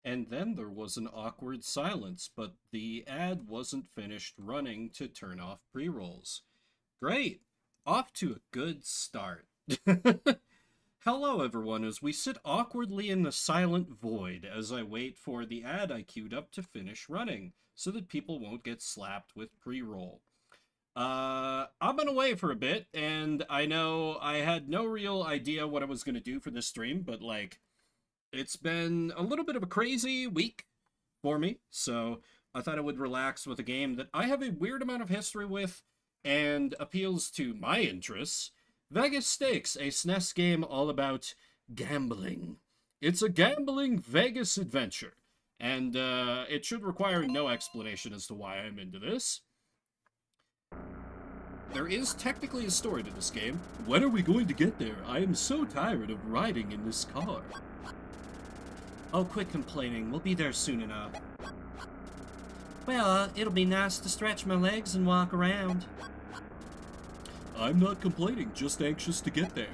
And then there was an awkward silence, but the ad wasn't finished running to turn off pre-rolls. Great! Off to a good start. Hello, everyone, as we sit awkwardly in the silent void as I wait for the ad I queued up to finish running, so that people won't get slapped with pre-roll. I've been away for a bit, and I know I had no real idea what I was going to do for this stream, but, like, it's been a little bit of a crazy week for me, so I thought I would relax with a game that I have a weird amount of history with and appeals to my interests. Vegas Stakes, a SNES game all about gambling. It's a gambling Vegas adventure, and it should require no explanation as to why I'm into this. There is technically a story to this game. When are we going to get there? I am so tired of riding in this car. Oh, quit complaining. We'll be there soon enough. Well, it'll be nice to stretch my legs and walk around. I'm not complaining, just anxious to get there.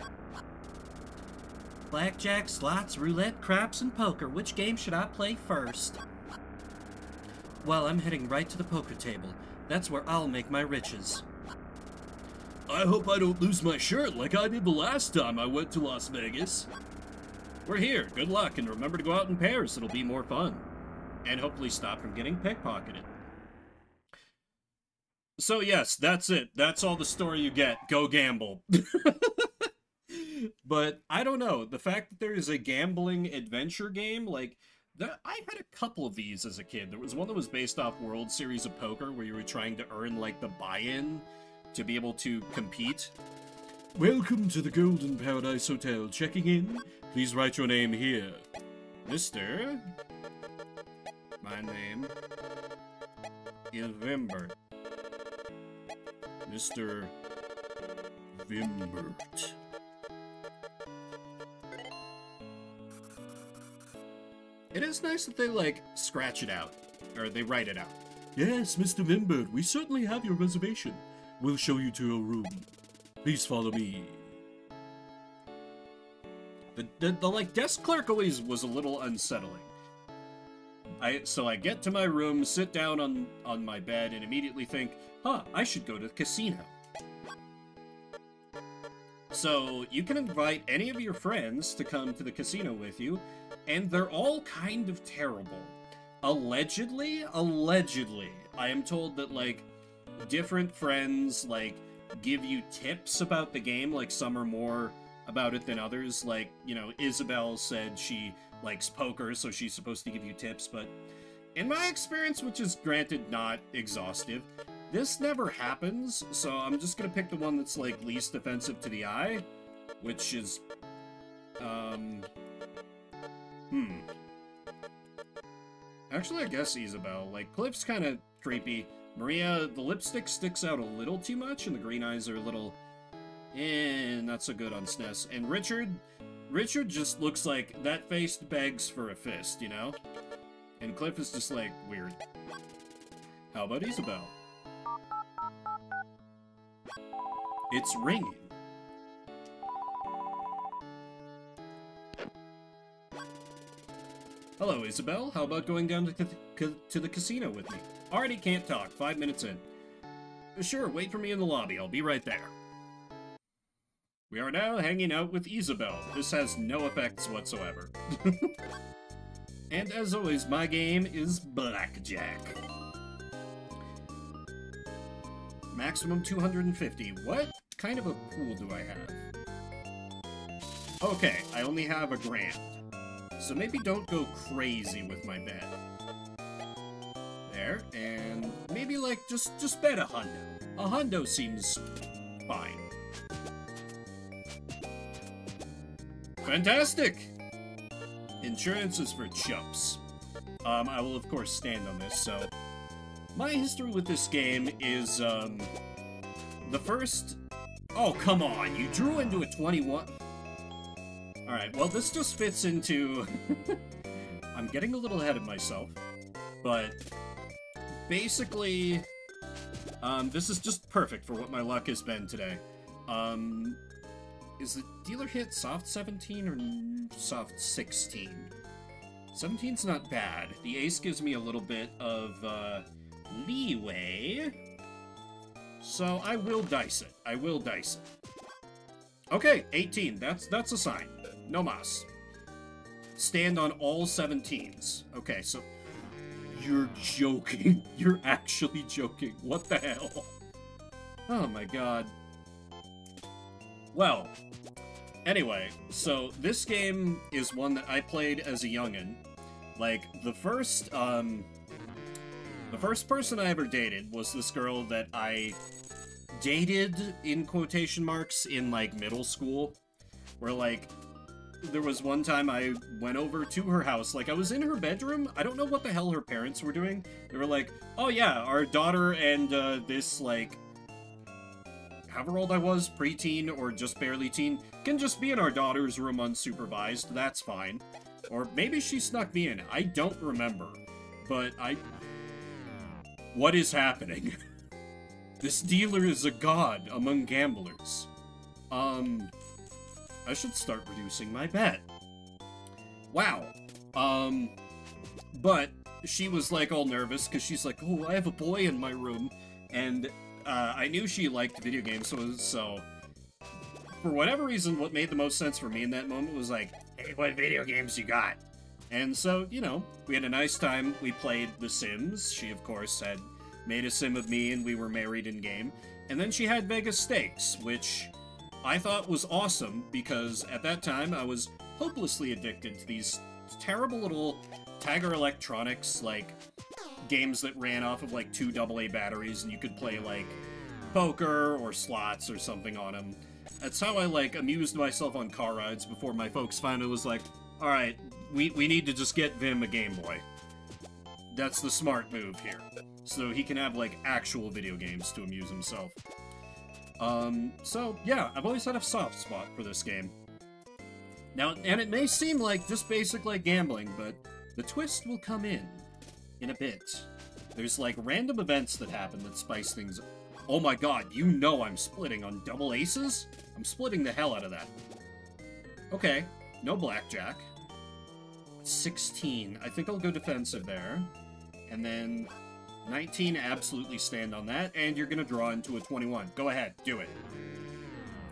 Blackjack, slots, roulette, craps, and poker. Which game should I play first? Well, I'm heading right to the poker table. That's where I'll make my riches. I hope I don't lose my shirt like I did the last time I went to Las Vegas. We're here. Good luck, and remember to go out in pairs. It'll be more fun. And hopefully stop from getting pickpocketed. So yes, that's it. That's all the story you get. Go gamble. But I don't know. The fact that there is a gambling adventure game, like, I had a couple of these as a kid. There was one that was based off World Series of Poker, where you were trying to earn, like, the buy-in to be able to compete. Welcome to the Golden Paradise Hotel. Checking in? Please write your name here. Mr. My name is Vimbert. Mr. Vimbert. It is nice that they, like, scratch it out. Or they write it out. Yes, Mr. Vimbert, we certainly have your reservation. We'll show you to your room. Please follow me. The like, desk clerk always was a little unsettling. So I get to my room, sit down on my bed, and immediately think, huh, I should go to the casino. So you can invite any of your friends to come to the casino with you, and they're all kind of terrible. Allegedly, I am told that, like, different friends, like, give you tips about the game, like, some are more about it than others. Like, you know, Isabel said she likes poker, so she's supposed to give you tips, but in my experience, which is granted not exhaustive, this never happens, so I'm just gonna pick the one that's, like, least offensive to the eye, which is, Actually, I guess Isabel. Like, Cliff's kind of creepy. Maria, the lipstick sticks out a little too much, and the green eyes are a little, not so good on SNES. And Richard just looks like that face begs for a fist, you know? And Cliff is just, like, weird. How about Isabel? It's ringing. Hello, Isabel. How about going down to the casino with me? Already can't talk. 5 minutes in. Sure, wait for me in the lobby. I'll be right there. We are now hanging out with Isabel. This has no effects whatsoever. And as always, my game is Blackjack. Maximum 250. What kind of a pool do I have? Okay, I only have a grand. So maybe don't go crazy with my bet. There, and maybe, like, just bet a hundo. A hundo seems fine. Fantastic! Insurance is for chumps. I will, of course, stand on this, so... My history with this game is, the first... Oh, come on, you drew into a 21... Alright, well, this just fits into... I'm getting a little ahead of myself, but... Basically, this is just perfect for what my luck has been today. Is the dealer hit soft 17 or soft 16? 17's not bad. The ace gives me a little bit of leeway. So I will dice it. I will dice it. Okay, 18. That's a sign. No mas. Stand on all 17s. Okay, so... You're joking. You're actually joking. What the hell? Oh my god. Well, anyway, so this game is one that I played as a youngin'. Like, the first person I ever dated was this girl that I dated, in quotation marks, in, like, middle school. Where, like, there was one time I went over to her house, like, I was in her bedroom. I don't know what the hell her parents were doing. They were like, oh yeah, our daughter and, this, like, however old I was, preteen or just barely teen, can just be in our daughter's room unsupervised. That's fine. Or maybe she snuck me in. I don't remember. But what is happening? This dealer is a god among gamblers. I should start reducing my bet. Wow. But she was, like, all nervous, because she's like, oh, I have a boy in my room. And, I knew she liked video games, so... For whatever reason, what made the most sense for me in that moment was like, hey, what video games you got? And so, you know, we had a nice time. We played The Sims. She, of course, had made a sim of me, and we were married in-game. And then she had Vegas Stakes, which I thought was awesome, because at that time I was hopelessly addicted to these terrible little Tiger Electronics, like, games that ran off of, like, 2 AA batteries, and you could play, like, poker or slots or something on them. That's how I, like, amused myself on car rides before my folks finally was like, alright, we need to just get Vim a Game Boy. That's the smart move here. So he can have, like, actual video games to amuse himself. So, yeah, I've always had a soft spot for this game. Now, and it may seem like just basic, like, gambling, but the twist will come in a bit. There's, like, random events that happen that spice things up. Oh my god, you know I'm splitting on double aces? I'm splitting the hell out of that. Okay, no blackjack. 16. I think I'll go defensive there. And then 19, absolutely stand on that. And you're gonna draw into a 21. Go ahead, do it.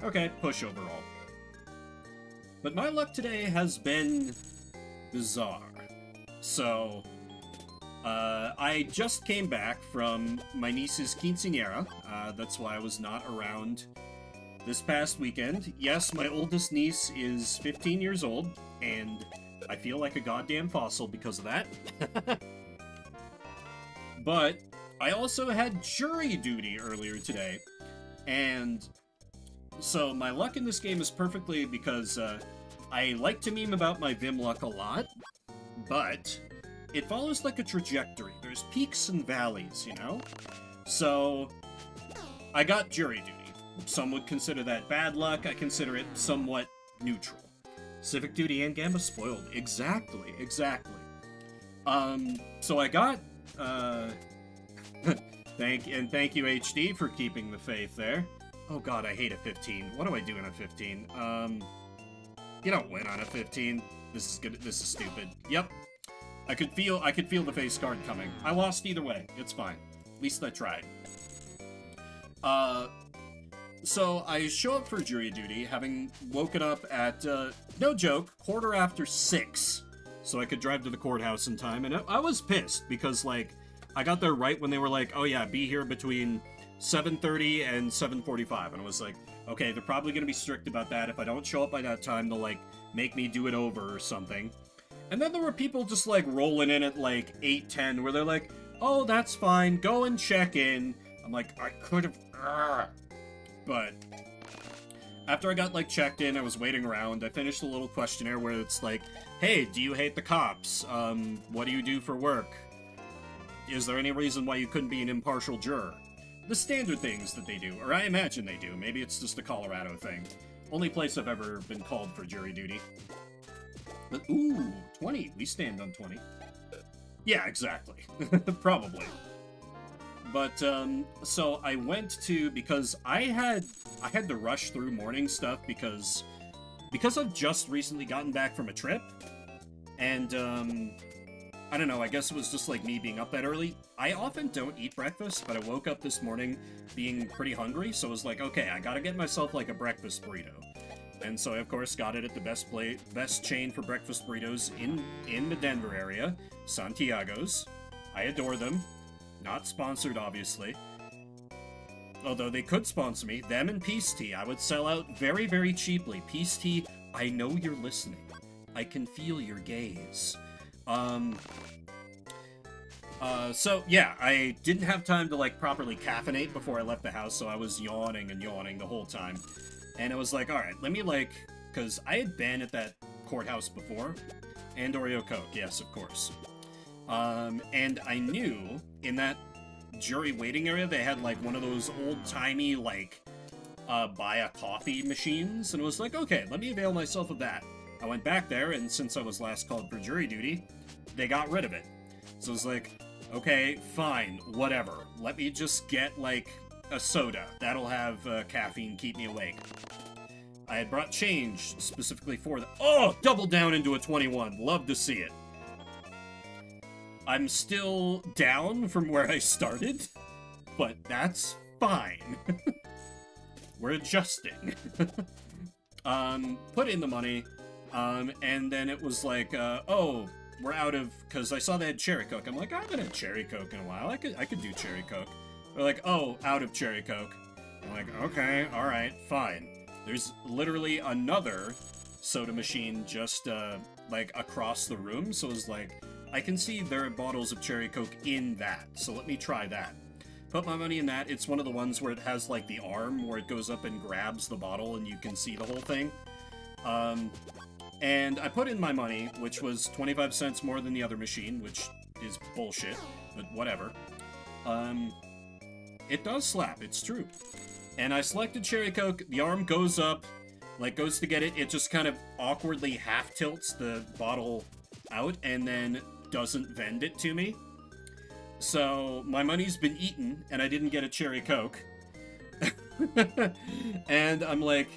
Okay, push overall. But my luck today has been bizarre. So... I just came back from my niece's quinceañera. That's why I was not around this past weekend. Yes, my oldest niece is 15 years old, and I feel like a goddamn fossil because of that. But I also had jury duty earlier today, and so my luck in this game is perfectly because I like to meme about my Vim luck a lot, but... it follows like a trajectory. There's peaks and valleys, you know? So, I got jury duty. Some would consider that bad luck. I consider it somewhat neutral. Civic duty and Gamba spoiled. Exactly, exactly. So I got, thank you, HD, for keeping the faith there. Oh god, I hate a 15. What do I do in a 15? You don't win on a 15. This is good. This is stupid. Yep. I could feel the face card coming. I lost either way. It's fine. At least I tried. So I show up for jury duty, having woken up at, no joke, 6:15, so I could drive to the courthouse in time, and I was pissed, because, like, I got there right when they were like, oh yeah, be here between 7:30 and 7:45, and I was like, okay, they're probably gonna be strict about that. If I don't show up by that time, they'll, like, make me do it over or something. And then there were people just, like, rolling in at, like, 8:10, where they're like, oh, that's fine, go and check in. I'm like, I could have... But after I got, like, checked in, I was waiting around. I finished a little questionnaire where it's like, hey, do you hate the cops? What do you do for work? Is there any reason why you couldn't be an impartial juror? The standard things that they do, or I imagine they do. Maybe it's just a Colorado thing. Only place I've ever been called for jury duty. But, ooh, 20. We stand on 20. Yeah, exactly. Probably. But, so I went to, because I had to rush through morning stuff because I've just recently gotten back from a trip, And, I don't know, I guess it was just like me being up that early. I often don't eat breakfast, but I woke up this morning being pretty hungry, so I was like, okay, I gotta get myself like a breakfast burrito. And so I, of course, got it at the best chain for breakfast burritos in the Denver area, Santiago's. I adore them. Not sponsored, obviously. Although they could sponsor me. Them and Peace Tea. I would sell out very, very cheaply. Peace Tea, I know you're listening. I can feel your gaze. So, yeah, I didn't have time to, like, properly caffeinate before I left the house, so I was yawning and yawning the whole time. And it was like, alright, let me, like... Because I had been at that courthouse before. And Oreo Coke, yes, of course. And I knew in that jury waiting area, they had, like, one of those old-timey, like, buy a coffee machines. And it was like, okay, let me avail myself of that. I went back there, and since I was last called for jury duty, they got rid of it. So it was like, okay, fine, whatever. Let me just get, like, a soda. That'll have caffeine, keep me awake. I had brought change specifically for that. Oh, double down into a 21. Love to see it. I'm still down from where I started, but that's fine. We're adjusting. Put in the money, and then it was like, oh, we're out of, because I saw they had Cherry Coke. I'm like, I haven't had Cherry Coke in a while. I could do Cherry Coke. They're like, oh, out of Cherry Coke. I'm like, okay, alright, fine. There's literally another soda machine just, like, across the room, so it's like, I can see there are bottles of Cherry Coke in that, so let me try that. Put my money in that. It's one of the ones where it has, like, the arm where it goes up and grabs the bottle and you can see the whole thing. And I put in my money, which was 25 cents more than the other machine, which is bullshit, but whatever. It does slap, it's true. And I selected Cherry Coke, the arm goes up, like, goes to get it, it just kind of awkwardly half-tilts the bottle out, and then doesn't vend it to me. So, my money's been eaten, and I didn't get a Cherry Coke. And I'm like,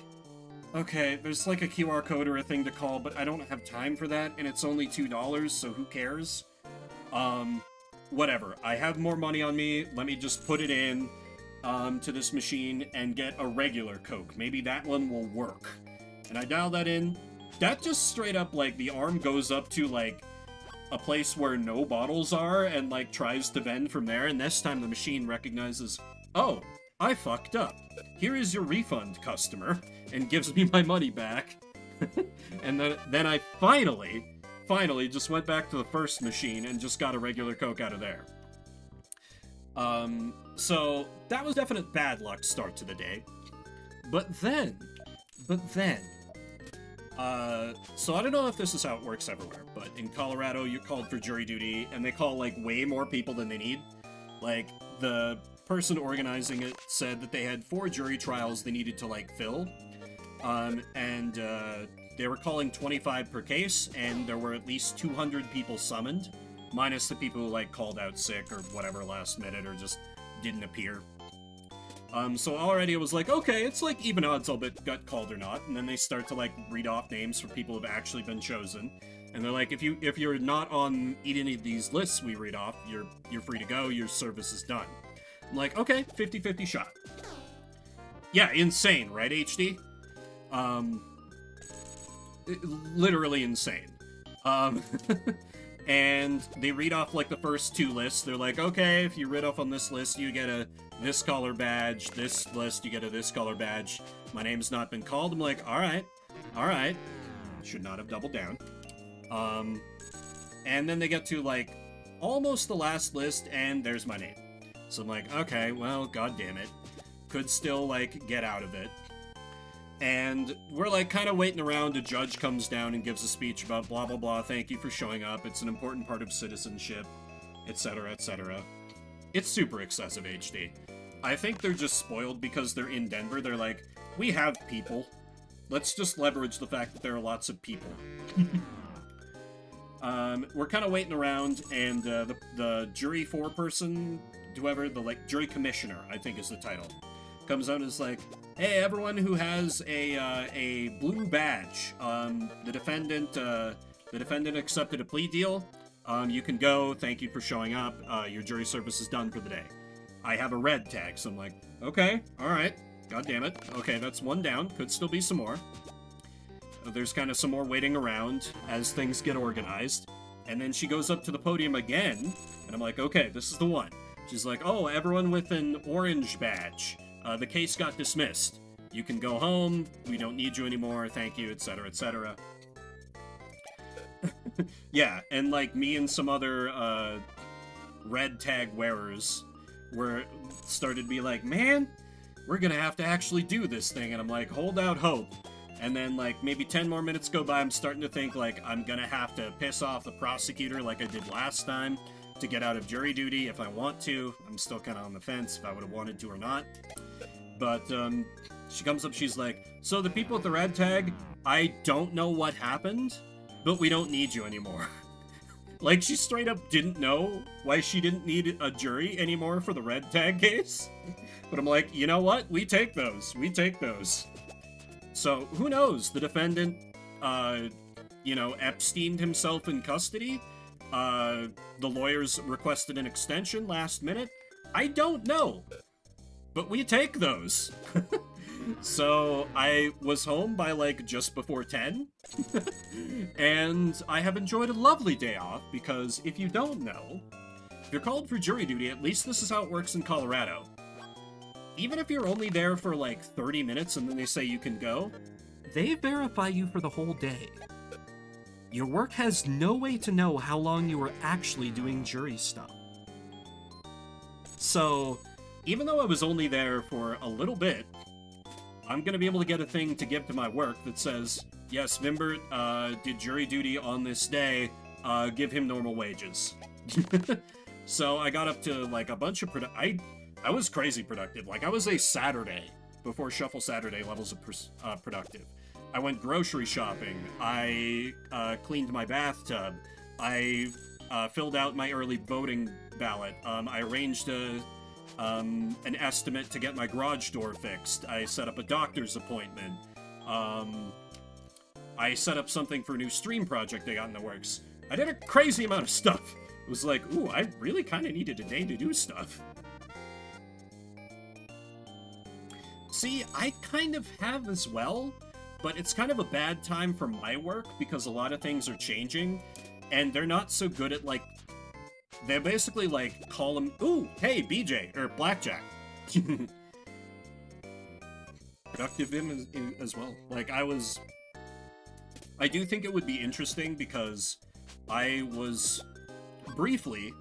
okay, there's like a QR code or a thing to call, but I don't have time for that, and it's only $2, so who cares? Whatever. I have more money on me, let me just put it in, to this machine and get a regular Coke. Maybe that one will work. And I dial that in. That just straight up, like, the arm goes up to, like, a place where no bottles are and, like, tries to vend from there, and this time the machine recognizes, oh, I fucked up. Here is your refund, customer, and gives me my money back. And then I finally just went back to the first machine and just got a regular Coke out of there. So that was definite bad luck start to the day. But then, so I don't know if this is how it works everywhere, but in Colorado, you're called for jury duty, and they call, like, way more people than they need. Like, the person organizing it said that they had 4 jury trials they needed to, like, fill. They were calling 25 per case, and there were at least 200 people summoned, minus the people who, like, called out sick or whatever last minute or just didn't appear. So already it was like, okay, it's like even odds I'll get called or not, and then they start to, like, read off names for people who have actually been chosen, and they're like, if you're not on any of these lists we read off, you're free to go, your service is done. I'm like, okay, 50-50 shot. Yeah, insane, right, HD? Literally insane. And they read off, like, the first 2 lists. They're like, okay, if you read off on this list, you get a this color badge. This list, you get a this color badge. My name's not been called. I'm like, alright. Should not have doubled down. And then they get to, like, almost the last list, and there's my name. So I'm like, okay, well, god damn it. Could still, like, get out of it. And we're, like, kind of waiting around. A judge comes down and gives a speech about blah, blah, blah. Thank you for showing up. It's an important part of citizenship, etc., etc. It's super excessive, HD. I think they're just spoiled because they're in Denver. They're like, we have people. Let's just leverage the fact that there are lots of people. We're kind of waiting around, and the jury foreperson, whoever, the, like, jury commissioner, I think is the title, comes out and is like, hey, everyone who has a blue badge, the defendant, The defendant accepted a plea deal. You can go. Thank you for showing up. Your jury service is done for the day. I have a red tag, so I'm like, okay, all right. God damn it. Okay, that's one down. Could still be some more. There's kind of some more waiting around as things get organized. And then she goes up to the podium again, and I'm like, okay, this is the one. She's like, oh, everyone with an orange badge. The case got dismissed. You can go home. We don't need you anymore. Thank you, etc., etc. Yeah, and like me and some other red tag wearers started to be like, man, we're gonna have to actually do this thing. And I'm like, hold out hope. And then like maybe 10 more minutes go by, I'm starting to think like I'm gonna have to piss off the prosecutor like I did last time to get out of jury duty if I want to. I'm still kind of on the fence if I would have wanted to or not. But she comes up, she's like, so the people at the red tag, I don't know what happened, but we don't need you anymore. Like, she straight up didn't know why she didn't need a jury anymore for the red tag case. But I'm like, you know what? We take those. We take those. So, who knows? The defendant, you know, Epsteined himself in custody. The lawyers requested an extension last minute. I don't know. But we take those. So I was home by like just before 10. And I have enjoyed a lovely day off because if you don't know, if you're called for jury duty, at least this is how it works in Colorado. Even if you're only there for like 30 minutes and then they say you can go, they verify you for the whole day. Your work has no way to know how long you were actually doing jury stuff. So, even though I was only there for a little bit, I'm gonna be able to get a thing to give to my work that says, yes, Vimbert did jury duty on this day, give him normal wages. So I got up to like a bunch of I was crazy productive. Like I was a Saturday before Shuffle Saturday levels of productive. I went grocery shopping. I cleaned my bathtub. I filled out my early voting ballot. I arranged an estimate to get my garage door fixed. I set up a doctor's appointment. I set up something for a new stream project I got in the works. I did a crazy amount of stuff. It was like, ooh, I really kind of needed a day to do stuff. See, I kind of have as well, but it's kind of a bad time for my work because a lot of things are changing, and they're not so good at, like, they basically, like, call them, ooh, hey, BJ, or Blackjack. Productive him as well. Like, I do think it would be interesting because I was briefly,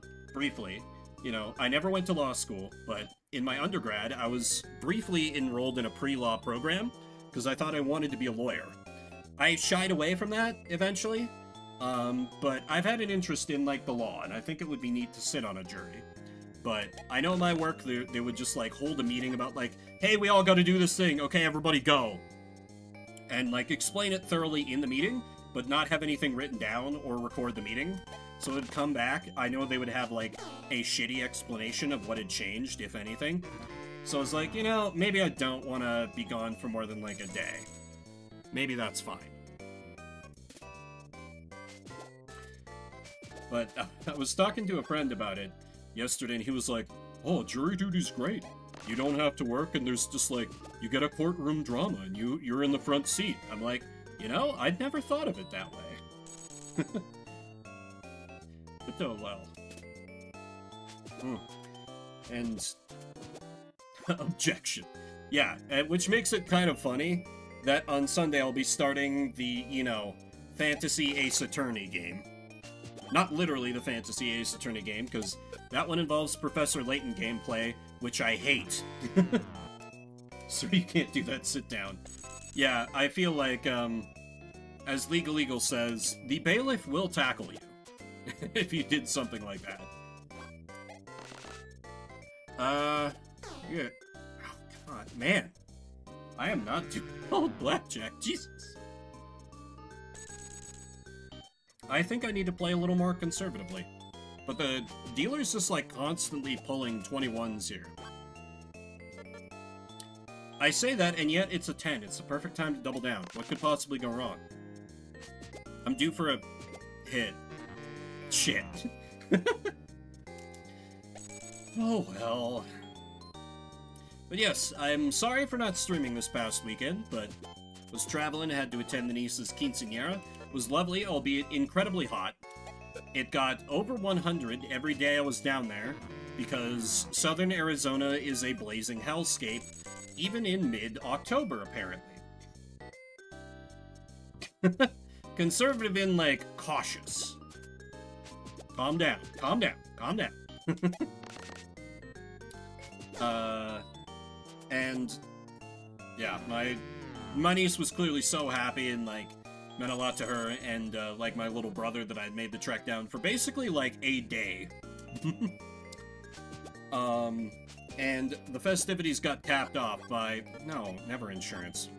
you know, I never went to law school, but in my undergrad, I was briefly enrolled in a pre-law program because I thought I wanted to be a lawyer. I shied away from that eventually, but I've had an interest in, like, the law, and I think it would be neat to sit on a jury. But I know my work, they would just, like, hold a meeting about, like, hey, we all gotta do this thing, okay, everybody go. And, like, explain it thoroughly in the meeting, but not have anything written down or record the meeting. So it'd come back, I know they would have, like, a shitty explanation of what had changed, if anything. So I was like, you know, maybe I don't want to be gone for more than, like, a day. Maybe that's fine. But I was talking to a friend about it yesterday, and he was like, oh, jury duty's great. You don't have to work, and there's just, like, you get a courtroom drama, and you're in the front seat. I'm like, you know, I'd never thought of it that way. But oh well. And objection. Yeah, which makes it kind of funny that on Sunday I'll be starting the, you know, Fantasy Ace Attorney game. Not literally the Fantasy Ace Attorney game, because that one involves Professor Layton gameplay, which I hate. So you can't do that sit down. Yeah, I feel like, as Legal says, the bailiff will tackle you. If you did something like that. Yeah. Oh, God, man. I am not doing old blackjack, Jesus. I think I need to play a little more conservatively. But the dealer's just, like, constantly pulling 21s here. I say that, and yet it's a 10. It's the perfect time to double down. What could possibly go wrong? I'm due for a hit. Shit. Oh well. But yes, I'm sorry for not streaming this past weekend, but was traveling, had to attend the niece's quinceañera. It was lovely, albeit incredibly hot. It got over 100 every day I was down there, because southern Arizona is a blazing hellscape, even in mid-October, apparently. Conservative in, like, cautious. Calm down, calm down, calm down. And, yeah, my niece was clearly so happy and, like, meant a lot to her and, like, my little brother that I made the trek down for basically, like, a day. And the festivities got capped off by, no, never insurance.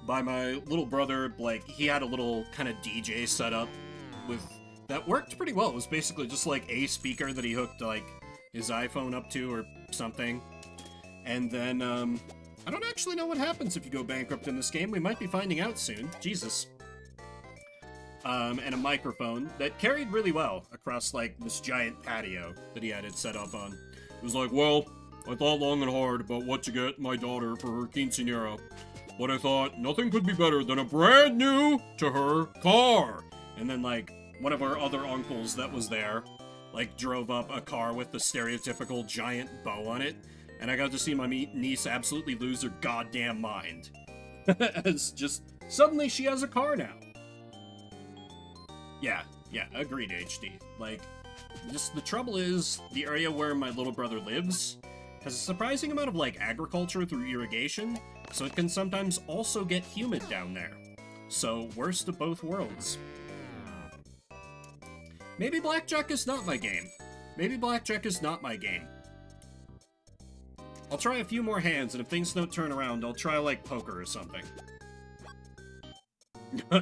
By my little brother, like, he had a little kind of DJ setup with, that worked pretty well. It was basically just, like, a speaker that he hooked, like, his iPhone up to or something. And then, I don't actually know what happens if you go bankrupt in this game. We might be finding out soon. Jesus. And a microphone that carried really well across, like, this giant patio that he had it set up on. It was like, well, I thought long and hard about what to get my daughter for her quinceañera, but I thought nothing could be better than a brand new to her car. And then, like, one of our other uncles that was there, like, drove up a car with the stereotypical giant bow on it. And I got to see my niece absolutely lose her goddamn mind. As just, suddenly she has a car now. Yeah, agreed, HD. Like, just the trouble is, the area where my little brother lives has a surprising amount of, like, agriculture through irrigation, so it can sometimes also get humid down there. So, worst of both worlds. Maybe blackjack is not my game. Maybe blackjack is not my game. I'll try a few more hands, and if things don't turn around, I'll try, like, poker or something.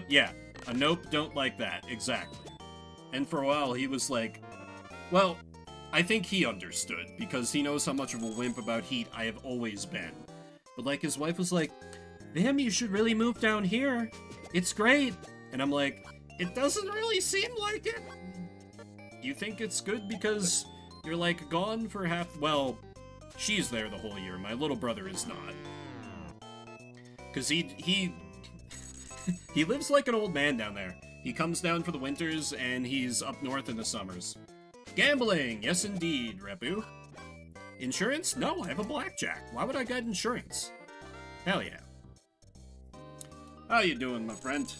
Yeah, a nope, don't like that, exactly. And for a while, he was like, well, I think he understood, because he knows how much of a wimp about heat I have always been. But, like, his wife was like, Vim, you should really move down here. It's great. And I'm like, it doesn't really seem like it. You think it's good because you're, like, gone for half... Well, she's there the whole year. My little brother is not. Because he lives like an old man down there. He comes down for the winters, and he's up north in the summers. Gambling! Yes, indeed, Repu. Insurance? No, I have a blackjack. Why would I get insurance? Hell yeah. How you doing, my friend?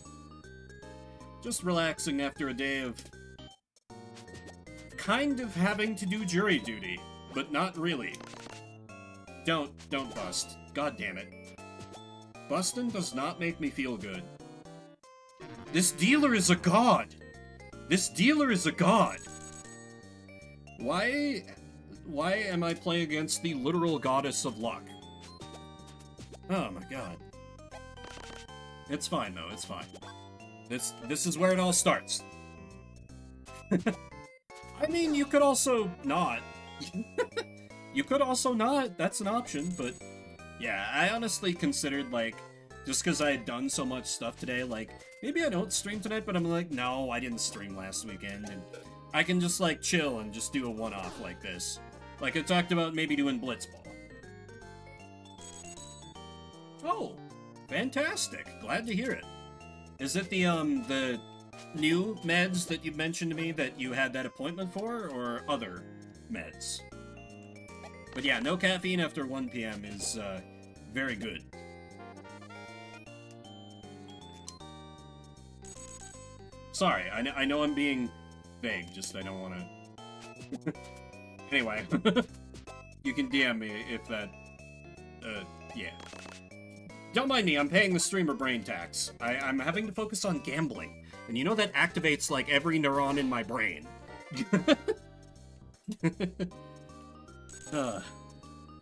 Just relaxing after a day of... kind of having to do jury duty, but not really. Don't bust. God damn it. Bustin' does not make me feel good. This dealer is a god! This dealer is a god! Why am I playing against the literal goddess of luck? Oh my god. It's fine though, it's fine. This is where it all starts. I mean, you could also not. You could also not, that's an option, but yeah, I honestly considered, like, just because I had done so much stuff today, like, maybe I don't stream tonight, but I'm like, no, I didn't stream last weekend, and I can just, like, chill and just do a one-off like this. Like, I talked about maybe doing Blitzball. Oh, fantastic. Glad to hear it. Is it the new meds that you mentioned to me that you had that appointment for, or other meds? But yeah, no caffeine after 1 p.m. is, very good. Sorry, I know I'm being vague, just I don't want to... Anyway, you can DM me if that... yeah. Don't mind me, I'm paying the streamer brain tax. I'm having to focus on gambling. And you know that activates, like, every neuron in my brain.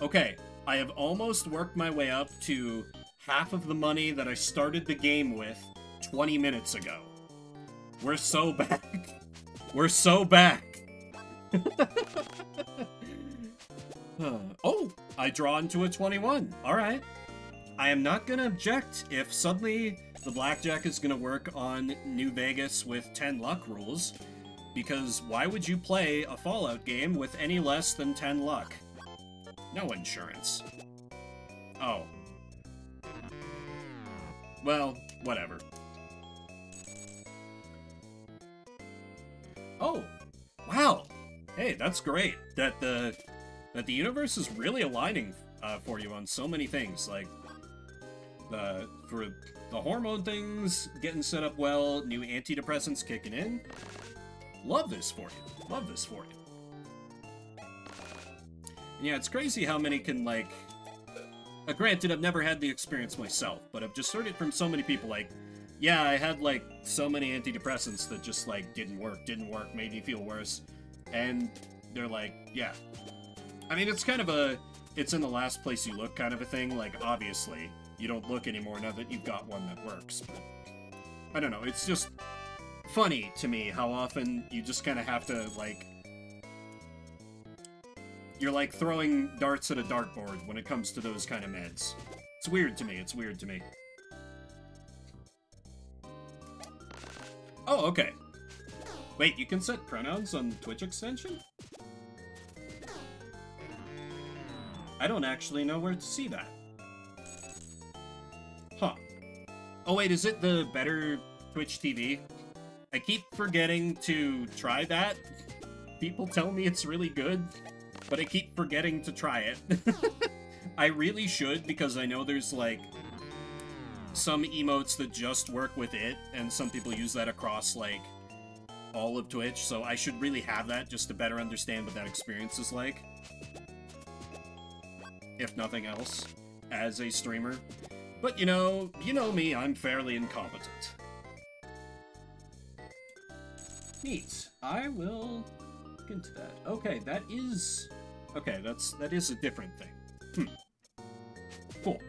Okay, I have almost worked my way up to half of the money that I started the game with 20 minutes ago. We're so back. We're so back. Oh, I draw into a 21. All right. I am not gonna object if suddenly the blackjack is gonna work on New Vegas with 10 luck rules, because why would you play a Fallout game with any less than 10 luck? No insurance. Oh. Well, whatever. Oh, wow. Hey, that's great. That the universe is really aligning for you on so many things. Like for the hormone things getting set up well, new antidepressants kicking in. Love this for you. Love this for you. And yeah, it's crazy how many can like. Granted, I've never had the experience myself, but I've just heard it from so many people. Like, yeah, I had like so many antidepressants that just like didn't work, made me feel worse. And they're like, yeah. I mean, it's kind of a, it's in the last place you look kind of a thing. Like, obviously, you don't look anymore now that you've got one that works. But I don't know, it's just funny to me how often you just kind of have to, like, you're like throwing darts at a dartboard when it comes to those kind of meds. It's weird to me, it's weird to me. Oh, okay. Wait, you can set pronouns on the Twitch extension? I don't actually know where to see that. Huh. Oh wait, is it the better Twitch TV? I keep forgetting to try that. People tell me it's really good, but I keep forgetting to try it. I really should, because I know there's, like, some emotes that just work with it, and some people use that across, like, all of Twitch, so I should really have that just to better understand what that experience is like. If nothing else, as a streamer. But, you know me, I'm fairly incompetent. Neat. I will look into that. Okay, that is... Okay, that is a different thing. Cool.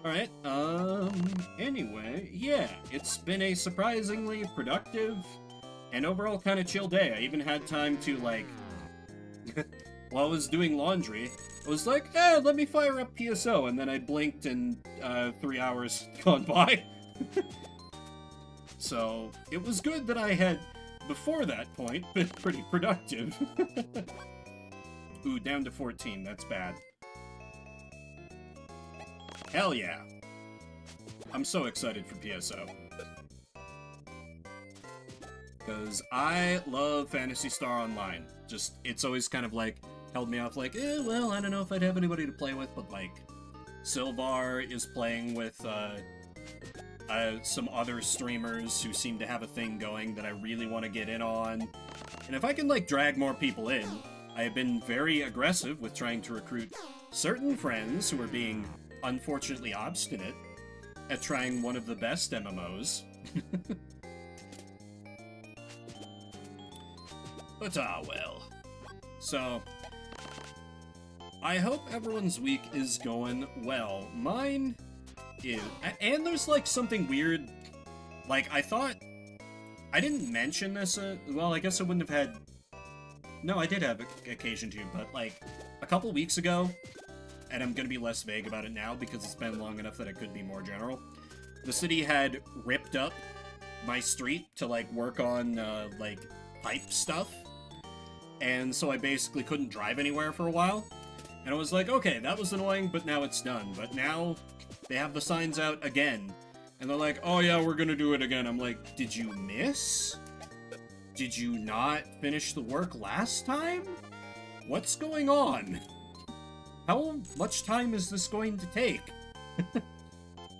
Alright, anyway, yeah, it's been a surprisingly productive and overall kind of chill day. I even had time to, like, while I was doing laundry, I was like, let me fire up PSO, and then I blinked and 3 hours gone by. So, it was good that I had, before that point, been pretty productive. Ooh, down to 14, that's bad. Hell yeah. I'm so excited for PSO. Because I love Phantasy Star Online. Just, it's always kind of like, held me off like, well, I don't know if I'd have anybody to play with, but like, Sylvar is playing with some other streamers who seem to have a thing going that I really want to get in on. And if I can, like, drag more people in, I have been very aggressive with trying to recruit certain friends who are being unfortunately obstinate at trying one of the best MMOs. But well. So, I hope everyone's week is going well. Mine is... And there's, like, something weird. Like, I thought... I didn't mention this, well, I guess I wouldn't have had... No, I did have occasion to, but, like, a couple weeks ago, and I'm gonna be less vague about it now because it's been long enough that it could be more general, the city had ripped up my street to, like, work on, like, pipe stuff, and so I basically couldn't drive anywhere for a while, and I was like, okay, that was annoying, but now it's done. But now, they have the signs out again, and they're like, oh yeah, we're gonna do it again. I'm like, did you miss? Did you not finish the work last time? What's going on? How much time is this going to take?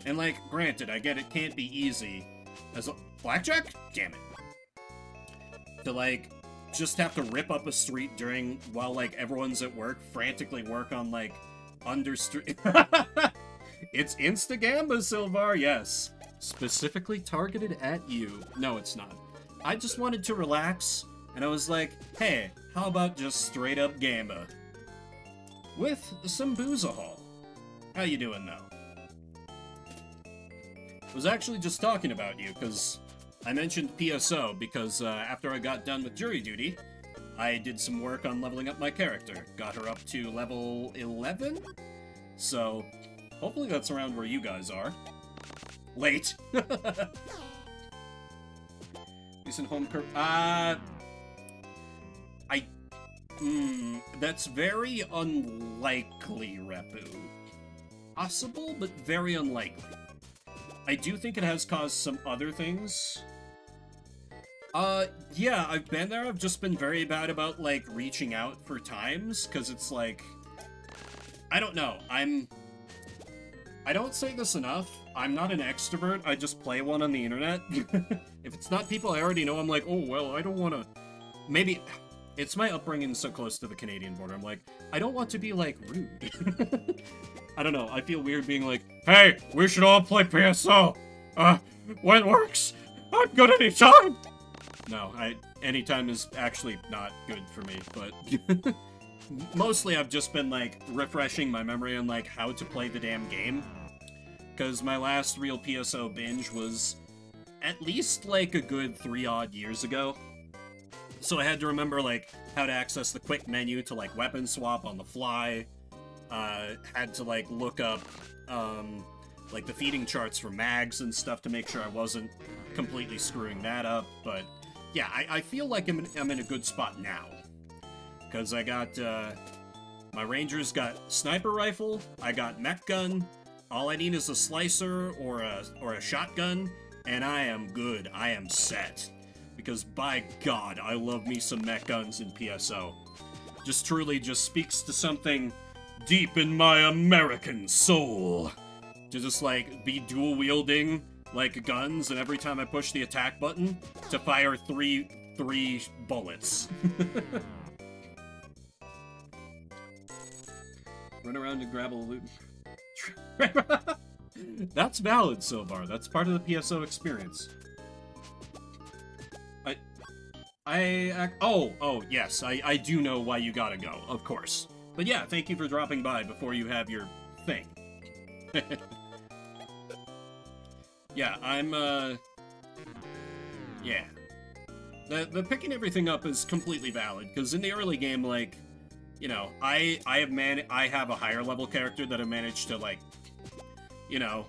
And, like, granted, I get it can't be easy as a... Blackjack? Damn it. To, like, just have to rip up a street while, like, everyone's at work, frantically work on, like, street. It's Instagamba, Sylvar, yes. Specifically targeted at you. No, it's not. I just wanted to relax, and I was like, hey, how about just straight up Gamba? With some boozahol. How you doing, though? I was actually just talking about you, because I mentioned PSO, because after I got done with jury duty, I did some work on leveling up my character. Got her up to level 11? So, hopefully that's around where you guys are. Late. Decent home curve. That's very unlikely, Repu. Possible, but very unlikely. I do think it has caused some other things. Yeah, I've been there. I've just been very bad about, like, reaching out for times, because it's like... I don't know. I don't say this enough. I'm not an extrovert. I just play one on the internet. If it's not people I already know, I'm like, oh, well, I don't want to... Maybe... It's my upbringing so close to the Canadian border. I'm like, I don't want to be, like, rude. I don't know. I feel weird being like, hey, we should all play PSO. When it works, I'm good anytime. No, anytime is actually not good for me, but... Mostly I've just been, like, refreshing my memory on, like, how to play the damn game. Because my last real PSO binge was at least, like, a good 3-odd years ago. So I had to remember, like, how to access the quick menu to, like, weapon swap on the fly. Had to, like, look up, like, the feeding charts for mags and stuff to make sure I wasn't completely screwing that up. But, yeah, I feel like I'm in a good spot now. Because I got, my rangers got sniper rifle, I got mech gun, all I need is a slicer or a shotgun, and I am good. I am set. Because by God, I love me some mech guns in PSO. Just truly just speaks to something deep in my American soul. To just, like, be dual-wielding, like, guns, and every time I push the attack button, to fire three bullets. Run around and grab a loot. That's valid so far. That's part of the PSO experience. Oh, yes, I do know why you gotta go, of course. But yeah, thank you for dropping by before you have your thing. Yeah, yeah. The picking everything up is completely valid, because in the early game, like, you know, I have a higher level character that I managed to, like, you know,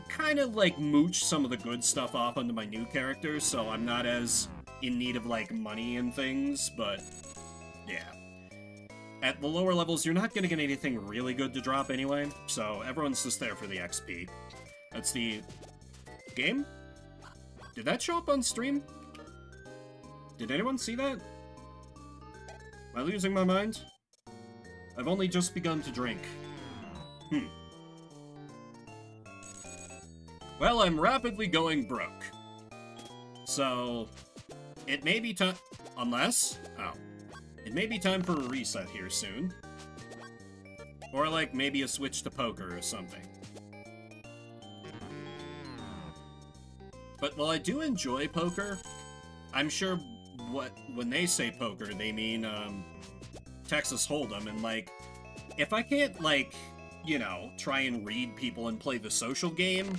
kind of, like, mooch some of the good stuff off onto my new character, so I'm not as in need of, like, money and things, but, yeah. At the lower levels, you're not gonna get anything really good to drop anyway, so everyone's just there for the XP. That's the... game? Did that show up on stream? Did anyone see that? Am I losing my mind? I've only just begun to drink. Well, I'm rapidly going broke. So, it may be time... Unless... Oh. It may be time for a reset here soon. Or, like, maybe a switch to poker or something. But while I do enjoy poker, I'm sure when they say poker, they mean, Texas Hold'em, and, like, if I can't, like, you know, try and read people and play the social game,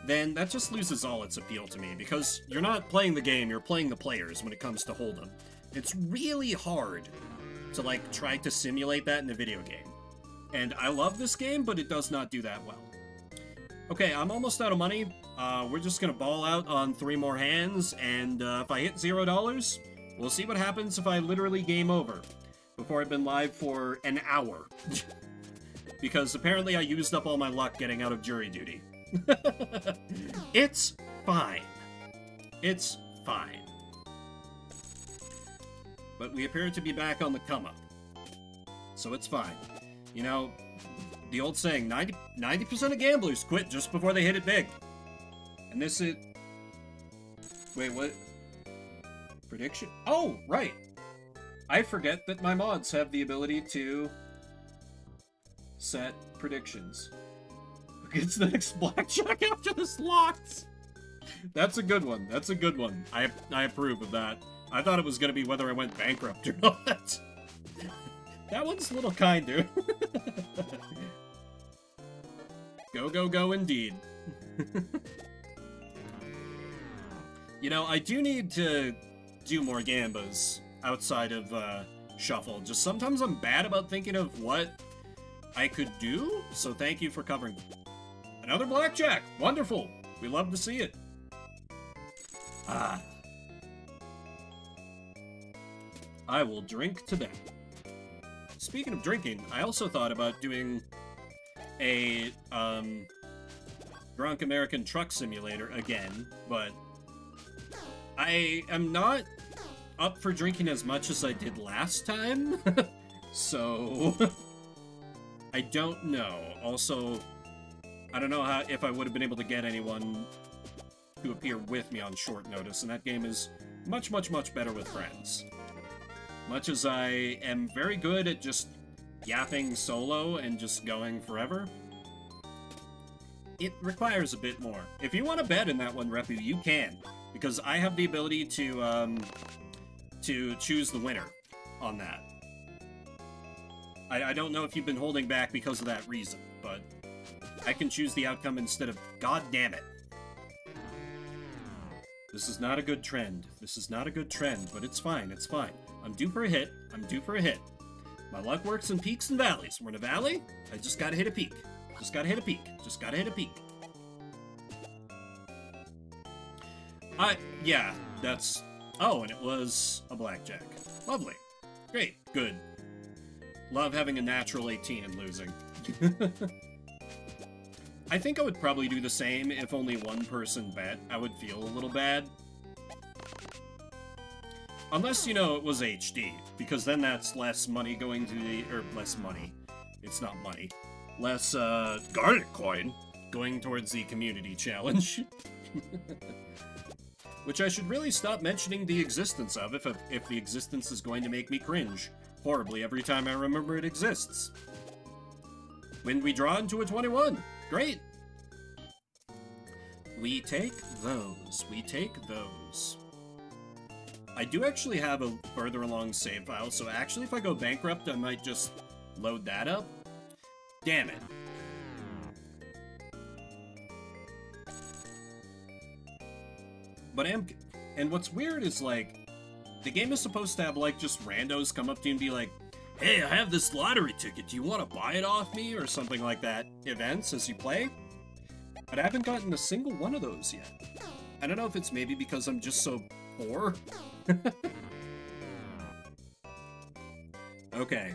then that just loses all its appeal to me, because you're not playing the game, you're playing the players when it comes to Hold'em. It's really hard to, like, try to simulate that in a video game. And I love this game, but it does not do that well. Okay, I'm almost out of money. We're just gonna ball out on 3 more hands, and if I hit $0, we'll see what happens if I literally game over before I've been live for an hour. Because apparently I used up all my luck getting out of jury duty. It's fine. It's fine. But we appear to be back on the come-up. So it's fine. You know, the old saying, 90% of gamblers quit just before they hit it big. And this is... Wait, what? Prediction? Oh, right! I forget that my mods have the ability to set predictions. Who gets the next blackjack after this locked? That's a good one. That's a good one. I approve of that. I thought it was going to be whether I went bankrupt or not. That one's a little kinder. Go, go, go, indeed. You know, I do need to do more gambas outside of Shuffle. Just sometimes I'm bad about thinking of what I could do, so thank you for covering. Another blackjack! Wonderful! We love to see it. Ah. I will drink to that. Speaking of drinking, I also thought about doing a, Drunk American Truck Simulator again, but I am not up for drinking as much as I did last time, so I don't know. Also, I don't know if I would have been able to get anyone to appear with me on short notice, and that game is much, much, much better with friends. Much as I am very good at just yapping solo and just going forever, it requires a bit more. If you want to bet in that one, Repu, you can, because I have the ability to choose the winner on that. I don't know if you've been holding back because of that reason, but I can choose the outcome instead of... God damn it. This is not a good trend. This is not a good trend, but it's fine, it's fine. I'm due for a hit. I'm due for a hit. My luck works in peaks and valleys. We're in a valley. I just gotta hit a peak. Just gotta hit a peak. Just gotta hit a peak. Yeah, that's... Oh, and it was a blackjack. Lovely. Great. Good. Love having a natural 18 and losing. I think I would probably do the same if only one person bet. I would feel a little bad. Unless, you know, it was HD, because then that's less money going to the... Or, less money. It's not money. Less, garnet coin going towards the community challenge. Which I should really stop mentioning the existence of if the existence is going to make me cringe horribly every time I remember it exists. When we draw into a 21. Great. We take those. We take those. I do actually have a further along save file, so actually if I go bankrupt, I might just load that up. Damn it. But and what's weird is, like, the game is supposed to have, like, just randos come up to you and be like, hey, I have this lottery ticket, do you want to buy it off me? Or something like that, events as you play. But I haven't gotten a single one of those yet. I don't know if it's maybe because I'm just so poor. Okay.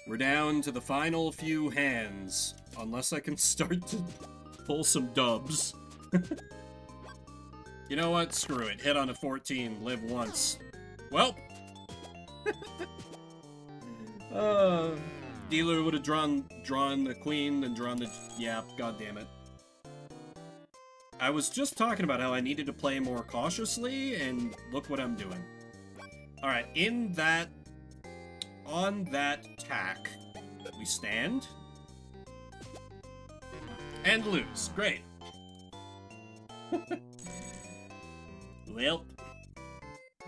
We're down to the final few hands. Unless I can start to pull some dubs. You know what? Screw it. Hit on a 14. Live once. Well. Dealer would have drawn the queen, then drawn the... Yeah, god damn it. I was just talking about how I needed to play more cautiously, and look what I'm doing. Alright, on that tack, we stand. And lose. Great. Well.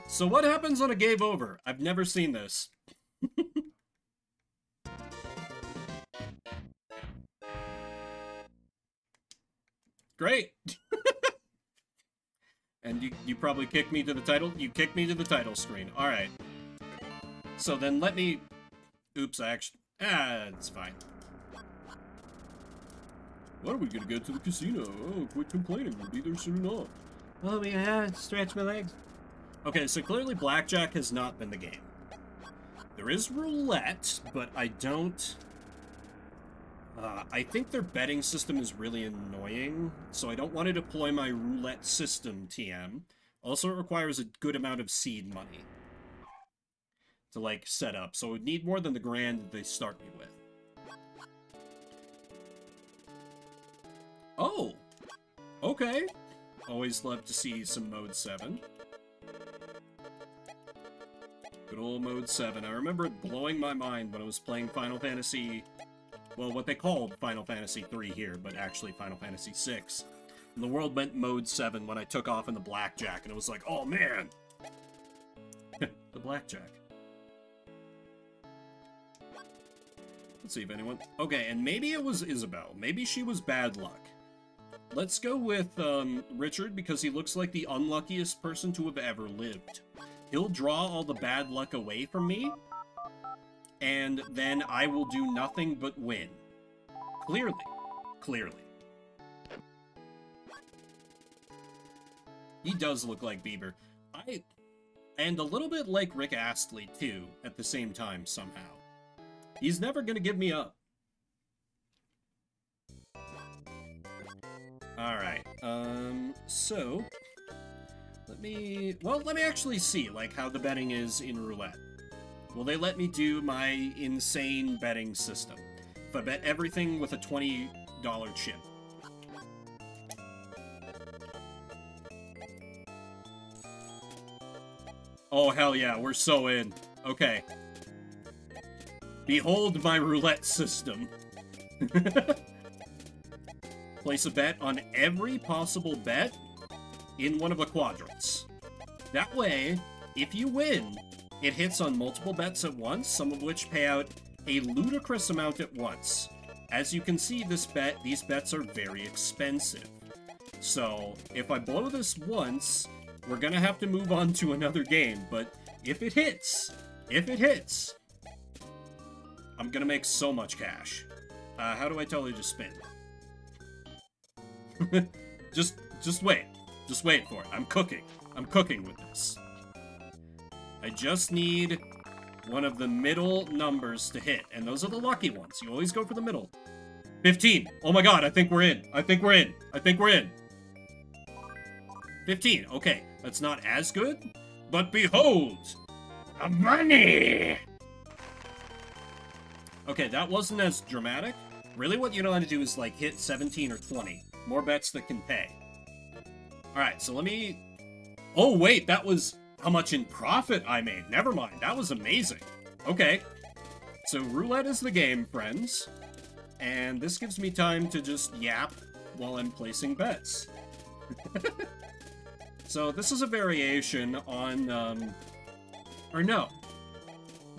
So what happens on a game over? I've never seen this. Great. And you probably kicked me to the title? You kicked me to the title screen. Alright. So then let me... Oops, I actually... it's fine. When are we gonna get to the casino? Oh, quit complaining. We'll be there soon enough. Oh, yeah, stretch my legs. Okay, so clearly blackjack has not been the game. There is roulette, but I don't... I think their betting system is really annoying, so I don't want to deploy my roulette system, TM. Also, it requires a good amount of seed money to, like, set up, so it would need more than the grand that they start me with. Oh! Okay. Always love to see some Mode 7. Good old Mode 7. I remember it blowing my mind when I was playing Final Fantasy... Well, what they called Final Fantasy 3 here, but actually Final Fantasy 6. And the world meant Mode 7 when I took off in the blackjack, and it was like, oh man! The blackjack. Let's see if anyone... Okay, and maybe it was Isabel. Maybe she was bad luck. Let's go with Richard, because he looks like the unluckiest person to have ever lived. He'll draw all the bad luck away from me, and then I will do nothing but win. Clearly. Clearly. He does look like Bieber. And a little bit like Rick Astley, too, at the same time, somehow. He's never gonna give me up. Alright, so... Let me actually see, like, how the betting is in roulette. Will they let me do my insane betting system? If I bet everything with a $20 chip. Oh, hell yeah, we're so in. Okay. Behold my roulette system. Place a bet on every possible bet in one of the quadrants. That way, if you win, it hits on multiple bets at once, some of which pay out a ludicrous amount at once. As you can see, these bets are very expensive. So, if I blow this once, we're gonna have to move on to another game, but if it hits, I'm gonna make so much cash. How do I tell you to spin? just wait. Just wait for it. I'm cooking with this. I just need one of the middle numbers to hit, and those are the lucky ones. You always go for the middle. 15. Oh my god, I think we're in. 15. Okay, that's not as good, but behold, the money! Okay, that wasn't as dramatic. Really what you want to do is, like, hit 17 or 20. More bets that can pay. Alright, so let me... Oh, wait, that was how much in profit I made. Never mind, that was amazing. Okay, so roulette is the game, friends. And this gives me time to just yap while I'm placing bets. So this is a variation on, or no.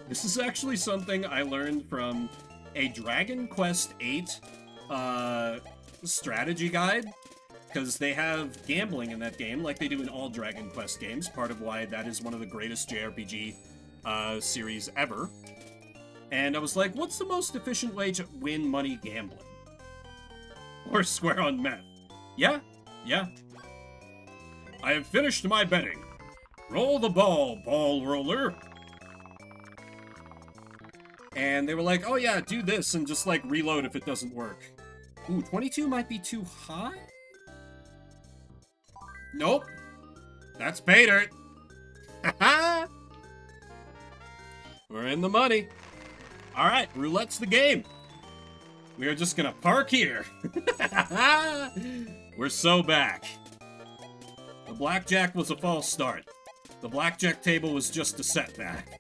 This is actually something I learned from a Dragon Quest VIII strategy guide, because they have gambling in that game, like they do in all Dragon Quest games, part of why that is one of the greatest JRPG series ever. And I was like, what's the most efficient way to win money gambling? Or square on meth. Yeah. I have finished my betting. Roll the ball, ball roller. And they were like, oh yeah, do this and just, like, reload if it doesn't work. Ooh, 22 might be too high? Nope. That's pay dirt. Haha! We're in the money. Alright, roulette's the game. We are just gonna park here. We're so back. The blackjack was a false start. The blackjack table was just a setback.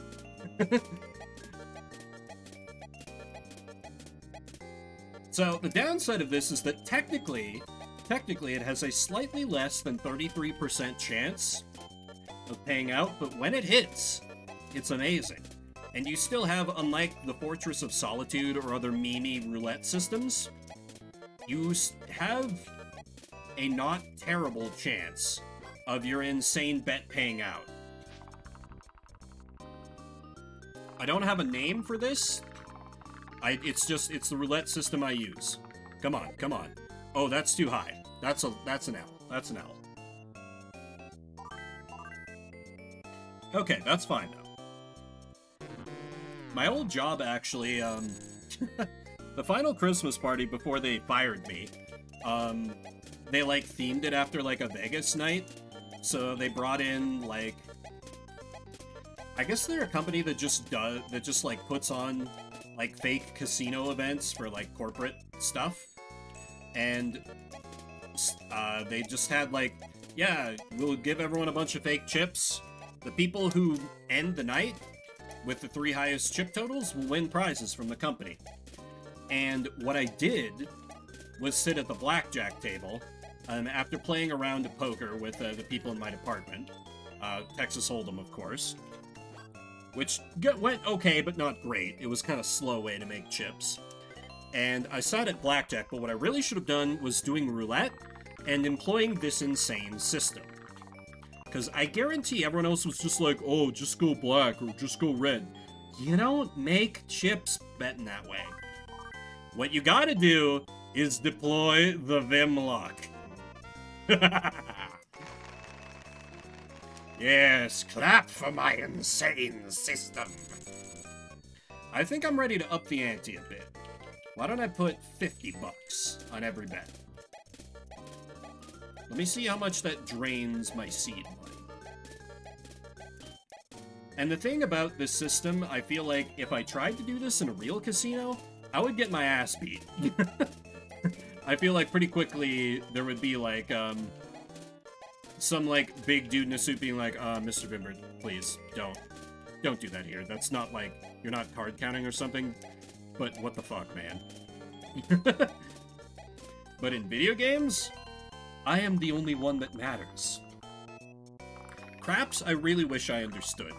So, the downside of this is that technically it has a slightly less than 33% chance of paying out, but when it hits, it's amazing. And you still have, unlike the Fortress of Solitude or other meme roulette systems, you have a not terrible chance of your insane bet paying out. I don't have a name for this. It's the roulette system I use. Come on. Oh, that's too high. That's an L. Okay, that's fine though. My old job actually, the final Christmas party before they fired me, they like themed it after like a Vegas night. So they brought in like, I guess they're a company that just like puts on like fake casino events for like corporate stuff. And they just had like, yeah, we'll give everyone a bunch of fake chips. The people who end the night with the 3 highest chip totals will win prizes from the company. And what I did was sit at the blackjack table after playing a round of poker with the people in my department. Texas Hold'em, of course. Which went okay, but not great. It was kind of a slow way to make chips. And I sat at blackjack, but what I really should have done was doing roulette and employing this insane system. Because I guarantee everyone else was just like, oh, just go black or just go red. You don't make chips betting that way. What you gotta do is deploy the Vim lock. Yes, clap for my insane system. I think I'm ready to up the ante a bit. Why don't I put 50 bucks on every bet? Let me see how much that drains my seed money. And the thing about this system, I feel like if I tried to do this in a real casino, I would get my ass beat. I feel like pretty quickly there would be like, some like big dude in a suit being like, Mr. Bimbert, please, don't do that here. That's not like, you're not card counting or something, but what the fuck, man. But in video games, I am the only one that matters. Craps, I really wish I understood.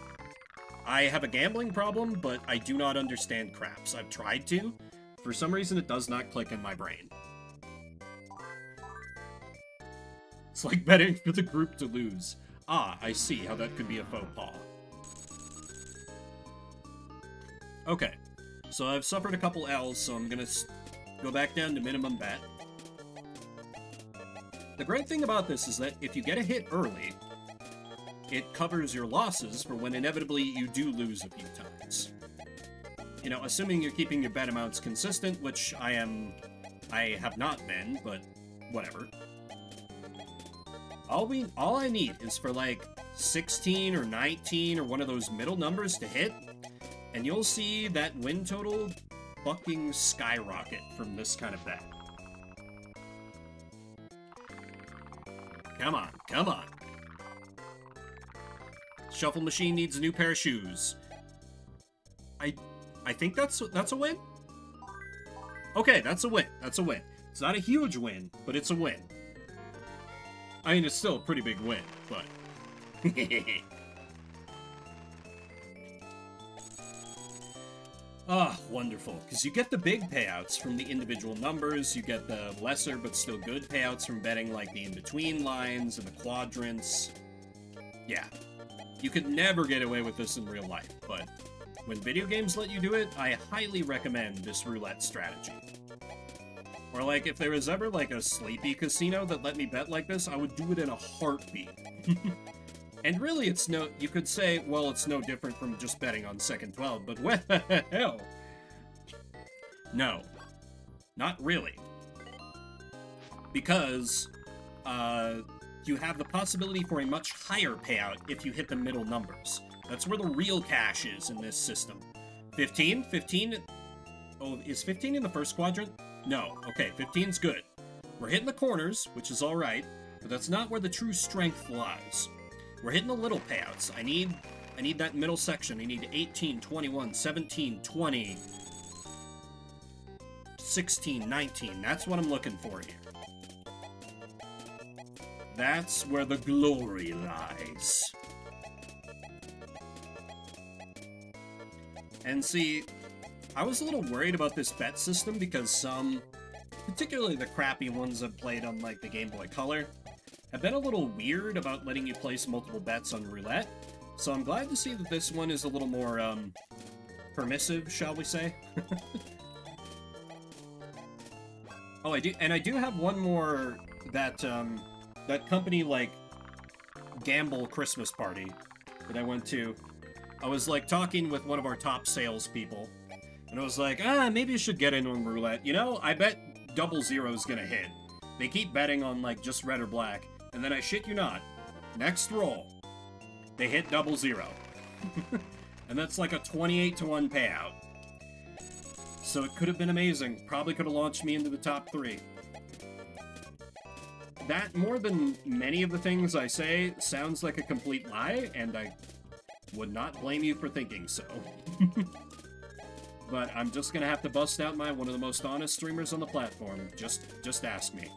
I have a gambling problem, but I do not understand craps. I've tried to. For some reason, it does not click in my brain. It's like betting for the group to lose. Ah, I see how that could be a faux pas. Okay, so I've suffered a couple L's, so I'm gonna go back down to minimum bet. The great thing about this is that if you get a hit early, it covers your losses for when inevitably you do lose a few times. You know, assuming you're keeping your bet amounts consistent, which I have not been, but whatever. All I need is for like 16 or 19 or one of those middle numbers to hit, and you'll see that win total fucking skyrocket from this kind of bet. Come on, come on. Shuffle machine needs a new pair of shoes. I think that's a win? Okay, that's a win. That's a win. It's not a huge win, but it's a win. I mean, it's still a pretty big win, but... Ah, wonderful. Because you get the big payouts from the individual numbers, you get the lesser but still good payouts from betting like the in-between lines and the quadrants. Yeah. You could never get away with this in real life, but when video games let you do it, I highly recommend this roulette strategy. Or like, if there was ever like a sleepy casino that let me bet like this, I would do it in a heartbeat. And really, it's no, you could say, well, it's no different from just betting on second 12, but well, no, not really. Because, you have the possibility for a much higher payout if you hit the middle numbers. That's where the real cash is in this system. 15? 15? Oh, is 15 in the first quadrant? No. Okay, 15's good. We're hitting the corners, which is alright, but that's not where the true strength lies. We're hitting the little payouts. I need that middle section. I need 18, 21, 17, 20, 16, 19. That's what I'm looking for here. That's where the glory lies. And see, I was a little worried about this bet system because some, particularly the crappy ones I've played on like the Game Boy Color, have been a little weird about letting you place multiple bets on roulette. So I'm glad to see that this one is a little more permissive, shall we say. Oh, I do have one more that that company like Gamble Christmas party that I went to. I was like talking with one of our top salespeople, and I was like, maybe I should get in on roulette. You know, I bet 00's gonna hit. They keep betting on like just red or black, and then I shit you not, next roll, they hit 00. And that's like a 28-to-1 payout. So it could have been amazing. Probably could have launched me into the top 3. That, more than many of the things I say, sounds like a complete lie, and I would not blame you for thinking so. But I'm just gonna have to bust out one of the most honest streamers on the platform. Just ask me.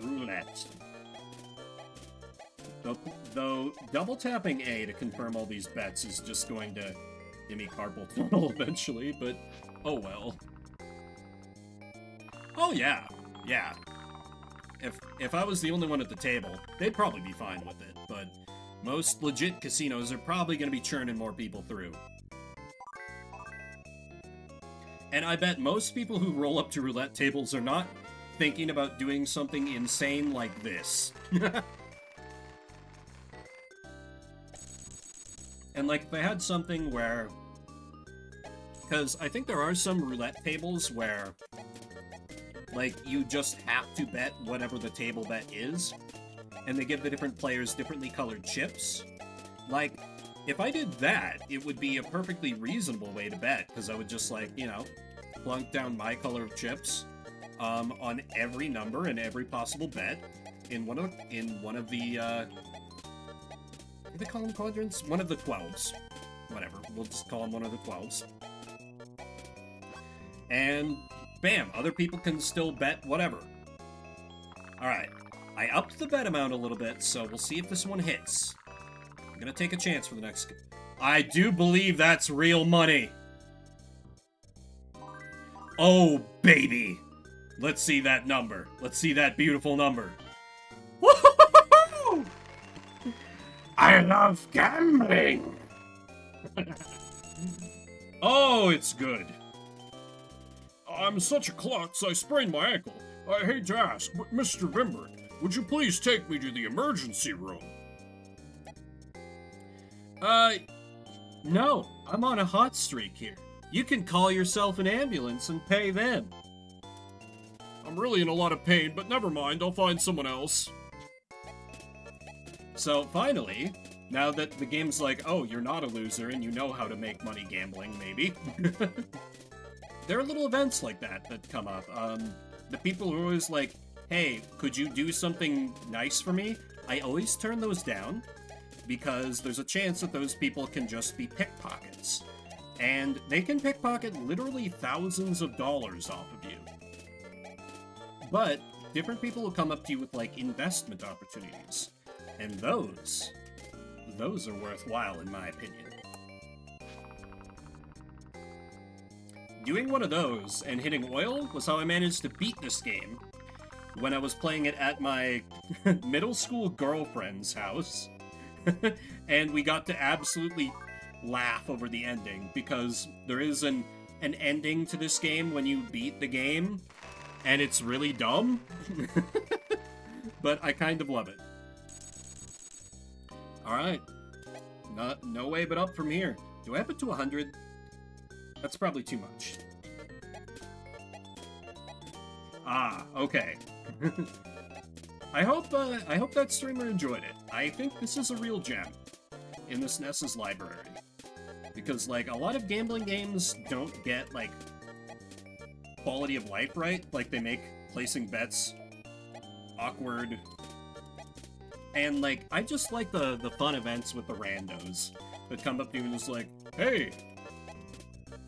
Roulette. Though double tapping A to confirm all these bets is just going to give me carpal tunnel eventually, but oh well. Oh yeah, yeah. if I was the only one at the table, they'd probably be fine with it, but most legit casinos are probably going to be churning more people through. And I bet most people who roll up to roulette tables are not thinking about doing something insane like this. And like, if they had something where... Because I think there are some roulette tables where, like, you just have to bet whatever the table bet is, and they give the different players differently colored chips. Like, if I did that, it would be a perfectly reasonable way to bet, because I would just, like, you know, plunk down my color of chips on every number and every possible bet in one of the, what do they call them, quadrants? One of the 12s. Whatever, we'll just call them one of the 12s. And bam, other people can still bet whatever. Alright, I upped the bet amount a little bit, so we'll see if this one hits. I'm gonna take a chance for the next... I do believe that's real money! Oh, baby! Let's see that number. Let's see that beautiful number. Woo-hoo-hoo-hoo! I love gambling! Oh, it's good. I'm such a klutz, I sprained my ankle. I hate to ask, but Mr. Vimber, would you please take me to the emergency room? No, I'm on a hot streak here. You can call yourself an ambulance and pay them. I'm really in a lot of pain, but never mind, I'll find someone else. So, finally, now that the game's like, oh, you're not a loser and you know how to make money gambling, maybe. There are little events like that that come up. The people who are always like, hey, could you do something nice for me? I always turn those down, because there's a chance that those people can just be pickpockets. And they can pickpocket literally thousands of dollars off of you. But different people will come up to you with, like, investment opportunities. And those are worthwhile, in my opinion. Doing one of those and hitting oil was how I managed to beat this game when I was playing it at my middle school girlfriend's house. And we got to absolutely laugh over the ending, because there is an ending to this game when you beat the game, and it's really dumb. But I kind of love it. Alright. No way but up from here. Do I have it to 100? That's probably too much. Ah, okay. I hope that streamer enjoyed it. I think this is a real gem in this NES's library. Because, like, a lot of gambling games don't get, like, quality of life right. Like, they make placing bets awkward. And, like, I just like the fun events with the randos that come up to you and just like, hey,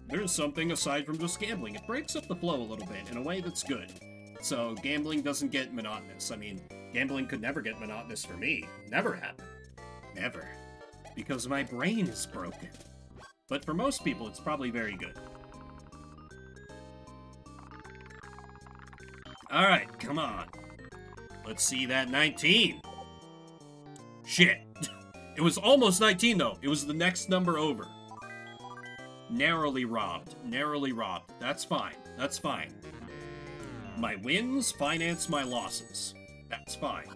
there's something aside from just gambling. It breaks up the flow a little bit in a way that's good. So gambling doesn't get monotonous. I mean, gambling could never get monotonous for me. Never happen. Never. Because my brain is broken. But for most people, it's probably very good. Alright, come on. Let's see that 19. Shit. It was almost 19, though. It was the next number over. Narrowly robbed. Narrowly robbed. That's fine. That's fine. My wins finance my losses. That's fine.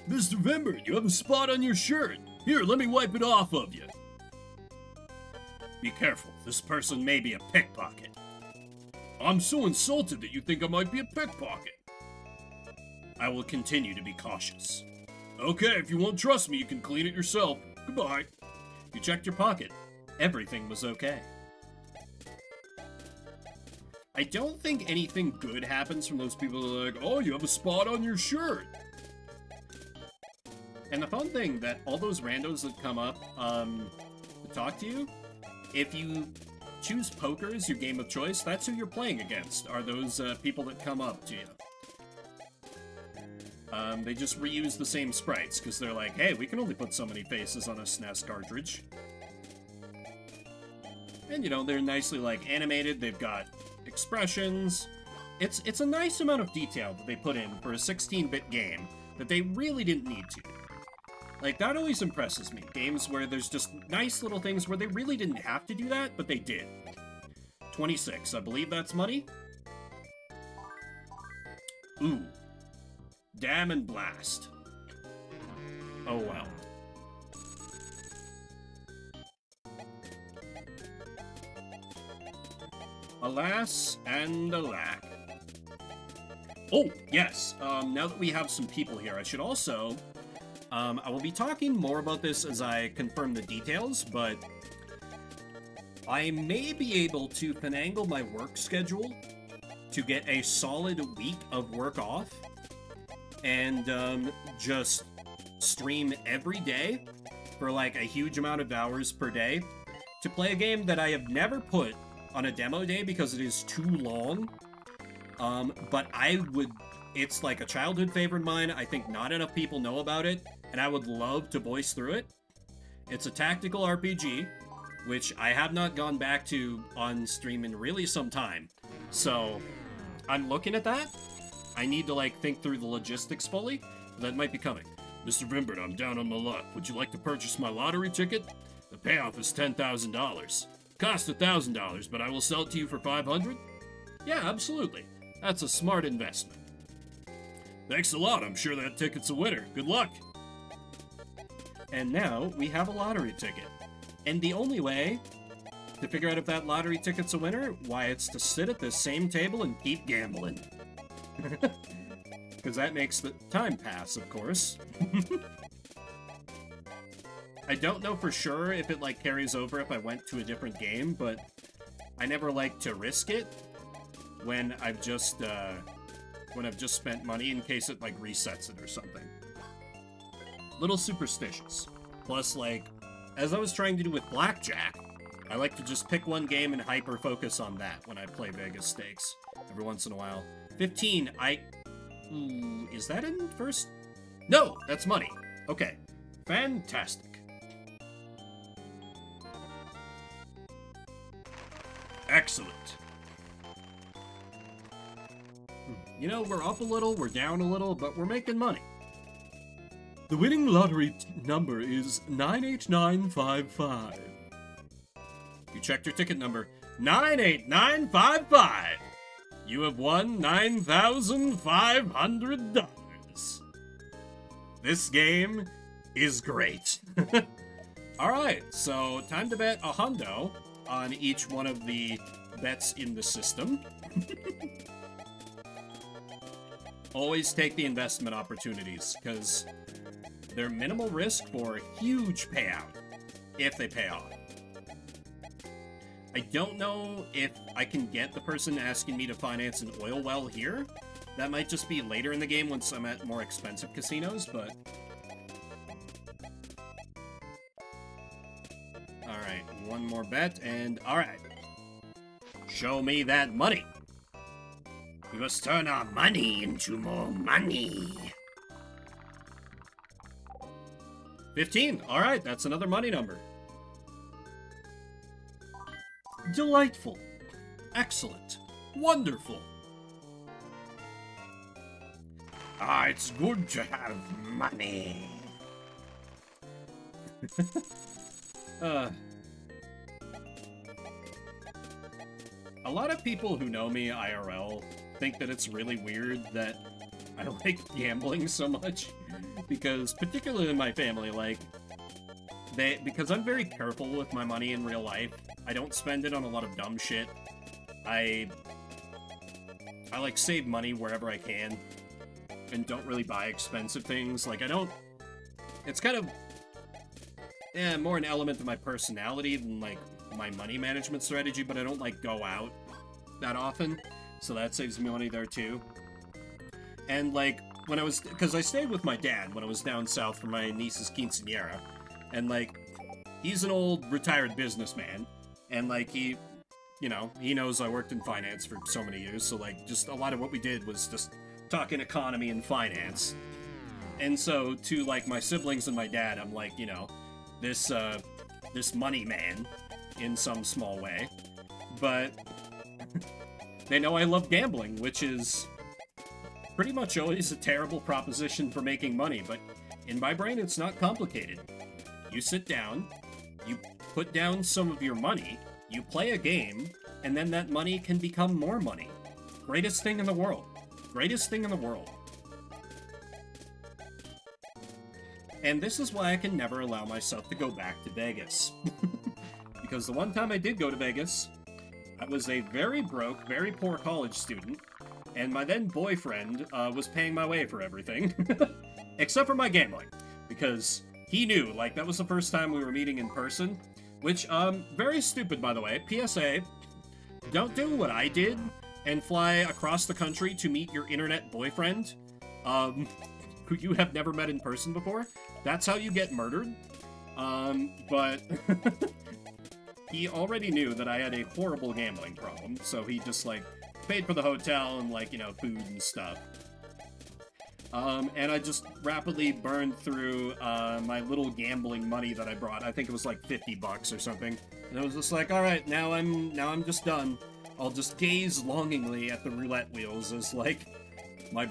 Mr. Vimber, you have a spot on your shirt. Here, let me wipe it off of you. Be careful. This person may be a pickpocket. I'm so insulted that you think I might be a pickpocket. I will continue to be cautious. Okay, if you won't trust me, you can clean it yourself. Goodbye. You checked your pocket. Everything was okay. I don't think anything good happens from those people who are like, oh, you have a spot on your shirt. And the fun thing that all those randos that come up to talk to you, if you choose poker as your game of choice, that's who you're playing against, are those people that come up to you. They just reuse the same sprites, because they're like, hey, we can only put so many faces on a SNES cartridge. And, you know, they're nicely, like, animated, they've got expressions, it's a nice amount of detail that they put in for a 16-bit game that they really didn't need to. Like, that always impresses me. Games where there's just nice little things where they really didn't have to do that, but they did. 26. I believe that's money. Ooh. Damn and blast. Oh, well. Alas and alack. Oh, yes. Now that we have some people here, I should also... I will be talking more about this as I confirm the details, but I may be able to finagle my work schedule to get a solid week of work off and just stream every day for like a huge amount of hours per day to play a game that I have never put on a demo day because it is too long. But it's like a childhood favorite of mine. I think not enough people know about it, and I would love to voice through it. It's a tactical RPG, which I have not gone back to on stream in really some time. So, I'm looking at that. I need to, like, think through the logistics fully. That might be coming. Mr. Vimbert, I'm down on my luck. Would you like to purchase my lottery ticket? The payoff is $10,000. Cost $1,000, but I will sell it to you for $500? Yeah, absolutely. That's a smart investment. Thanks a lot. I'm sure that ticket's a winner. Good luck. And now we have a lottery ticket. And the only way to figure out if that lottery ticket's a winner, why, it's to sit at the same table and keep gambling. Because that makes the time pass, of course. I don't know for sure if it, like, carries over if I went to a different game, but I never like to risk it when I've just spent money in case it, like, resets it or something. Little superstitious. Plus, like, as I was trying to do with Blackjack, I like to just pick one game and hyper-focus on that when I play Vegas Stakes every once in a while. 15, is that in first? No, that's money. Okay. Fantastic. Excellent. You know, we're up a little, we're down a little, but we're making money. The winning lottery number is 98955. You checked your ticket number. 98955! You have won $9,500. This game is great. Alright, so time to bet a hundo on each one of the bets in the system. Always take the investment opportunities, because they're minimal risk for a huge payout, if they pay off. I don't know if I can get the person asking me to finance an oil well here. That might just be later in the game once I'm at more expensive casinos, but... Alright, one more bet, and alright. Show me that money! We must turn our money into more money. 15. Alright, that's another money number. Delightful. Excellent. Wonderful. Ah, it's good to have money. A lot of people who know me IRL think that it's really weird that I like gambling so much, because particularly in my family, like, because I'm very careful with my money in real life. I don't spend it on a lot of dumb shit. I like save money wherever I can and don't really buy expensive things. Like, I don't... It's kind of more an element of my personality than, like, my money management strategy, but I don't, like, go out that often, so that saves me money there, too. And, like, when I was... Because I stayed with my dad when I was down south for my niece's quinceañera, and, like, he's an old retired businessman, and, like, he, you know, he knows I worked in finance for so many years, so, like, just a lot of what we did was just talking economy and finance. And so, to, like, my siblings and my dad, I'm like, you know, this money man in some small way. But they know I love gambling, which is pretty much always a terrible proposition for making money, but in my brain, it's not complicated. You sit down, you put down some of your money, you play a game, and then that money can become more money. Greatest thing in the world. Greatest thing in the world. And this is why I can never allow myself to go back to Vegas. Because the one time I did go to Vegas, I was a very broke, very poor college student, and my then boyfriend was paying my way for everything. Except for my gambling. Because he knew, like, that was the first time we were meeting in person. Which, very stupid, by the way. PSA, don't do what I did and fly across the country to meet your internet boyfriend, who you have never met in person before. That's how you get murdered. But he already knew that I had a horrible gambling problem, so he just, like, paid for the hotel and, like, you know, food and stuff. And I just rapidly burned through, my little gambling money that I brought. I think it was like 50 bucks or something. And I was just like, alright, now I'm just done. I'll just gaze longingly at the roulette wheels as, like, my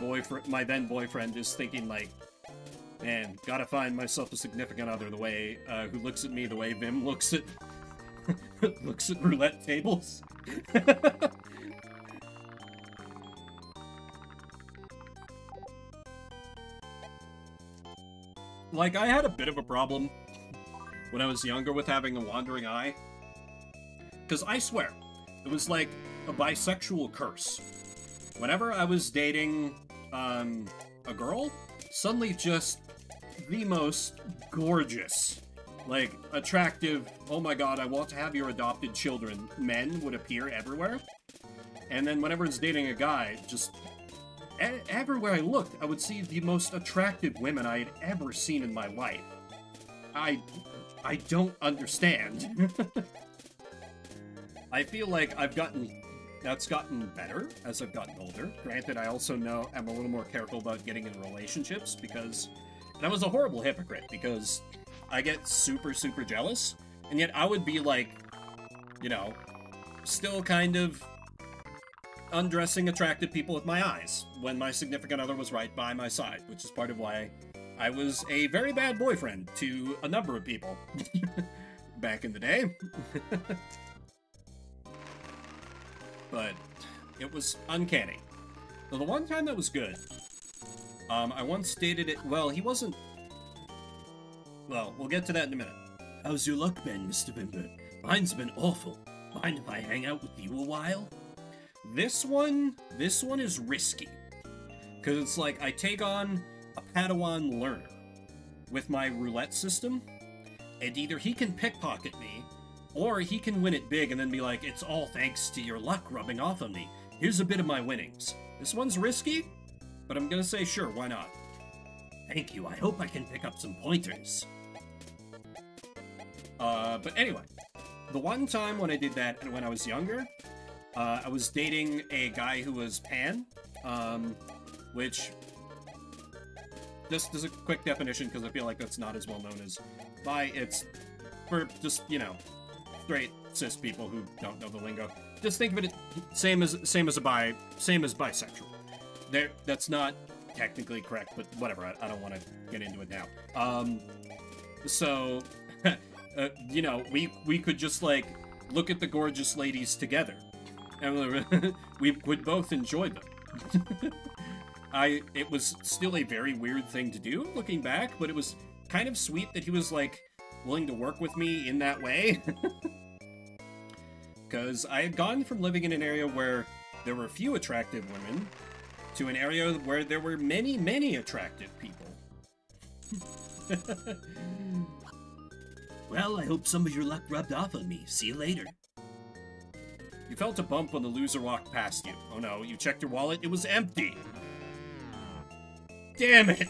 then boyfriend is thinking, like, man, gotta find myself a significant other the way, who looks at me the way Vim looks at, looks at roulette tables. Like, I had a bit of a problem when I was younger with having a wandering eye. Because I swear, it was like a bisexual curse. Whenever I was dating, a girl, suddenly just the most gorgeous, like, attractive, oh my god, I want to have your adopted children, men would appear everywhere. And then whenever I was dating a guy, just everywhere I looked, I would see the most attractive women I had ever seen in my life. I don't understand. I feel like that's gotten better as I've gotten older. Granted, I also know I'm a little more careful about getting in relationships because, and I was a horrible hypocrite because I get super, super jealous, and yet I would be like, you know, still kind of undressing attractive people with my eyes when my significant other was right by my side, which is part of why I was a very bad boyfriend to a number of people back in the day. But it was uncanny. So the one time that was good, I once dated it. Well, he wasn't. Well, we'll get to that in a minute. How's your luck been, Mr. Bimber? Mine's been awful. Mind if I hang out with you a while? This one is risky. Because it's like, I take on a Padawan learner with my roulette system, and either he can pickpocket me, or he can win it big and then be like, it's all thanks to your luck rubbing off on me. Here's a bit of my winnings. This one's risky, but I'm gonna say sure, why not? Thank you, I hope I can pick up some pointers. But anyway, the one time when I did that and when I was younger, I was dating a guy who was pan, which, just as a quick definition, because I feel like that's not as well known as bi, it's for just, you know, straight cis people who don't know the lingo. Just think of it same as bisexual. That's not technically correct, but whatever. I don't want to get into it now. So, you know, we could just like look at the gorgeous ladies together, and we would both enjoy them. It was still a very weird thing to do looking back, but it was kind of sweet that he was like willing to work with me in that way. Because I had gone from living in an area where there were few attractive women to an area where there were many, many attractive people. Well, I hope some of your luck rubbed off on me. See you later. You felt a bump when the loser walked past you. Oh no, you checked your wallet, it was empty. Damn it!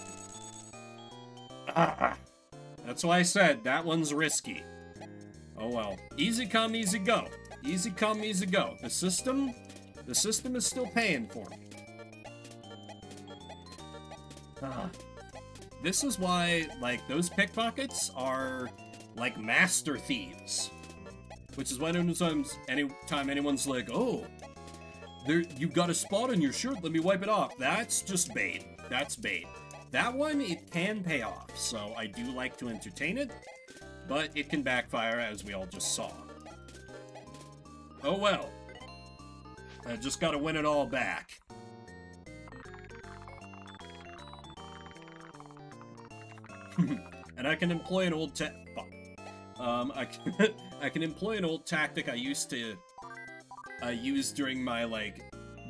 Ah, that's why I said that one's risky. Oh well. Easy come, easy go. Easy come, easy go. The system is still paying for me. This is why, like, those pickpockets are, like, master thieves. Which is why anytime anyone's like, oh, There, you've got a spot on your shirt, let me wipe it off. That's just bait. That's bait. That one, it can pay off, so I do like to entertain it, but it can backfire, as we all just saw. Oh well. I just gotta win it all back. And I can employ an old I can employ an old tactic I used to use during my, like,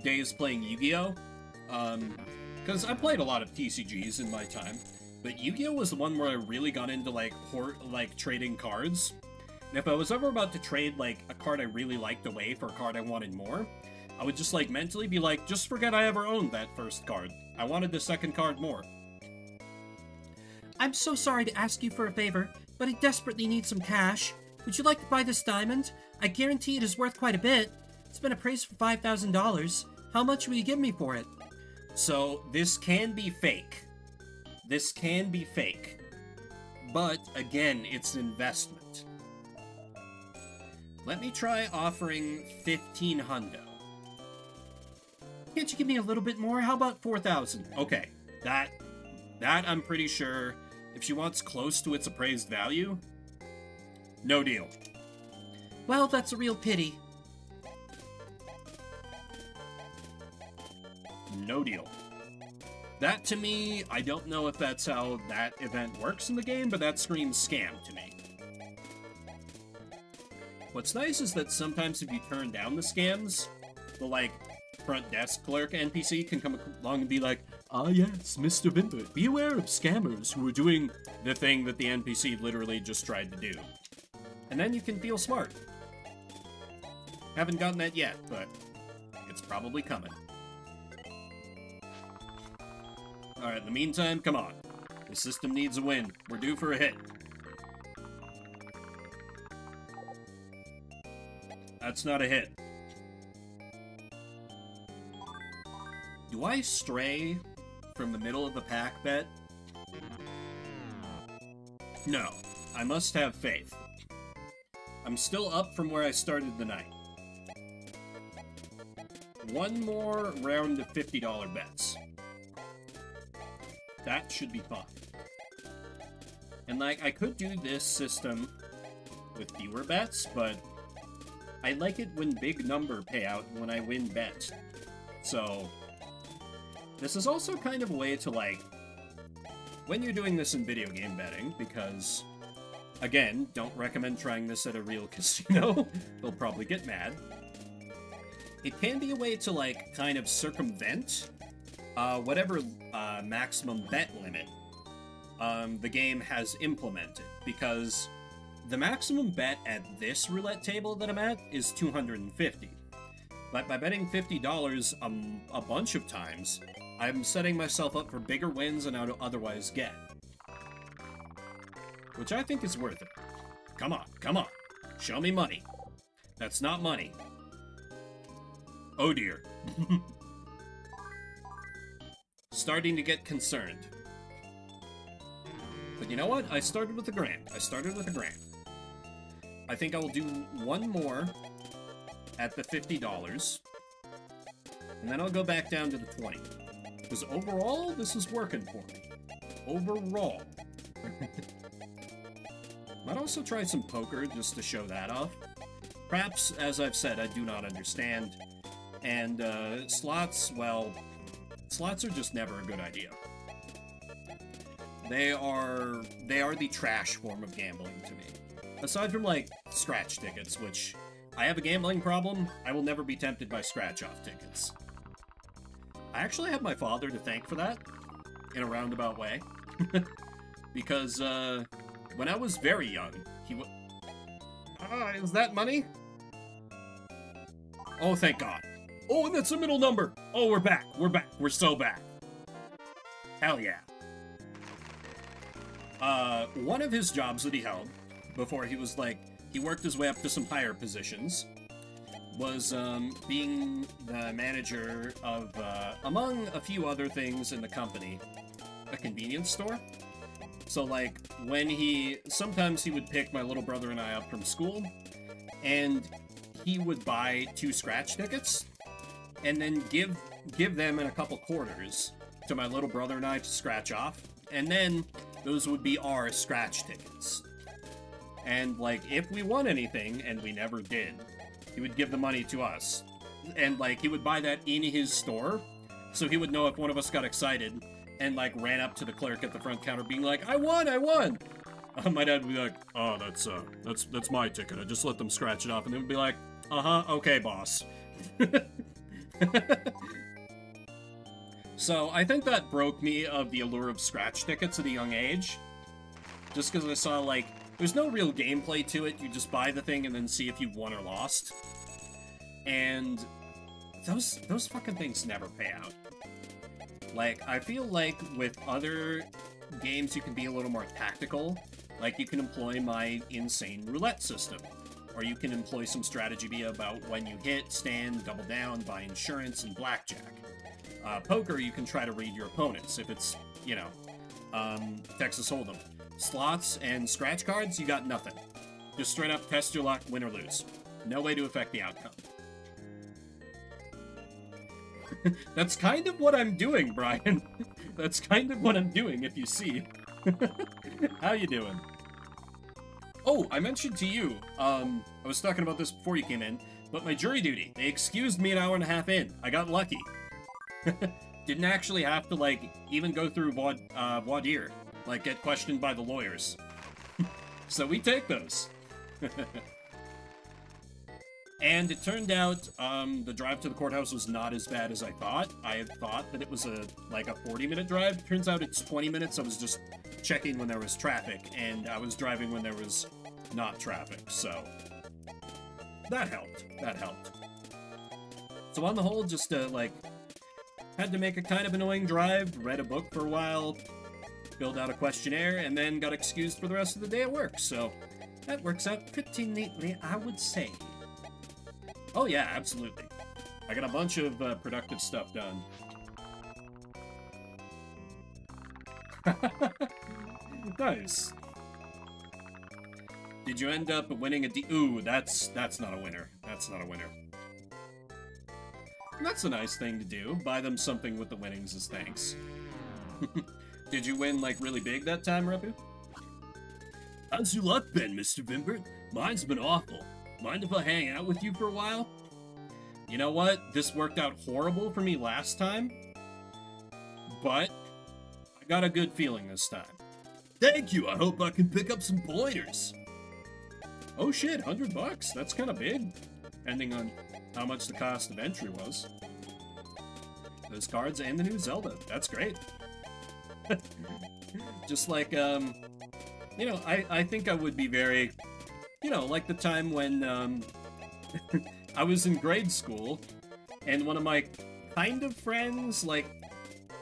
days playing Yu-Gi-Oh! Because I played a lot of TCGs in my time, but Yu-Gi-Oh! Was the one where I really got into, like, trading cards. And if I was ever about to trade, like, a card I really liked away for a card I wanted more, I would just, like, mentally be like, just forget I ever owned that first card. I wanted the second card more. I'm so sorry to ask you for a favor, but I desperately need some cash. Would you like to buy this diamond? I guarantee it is worth quite a bit. It's been appraised for $5,000. How much will you give me for it? So, this can be fake. This can be fake. But, again, it's an investment. Let me try offering 15 hundo. Can't you give me a little bit more? How about 4,000? Okay, that I'm pretty sure, if she wants close to its appraised value, no deal. Well, that's a real pity. No deal. That, to me, I don't know if that's how that event works in the game, but that screams scam to me. What's nice is that sometimes if you turn down the scams, the, like, front desk clerk NPC can come along and be like, "Ah yes, Mr. Vimbert, be aware of scammers who are doing the thing that the NPC literally just tried to do." And then you can feel smart. Haven't gotten that yet, but it's probably coming. Alright, in the meantime, come on. The system needs a win. We're due for a hit. That's not a hit. Do I stray from the middle of the pack bet? No. I must have faith. I'm still up from where I started the night. One more round of $50 bets. That should be fine. And, like, I could do this system with fewer bets, but I like it when big number payout when I win bets. So, this is also kind of a way to, like, when you're doing this in video game betting, because, again, don't recommend trying this at a real casino. They'll probably get mad. It can be a way to, like, kind of circumvent whatever maximum bet limit the game has implemented, because the maximum bet at this roulette table that I'm at is $250. But by betting $50 a bunch of times, I'm setting myself up for bigger wins than I would otherwise get. Which I think is worth it. Come on, come on. Show me money. That's not money. Oh dear. Starting to get concerned. But you know what? I started with $1,000. I think I will do one more at the $50, and then I'll go back down to the 20. Because overall, this is working for me. Overall. Might also try some poker just to show that off. Perhaps, as I've said, I do not understand. And slots, well, slots are just never a good idea. They are the trash form of gambling to me. Aside from, like, scratch tickets, which I have a gambling problem, I will never be tempted by scratch-off tickets. I actually have my father to thank for that, in a roundabout way. Because, when I was very young, he would... Ah, is that money? Oh, thank God. Oh, and that's the middle number! Oh, we're back, we're so back. Hell yeah. One of his jobs that he held, before he was, like, he worked his way up to some higher positions, was, being the manager of, among a few other things in the company, a convenience store. So, like, sometimes he would pick my little brother and I up from school, and he would buy 2 scratch tickets, and then give them in a couple quarters to my little brother and I to scratch off, and then those would be our scratch tickets. And, like, if we won anything, and we never did, he would give the money to us. And, like, he would buy that in his store, so he would know if one of us got excited and, like, ran up to the clerk at the front counter being like, I won! My dad would be like, oh, that's my ticket. I just let them scratch it off. And they would be like, uh-huh, okay, boss. So, I think that broke me of the allure of scratch tickets at a young age. Just because I saw, like, there's no real gameplay to it. You just buy the thing and then see if you've won or lost. And those fucking things never pay out. Like, I feel like with other games you can be a little more tactical. Like, you can employ my insane roulette system. Or you can employ some strategy via about when you hit, stand, double down, buy insurance, and blackjack. Poker, you can try to read your opponents if it's, you know, Texas Hold'em. Slots and scratch cards, you got nothing. Just straight up test your luck, win or lose. No way to affect the outcome. That's kind of what I'm doing, Brian. That's kind of what I'm doing, if you see. How you doing? Oh, I mentioned to you, I was talking about this before you came in, but my jury duty, they excused me an hour and a half in. I got lucky. Didn't actually have to, like, even go through voir dire. Like, get questioned by the lawyers. So we take those. And it turned out, the drive to the courthouse was not as bad as I thought. I had thought that it was like a 40-minute drive. Turns out it's 20 minutes. I was just checking when there was traffic, and I was driving when there was not traffic, so that helped. That helped. So on the whole, just, like, had to make a kind of annoying drive, read a book for a while, filled out a questionnaire, and then got excused for the rest of the day at work, so that works out pretty neatly, I would say. Oh yeah, absolutely. I got a bunch of productive stuff done. Nice. Did you end up winning a Ooh, that's not a winner. That's not a winner. That's a nice thing to do. Buy them something with the winnings as thanks. Did you win, like, really big that time, Repu? How's your luck been, Mr. Vimbert? Mine's been awful. Mind if I hang out with you for a while? You know what? This worked out horrible for me last time, but I got a good feeling this time. Thank you! I hope I can pick up some pointers! Oh shit, $100? That's kind of big, depending on how much the cost of entry was. Those cards and the new Zelda. That's great. Just like, you know, I think I would be very, you know, like the time when, I was in grade school, and one of my kind of friends, like,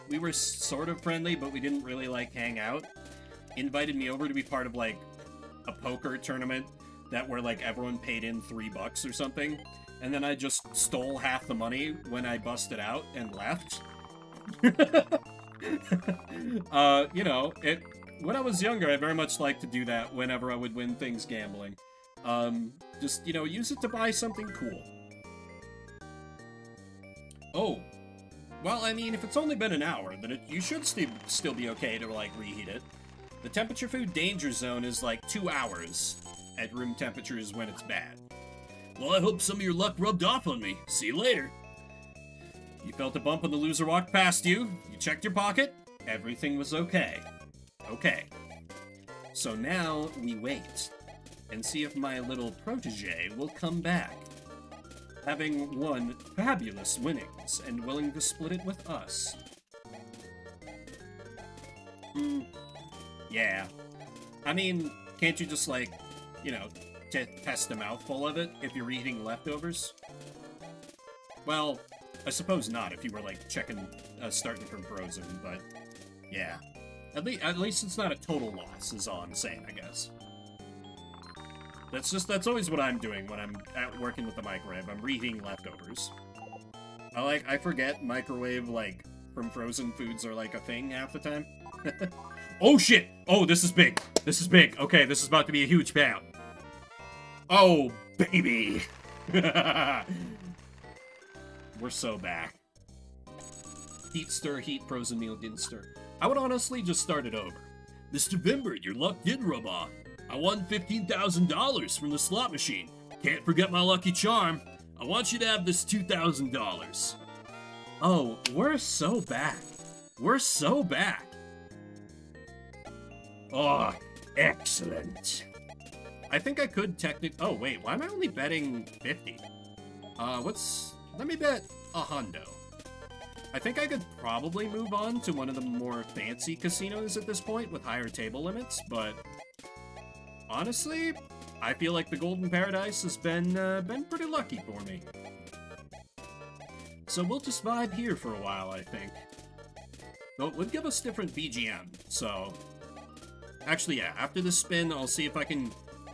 we were sort of friendly, but we didn't really, like, hang out, invited me over to be part of, like, a poker tournament that where, like, everyone paid in $3 or something, and then I just stole half the money when I busted out and left. You know, when I was younger, I very much liked to do that whenever I would win things gambling. Just, you know, use it to buy something cool. Oh. Well, I mean, if it's only been an hour, then you should still be okay to, like, reheat it. The temperature food danger zone is, like, 2 hours at room temperatures when it's bad. Well, I hope some of your luck rubbed off on me. See you later. You felt a bump when the loser walked past you. You checked your pocket. Everything was okay. Okay. So now we wait and see if my little protege will come back, having won fabulous winnings and willing to split it with us. Yeah. I mean, can't you just, like, you know, test a mouthful of it if you're eating leftovers? Well, I suppose not if you were, like, checking, starting from frozen, but yeah. At least it's not a total loss, is all I'm saying, I guess. That's always what I'm doing when I'm working with the microwave. I'm reheating leftovers. I forget microwave, like, from frozen foods are, like, a thing half the time. Oh, shit! Oh, this is big. This is big. Okay, this is about to be a huge payout. Oh, baby! We're so back. Heat stir, heat, frozen meal, didn't stir. I would honestly just start it over. Mr. Vimber, your luck did rub off. I won $15,000 from the slot machine. Can't forget my lucky charm. I want you to have this $2,000. Oh, we're so back. We're so back. Oh, excellent. I think I could technically... Oh, wait, why am I only betting 50? Let me bet a hundo. I think I could probably move on to one of the more fancy casinos at this point with higher table limits, but... honestly, I feel like the Golden Paradise has been pretty lucky for me. So we'll just vibe here for a while, I think. Though it would give us different BGM, so... Actually, yeah, after the spin, I'll see if I can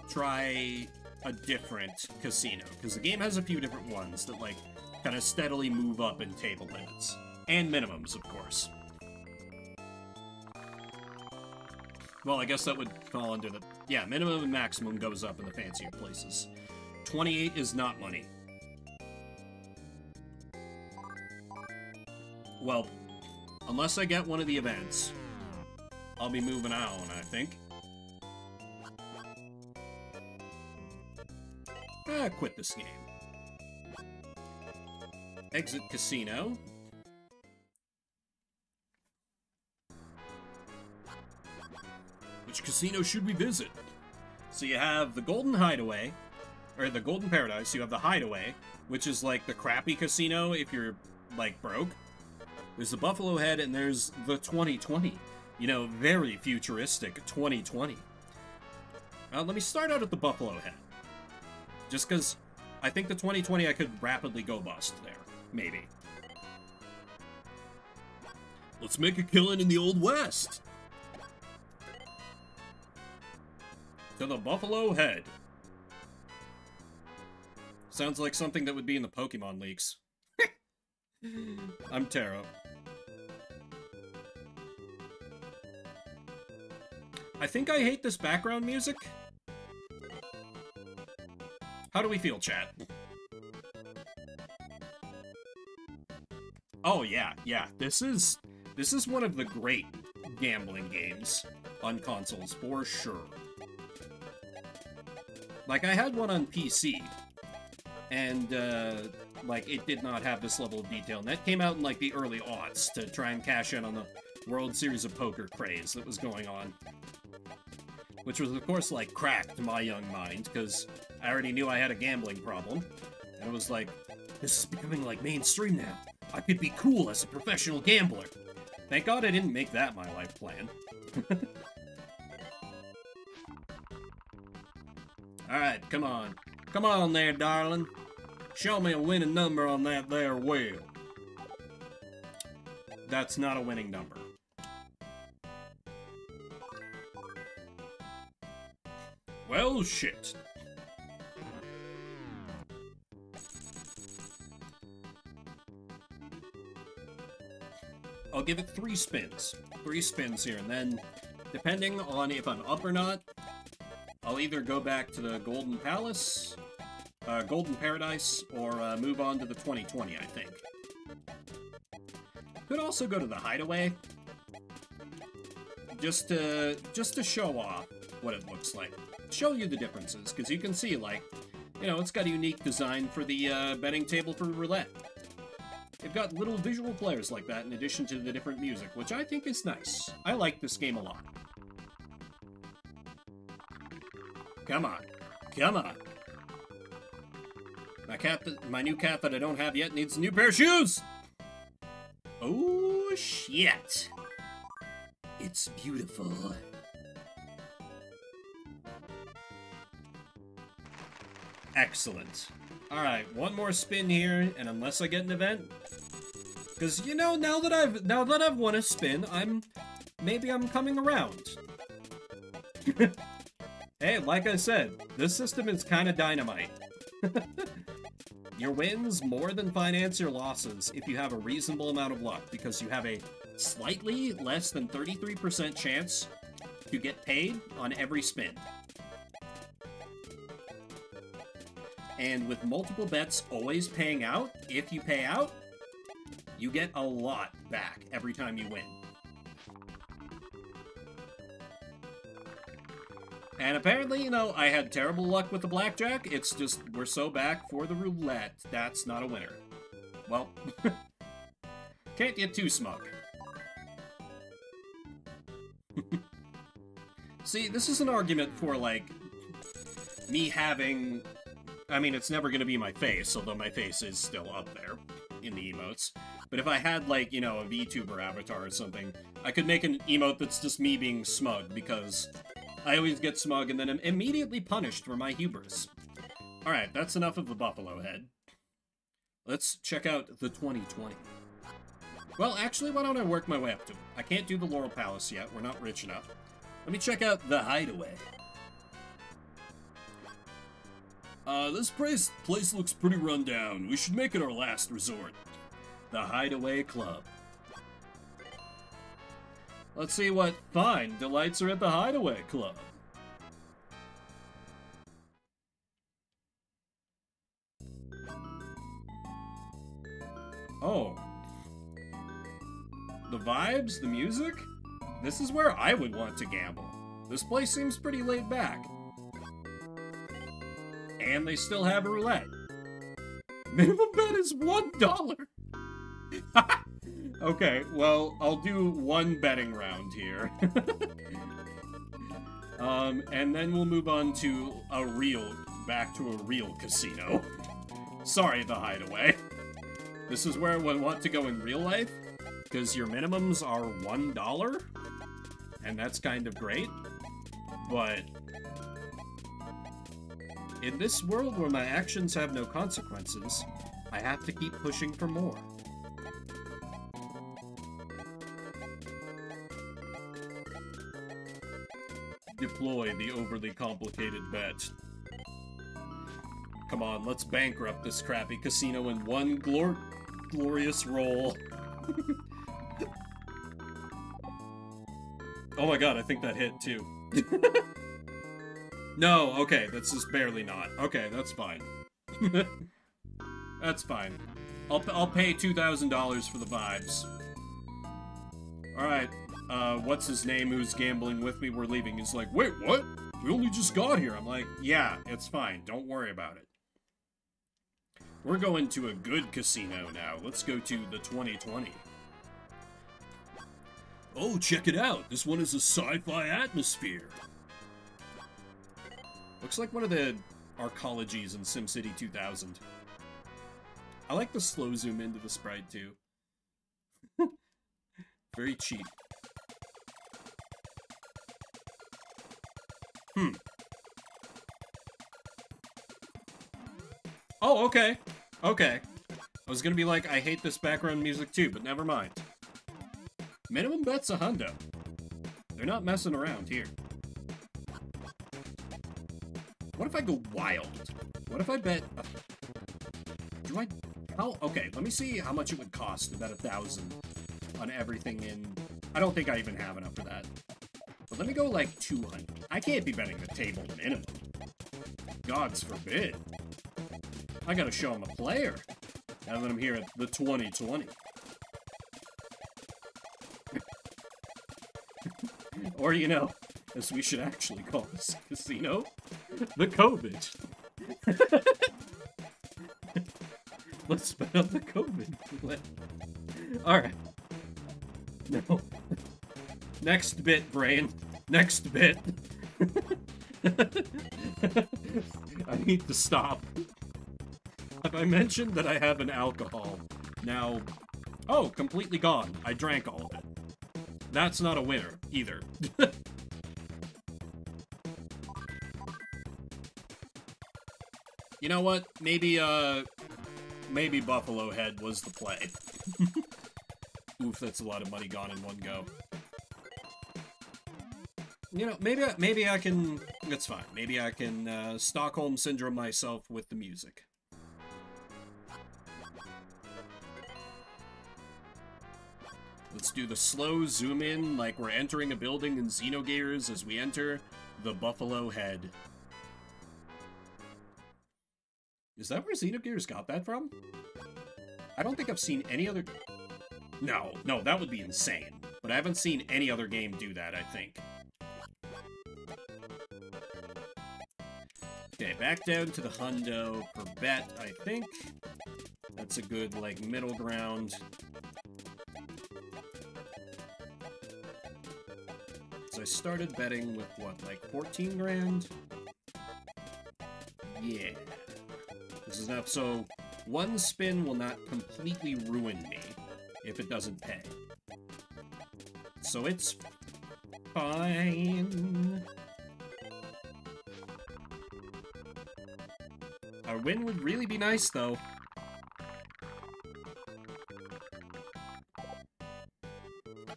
try a different casino, because the game has a few different ones that, like, kind of steadily move up in table limits. And minimums, of course. Well, I guess that would fall under the... Yeah, minimum and maximum goes up in the fancier places. 28 is not money. Well, unless I get one of the events, I'll be moving on, I think. Quit this game. Exit casino. Which casino should we visit? So you have the Golden Hideaway, or the Golden Paradise. You have the Hideaway, which is like the crappy casino if you're, like, broke. There's the Buffalo Head, and there's the 2020. You know, very futuristic 2020. Let me start out at the Buffalo Head. Just because I think the 2020 I could rapidly go bust there. Maybe. Let's make a killing in the Old West! To the Buffalo Head. Sounds like something that would be in the Pokemon leaks. I'm Taro. I think I hate this background music. How do we feel, chat? Oh yeah, this is one of the great gambling games on consoles, for sure. Like, I had one on PC, and, like, it did not have this level of detail, and that came out in, like, the early aughts to try and cash in on the World Series of Poker craze that was going on. Which was, of course, like, crack to my young mind, because I already knew I had a gambling problem. And it was like, this is becoming, like, mainstream now. I could be cool as a professional gambler. Thank God I didn't make that my life plan. Alright, come on. Come on there, darling. Show me a winning number on that there wheel. That's not a winning number. Well, shit. I'll give it 3 spins. 3 spins here, and then, depending on if I'm up or not, I'll either go back to the Golden Palace, Golden Paradise, or move on to the 2020, I think. Could also go to the Hideaway, just to show off what it looks like. Show you the differences, because you can see, like, you know, it's got a unique design for the betting table for roulette. They've got little visual players like that in addition to the different music, which I think is nice. I like this game a lot. Come on. Come on. My new cat that I don't have yet needs a new pair of shoes! Oh, shit. It's beautiful. Excellent. Alright, one more spin here, and unless I get an event... Because, you know, now that I've won a spin, maybe I'm coming around. Hey, like I said, this system is kind of dynamite. Your wins more than finance your losses if you have a reasonable amount of luck, because you have a slightly less than 33% chance to get paid on every spin. And with multiple bets always paying out, if you pay out, you get a lot back every time you win. And apparently, you know, I had terrible luck with the blackjack. It's just, we're so back for the roulette. That's not a winner. Well, can't get too smug. See, this is an argument for, like, me having... I mean, it's never going to be my face, although my face is still up there in the emotes. But if I had, like, you know, a VTuber avatar or something, I could make an emote that's just me being smug, because I always get smug and then am immediately punished for my hubris. Alright, that's enough of the buffalo head. Let's check out the 2020. Well, actually, why don't I work my way up to it? I can't do the Laurel Palace yet. We're not rich enough. Let me check out the Hideaway. This place looks pretty run down. We should make it our last resort. The Hideaway Club. Let's see what fine delights are at the Hideaway Club. Oh. The vibes, the music? This is where I would want to gamble. This place seems pretty laid back. And they still have a roulette. Minimum bet is $1. Okay, well, I'll do one betting round here. And then we'll move on to back to a real casino. Sorry, the Hideaway. This is where I would want to go in real life, because your minimums are $1, and that's kind of great, but in this world where my actions have no consequences, I have to keep pushing for more. Deploy the overly complicated bet. Come on, let's bankrupt this crappy casino in one glorious roll. Oh my god, I think that hit too. No, okay, that's just barely not. Okay, that's fine. That's fine. I'll pay $2,000 for the vibes. Alright, what's his name who's gambling with me? We're leaving. He's like, wait, what? We only just got here. I'm like, yeah, it's fine. Don't worry about it. We're going to a good casino now. Let's go to the 2020. Oh, check it out. This one is a sci-fi atmosphere. Looks like one of the arcologies in SimCity 2000. I like the slow zoom into the sprite, too. Very cheap. Oh, okay. Okay. I was gonna be like, I hate this background music too, but never mind. Minimum bet's a hundo. They're not messing around here. What if I go wild? What if I bet... Do I... How... Okay, let me see how much it would cost to bet 1,000 on everything in... I don't think I even have enough for that. But let me go like 200. I can't be betting the table minimum. Gods forbid. I gotta show him a player. Now that I'm here at the 2020. Or, you know, as we should actually call this casino, the COVID. Let's bet on the COVID. Alright. No. Next bit, brain. Next bit. I need to stop. Have I mentioned that I have an alcohol? Now... Oh, completely gone. I drank all of it. That's not a winner, either. You know what? Maybe Buffalo Head was the play. Oof, that's a lot of money gone in one go. You know, maybe I can... That's fine. Maybe I can Stockholm Syndrome myself with the music. Let's do the slow zoom in like we're entering a building in Xenogears as we enter the Buffalo Head. Is that where Xenogears got that from? I don't think I've seen any other... No, that would be insane. But I haven't seen any other game do that, I think. Okay, back down to the hundo per bet, I think. That's a good, like, middle ground. So I started betting with, what, like 14 grand? Yeah. This is enough. So one spin will not completely ruin me if it doesn't pay. So it's fine. A win would really be nice, though.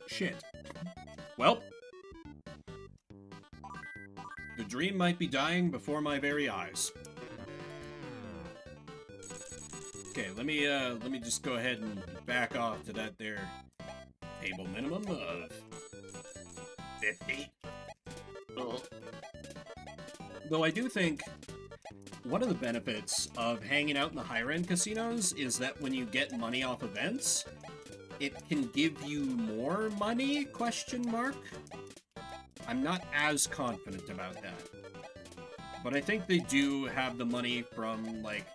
Shit. Well, the dream might be dying before my very eyes. Okay, let me just go ahead and back off to that there table minimum of 50. Oh. Though I do think one of the benefits of hanging out in the higher-end casinos is that when you get money off events, it can give you more money, question mark? I'm not as confident about that. But I think they do have the money from, like,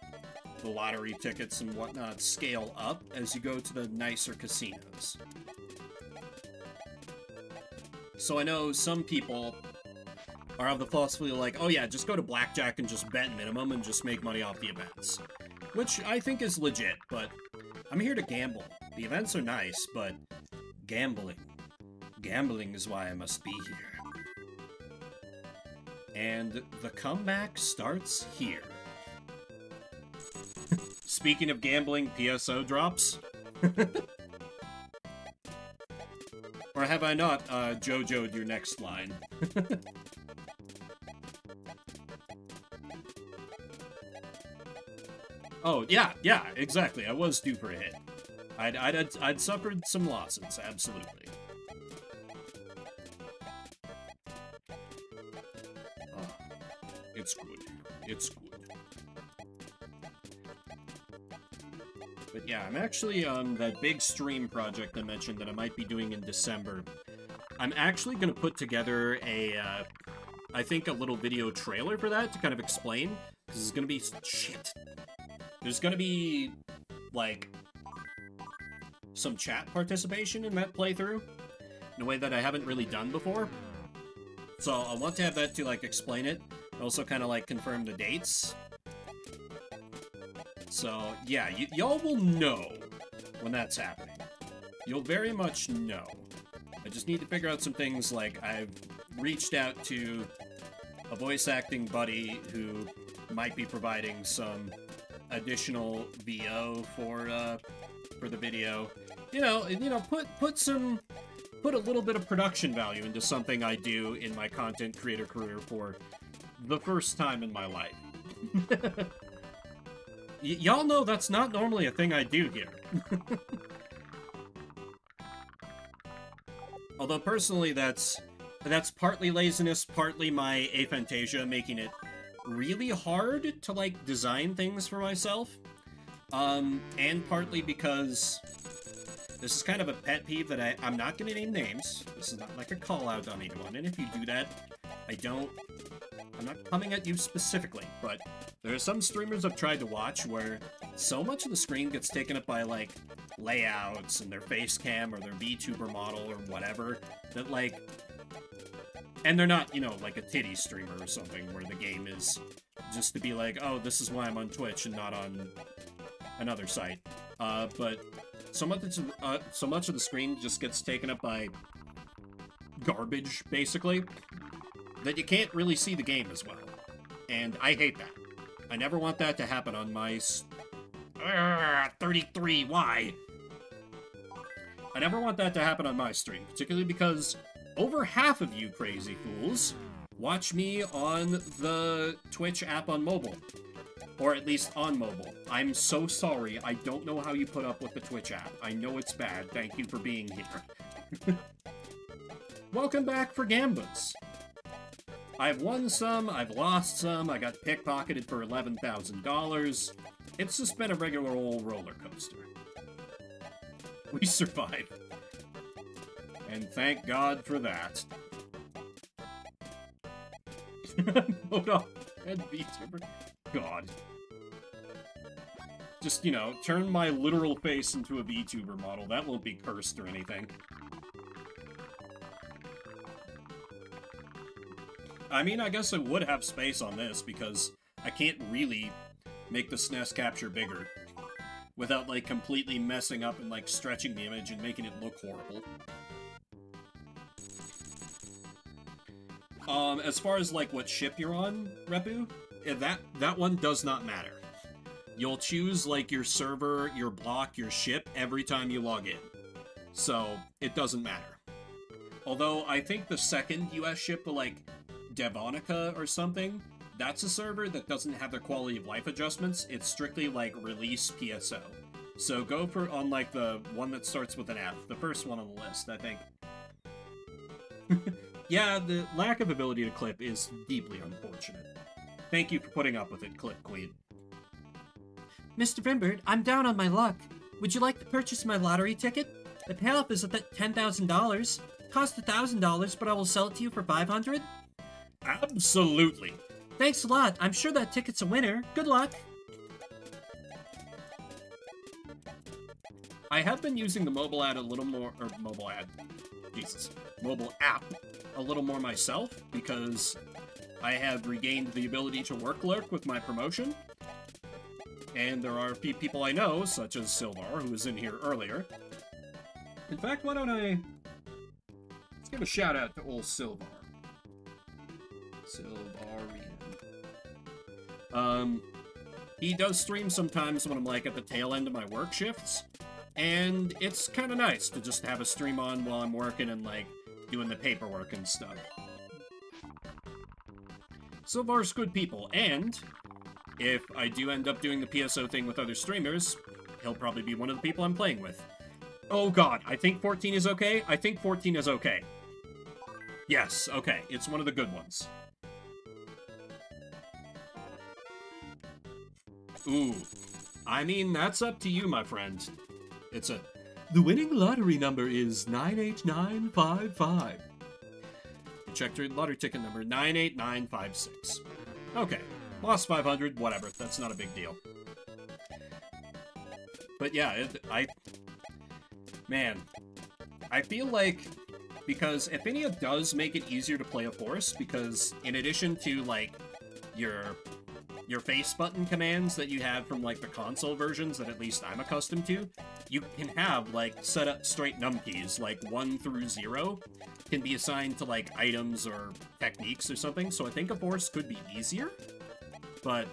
the lottery tickets and whatnot scale up as you go to the nicer casinos. So I know some people are of the philosophy like, oh yeah, just go to blackjack and just bet minimum and just make money off the events. Which I think is legit, but I'm here to gamble. The events are nice, but gambling is why I must be here. And the comeback starts here. Speaking of gambling, PSO drops. Or have I not JoJo'd your next line? Oh, yeah, exactly. I was due for a hit. I'd suffered some losses, absolutely. Oh, it's good. It's good. But yeah, I'm actually on that big stream project I mentioned that I might be doing in December. I'm actually going to put together a, I think a little video trailer for that to kind of explain, because it's going to be shit. There's going to be, like, some chat participation in that playthrough in a way that I haven't really done before. So I want to have that to, like, explain it. Also kind of, like, confirm the dates. So, yeah, y'all will know when that's happening. You'll very much know. I just need to figure out some things, like, I've reached out to a voice acting buddy who might be providing some additional VO for the video. You know, put a little bit of production value into something I do in my content creator career for the first time in my life. Y'all know that's not normally a thing I do here. Although personally that's partly laziness, partly my aphantasia making it really hard to, like, design things for myself. And partly because this is kind of a pet peeve that I'm not going to name names. This is not like a call-out on anyone, and if you do that, I'm not coming at you specifically, but there are some streamers I've tried to watch where so much of the screen gets taken up by, like, layouts and their face cam or their VTuber model or whatever, that, like... And they're not, you know, like a titty streamer or something where the game is just to be like, oh, this is why I'm on Twitch and not on another site. But so much of the screen just gets taken up by garbage, basically, that you can't really see the game as well. And I hate that. I never want that to happen on my... 33, why? I never want that to happen on my stream, particularly because over half of you crazy fools watch me on the Twitch app on mobile. Or at least on mobile. I'm so sorry, I don't know how you put up with the Twitch app. I know it's bad, thank you for being here. Welcome back for Gambas. I've won some, I've lost some, I got pickpocketed for $11,000. It's just been a regular old roller coaster. We survived. And thank God for that. Hold on. And VTuber. God. Just, you know, turn my literal face into a VTuber model. That won't be cursed or anything. I mean, I guess I would have space on this, because I can't really make the SNES capture bigger without, like, completely messing up and, like, stretching the image and making it look horrible. As far as, like, what ship you're on, Repu, that one does not matter. You'll choose, like, your server, your block, your ship every time you log in. So, it doesn't matter. Although, I think the second US ship, the, like, Devonica or something, that's a server that doesn't have the quality of life adjustments. It's strictly, like, release PSO. So go for, on, like, the one that starts with an F. The first one on the list, I think. Yeah, the lack of ability to clip is deeply unfortunate. Thank you for putting up with it, Clip Queen. Mr. Vimbert, I'm down on my luck. Would you like to purchase my lottery ticket? The payoff is at $10,000. Cost $1,000, but I will sell it to you for $500. Absolutely. Thanks a lot. I'm sure that ticket's a winner. Good luck. I have been using the mobile ad a little more, or mobile app a little more myself, because I have regained the ability to work lurk with my promotion. And there are a few people I know, such as Silvar, who was in here earlier. In fact, why don't let's give a shout out to old Silvar. He does stream sometimes when I'm, like, at the tail end of my work shifts, and it's kind of nice to just have a stream on while I'm working and, like, doing the paperwork and stuff. Silvar's good people, and if I do end up doing the PSO thing with other streamers, he'll probably be one of the people I'm playing with. Oh god, I think 14 is okay? I think 14 is okay. Yes, okay, it's one of the good ones. Ooh. I mean, that's up to you, my friend. The winning lottery number is 98955. Checked your lottery ticket number, 98956. Okay. Lost 500, whatever. That's not a big deal. But yeah, man, I feel like, because Affinia does make it easier to play a force, because in addition to, like, your face button commands that you have from, like, the console versions that at least I'm accustomed to, you can have, like, set up straight num keys, like 1 through 0 can be assigned to, like, items or techniques or something, so I think a force could be easier. But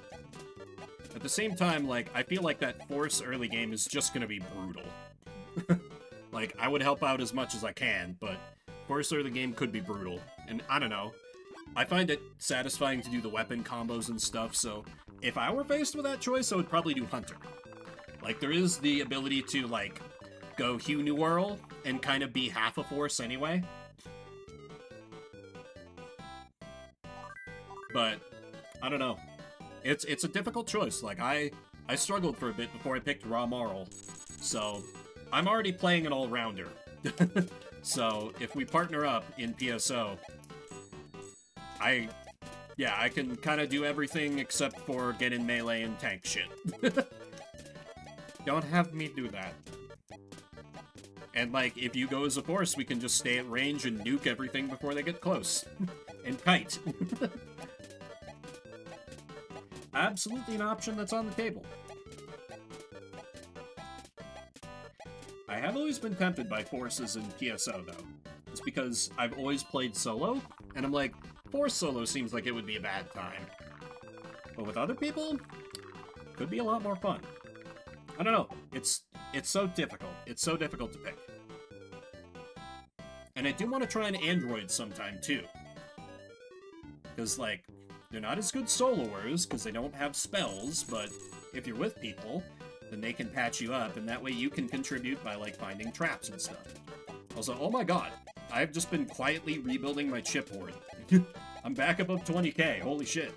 at the same time, like, I feel like that force early game is just gonna be brutal. Like, I would help out as much as I can, but force early game could be brutal. And I don't know. I find it satisfying to do the weapon combos and stuff, so if I were faced with that choice, I would probably do Hunter. Like, there is the ability to, like, go Hugh New Whirl and kind of be half a force anyway. But, I don't know. It's a difficult choice. Like, I struggled for a bit before I picked Raw Marl, so I'm already playing an all-rounder. So, if we partner up in PSO, I can kind of do everything except for get in melee and tank shit. Don't have me do that. And, like, if you go as a force, we can just stay at range and nuke everything before they get close. And kite. Absolutely an option that's on the table. I have always been tempted by forces in PSO, though. It's because I've always played solo, and I'm like, force solo seems like it would be a bad time. But with other people, could be a lot more fun. I don't know. It's so difficult. It's so difficult to pick. And I do want to try an android sometime, too. Because, like, they're not as good soloers, because they don't have spells, but if you're with people, then they can patch you up, and that way you can contribute by, like, finding traps and stuff. Also, oh my god, I've just been quietly rebuilding my chip hoard. I'm back above 20k. Holy shit.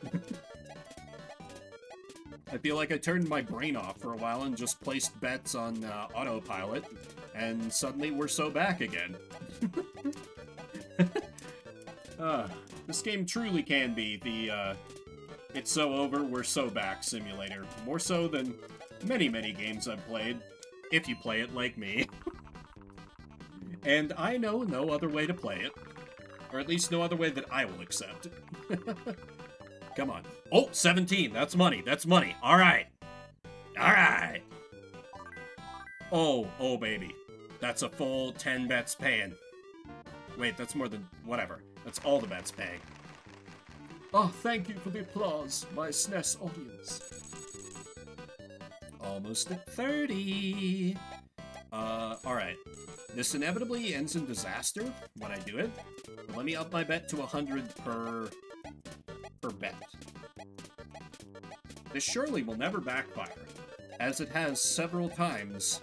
I feel like I turned my brain off for a while and just placed bets on autopilot, and suddenly we're so back again. This game truly can be the it's so over, we're so back simulator. More so than many, many games I've played, if you play it like me. And I know no other way to play it. Or at least no other way that I will accept. Come on. Oh, 17. That's money. That's money. All right. All right. Oh, baby. That's a full 10 bets paying. Wait, that's more than... whatever. That's all the bets paying. Oh, thank you for the applause, my SNES audience. Almost at 30. Alright. This inevitably ends in disaster when I do it. But let me up my bet to 100 per bet. This surely will never backfire, as it has several times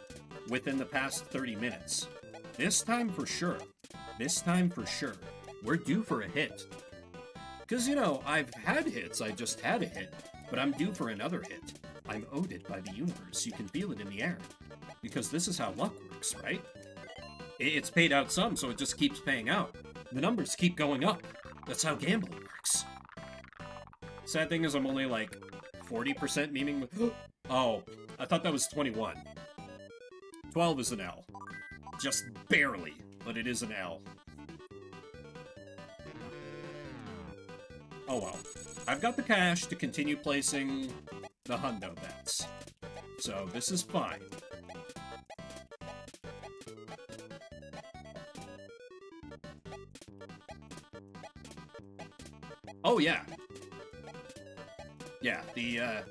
within the past 30 minutes. This time for sure. This time for sure. We're due for a hit. Because, you know, I've had hits, I just had a hit, but I'm due for another hit. I'm owed it by the universe, you can feel it in the air. Because this is how luck works, right? It's paid out some, so it just keeps paying out. The numbers keep going up. That's how gambling works. Sad thing is I'm only like 40% memeing with... Oh, I thought that was 21. 12 is an L. Just barely, but it is an L. Oh well. I've got the cash to continue placing the hundo bets. So this is fine. Oh yeah. Yeah, the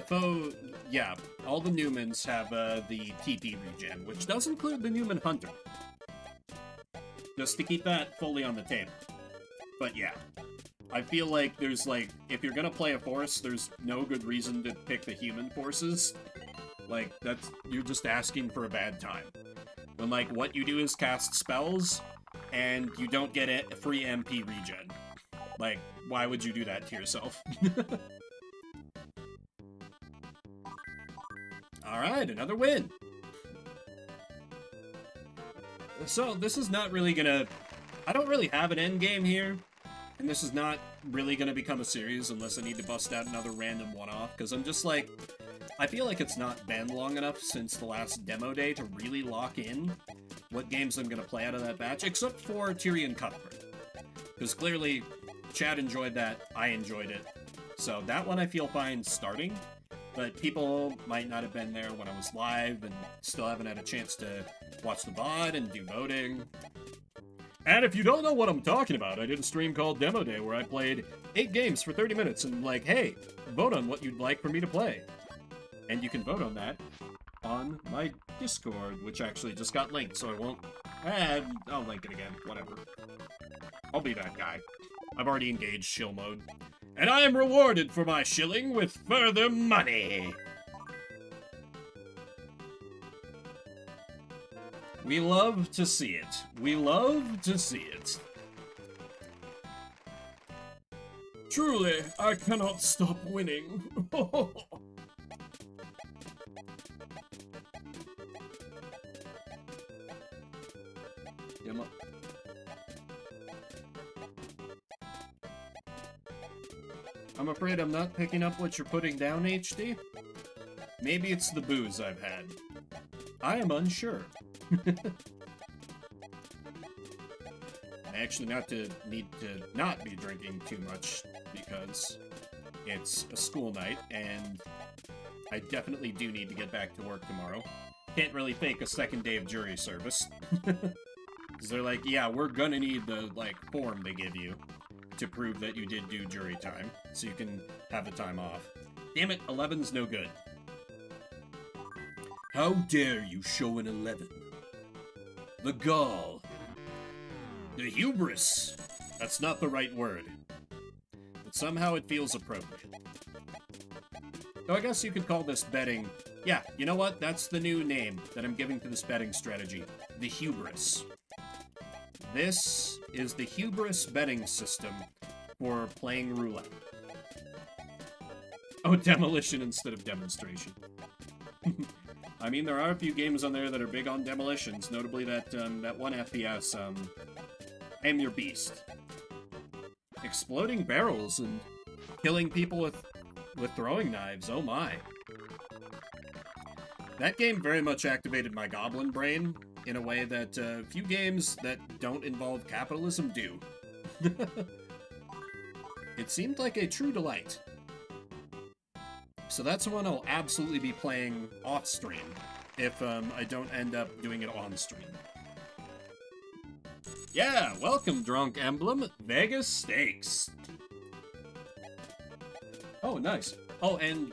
faux... Yeah, all the Newmans have the TP regen, which does include the Newman Hunter. Just to keep that fully on the table. But yeah, I feel like there's like, if you're gonna play a force, there's no good reason to pick the human forces. Like, that's, you're just asking for a bad time. When like, what you do is cast spells, and you don't get a free MP regen. Like, why would you do that to yourself? Alright, another win! So, this is not really gonna... I don't really have an end game here. And this is not really going to become a series unless I need to bust out another random one-off, because I'm just like... I feel like it's not been long enough since the last demo day to really lock in what games I'm going to play out of that batch, except for Tyrion Cuthbert. Because clearly, Chad enjoyed that, I enjoyed it. So that one I feel fine starting, but people might not have been there when I was live and still haven't had a chance to watch the VOD and do voting. And if you don't know what I'm talking about, I did a stream called Demo Day where I played 8 games for 30 minutes and like, hey, vote on what you'd like for me to play. And you can vote on that on my Discord, which actually just got linked, so I won't... I'll link it again, whatever. I'll be that guy. I've already engaged shill mode. And I am rewarded for my shilling with further money! We love to see it. We love to see it. Truly, I cannot stop winning. I'm afraid I'm not picking up what you're putting down, HD. Maybe it's the booze I've had. I am unsure. I actually need to not be drinking too much because it's a school night and I definitely do need to get back to work tomorrow. Can't really fake a second day of jury service. Because they're like, yeah, we're gonna need the, like, form they give you to prove that you did do jury time, so you can have the time off. Damn it, 11's no good. How dare you show an 11? The gall. The hubris. That's not the right word. But somehow it feels appropriate. So I guess you could call this betting... Yeah, you know what? That's the new name that I'm giving to this betting strategy. The hubris. This is the hubris betting system for playing roulette. Oh, demolition instead of demonstration. I mean, there are a few games on there that are big on demolitions, notably that that one FPS, I Am Your Beast. Exploding barrels and killing people with throwing knives, oh my. That game very much activated my goblin brain in a way that few games that don't involve capitalism do. It seemed like a true delight. So that's one I'll absolutely be playing off-stream, if I don't end up doing it on-stream. Yeah, welcome, Drunk Emblem, Vegas Stakes. Oh, nice. Oh, and,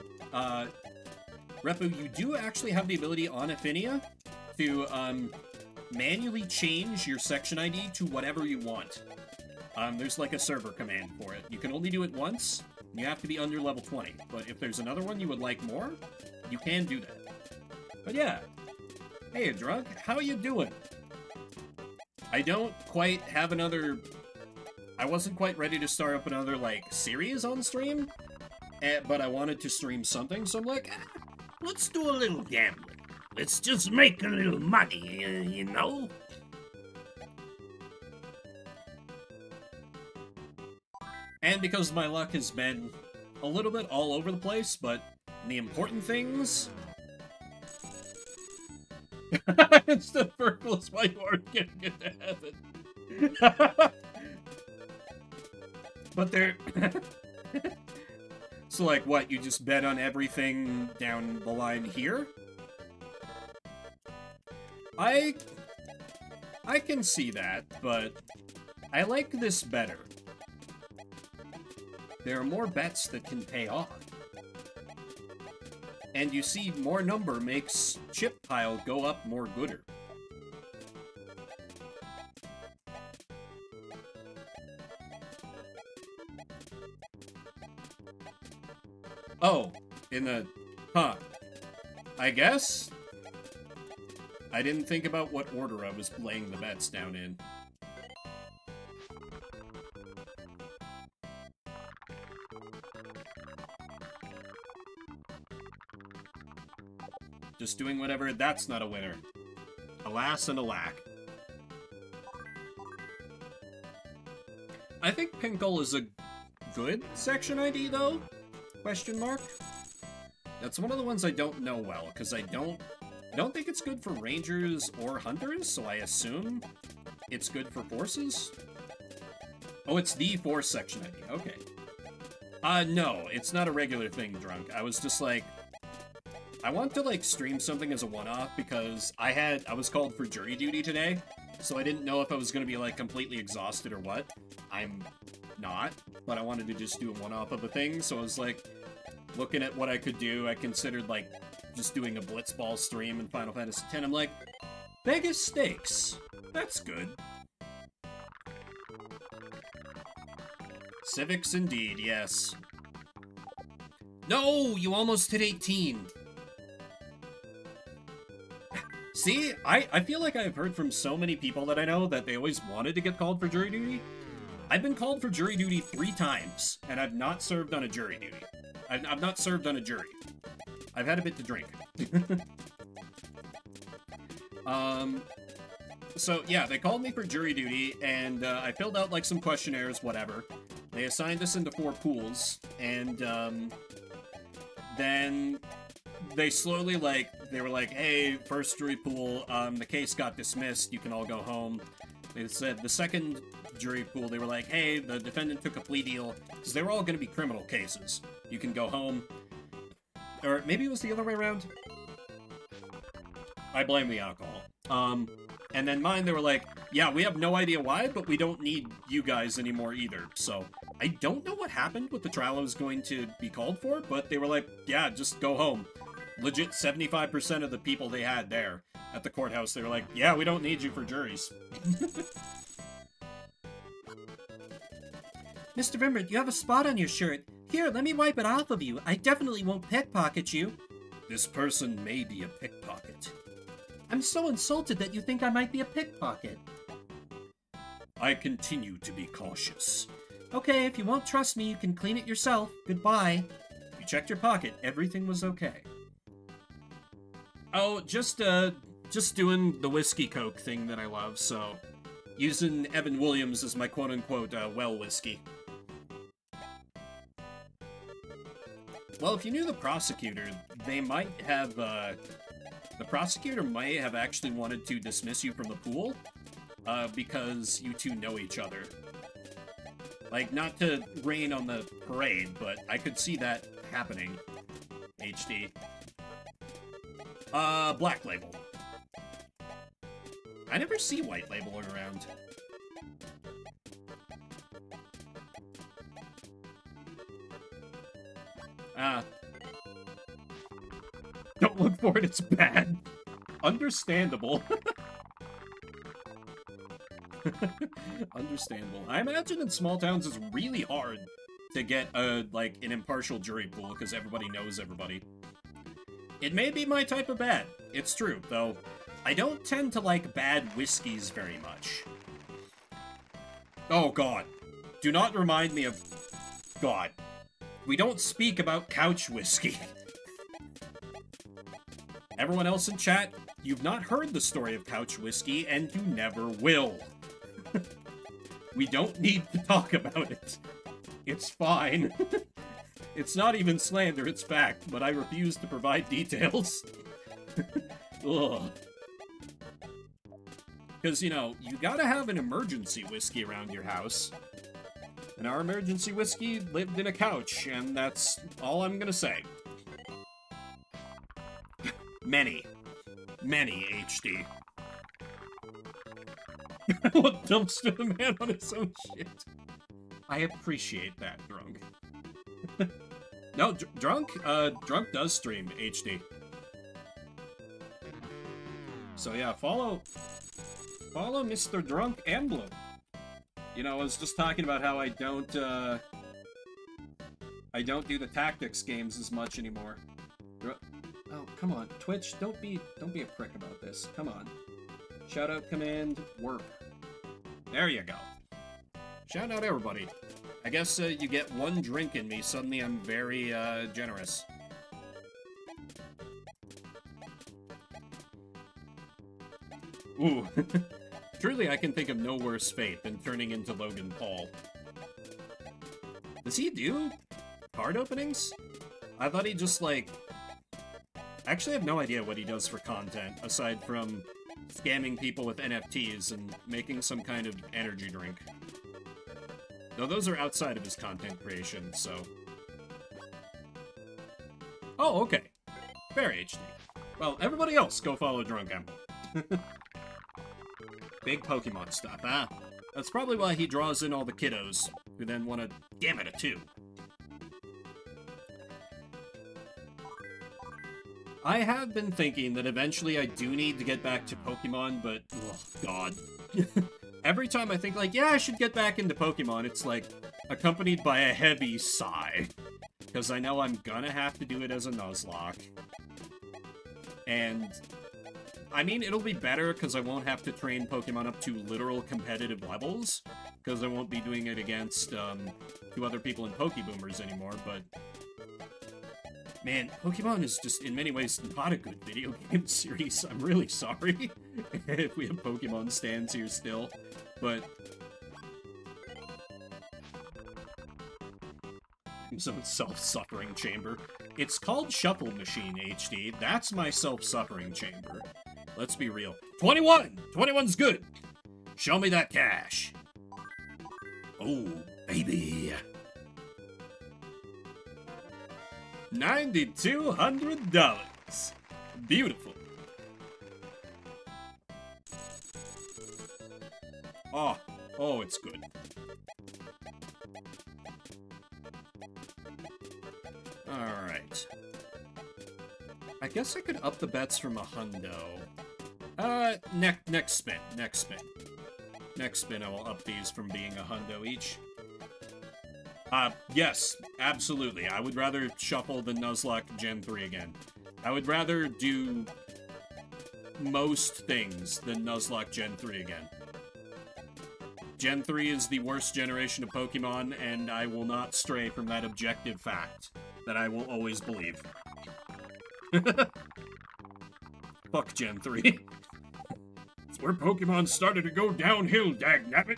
Repu, you do actually have the ability on Affinia to, manually change your section ID to whatever you want. There's like a server command for it. You can only do it once. You have to be under level 20, but if there's another one you would like more, you can do that. But yeah. Hey, Drunk, how you doing? I don't quite have another... I wasn't quite ready to start up another, like, series on stream, but I wanted to stream something, so I'm like, let's do a little gambling. Let's just make a little money, you know? And because my luck has been a little bit all over the place, but the important things... It's the purpose why you aren't getting into heaven. But they're... So, like, what, you just bet on everything down the line here? I can see that, but I like this better. There are more bets that can pay off. And you see, more number makes chip pile go up more gooder. Oh, in the... Huh. I guess? I didn't think about what order I was laying the bets down in. Just doing whatever, that's not a winner. Alas and alack. I think Pinkle is a good section ID, though? Question mark? That's one of the ones I don't know well, because I don't think it's good for rangers or hunters, so I assume it's good for forces? Oh, it's the force section ID, okay. No, it's not a regular thing, Drunk. I was just like, I want to, like, stream something as a one-off because I was called for jury duty today, so I didn't know if I was going to be, like, completely exhausted or what. I'm not, but I wanted to just do a one-off of a thing, so I was, like, looking at what I could do. I considered, like, just doing a Blitzball stream in Final Fantasy X. I'm like, Vegas Stakes. That's good. Civics indeed, yes. No, you almost hit 18. See, I feel like I've heard from so many people that I know that they always wanted to get called for jury duty. I've been called for jury duty 3 times, and I've not served on a jury duty. I've not served on a jury. I've had a bit to drink. So, yeah, they called me for jury duty, and I filled out, like, some questionnaires, whatever. They assigned us into 4 pools, and then they slowly, like, they were like, hey, first jury pool, the case got dismissed, you can all go home. They said the second jury pool, they were like, hey, the defendant took a plea deal, because they were all going to be criminal cases. You can go home. Or maybe it was the other way around? I blame the alcohol. And then mine, they were like, yeah, we have no idea why, but we don't need you guys anymore either. So I don't know what happened with the trial I was going to be called for, but they were like, yeah, just go home. Legit 75% of the people they had there at the courthouse, they were like, yeah, we don't need you for juries. Mr. Vimbert, you have a spot on your shirt. Here, let me wipe it off of you. I definitely won't pickpocket you. This person may be a pickpocket. I'm so insulted that you think I might be a pickpocket. I continue to be cautious. Okay, if you won't trust me, you can clean it yourself. Goodbye. You checked your pocket. Everything was okay. Oh, just doing the whiskey coke thing that I love, so using Evan Williams as my quote-unquote well whiskey. Well, if you knew the prosecutor, they might have, the prosecutor might have actually wanted to dismiss you from the pool, because you two know each other. Like, not to rain on the parade, but I could see that happening. HD. Black Label. I never see White Label around. Don't look for it, it's bad. Understandable. Understandable. I imagine in small towns it's really hard to get like an impartial jury pool because everybody knows everybody. It may be my type of bad. It's true, though. I don't tend to like bad whiskeys very much. Oh god. Do not remind me of... God. We don't speak about couch whiskey. Everyone else in chat, you've not heard the story of couch whiskey, and you never will. We don't need to talk about it. It's fine. It's not even slander, it's fact, but I refuse to provide details. Ugh. Because, you know, you gotta have an emergency whiskey around your house. And our emergency whiskey lived in a couch, and that's all I'm gonna say. Many. Many, HD. What dumpster the man on his own shit? I appreciate that, Drunk. No, Drunk does stream HD. So yeah, follow Mr. Drunk Emblem. You know, I was just talking about how I don't do the tactics games as much anymore. Oh, come on, Twitch, don't be a prick about this. Come on. Shout out command work. There you go. Shout out everybody. I guess you get one drink in me, suddenly I'm very generous. Ooh. Truly, I can think of no worse fate than turning into Logan Paul. Does he do card openings? I thought he just, like... I actually have no idea what he does for content, aside from scamming people with NFTs and making some kind of energy drink. Though those are outside of his content creation, so... Oh, okay. Fair HD. Well, everybody else go follow Drunk Emblem. Big Pokemon stuff, huh? That's probably why he draws in all the kiddos, who then want to damn it a 2. I have been thinking that eventually I do need to get back to Pokemon, but, oh god. Every time I think, like, yeah, I should get back into Pokemon, it's, like, accompanied by a heavy sigh. Because I know I'm gonna have to do it as a Nuzlocke. And... I mean, it'll be better because I won't have to train Pokemon up to literal competitive levels, because I won't be doing it against 2 other people in Pokeboomers anymore, but... Man, Pokemon is just, in many ways, not a good video game series. I'm really sorry if we have Pokemon stands here still, but... His own self-suffering chamber. It's called Shuffle Machine, HD. That's my self-suffering chamber. Let's be real. 21! 21's good! Show me that cash. Oh, baby. $9,200. Beautiful. Oh, it's good. Alright. I guess I could up the bets from a hundo. Next spin. Next spin I will up these from being a hundo each. Yes, absolutely. I would rather shuffle the Nuzlocke Gen 3 again. I would rather do most things than Nuzlocke Gen 3 again. Gen 3 is the worst generation of Pokemon, and I will not stray from that objective fact that I will always believe. Fuck Gen 3. It's where Pokemon started to go downhill, dagnabbit.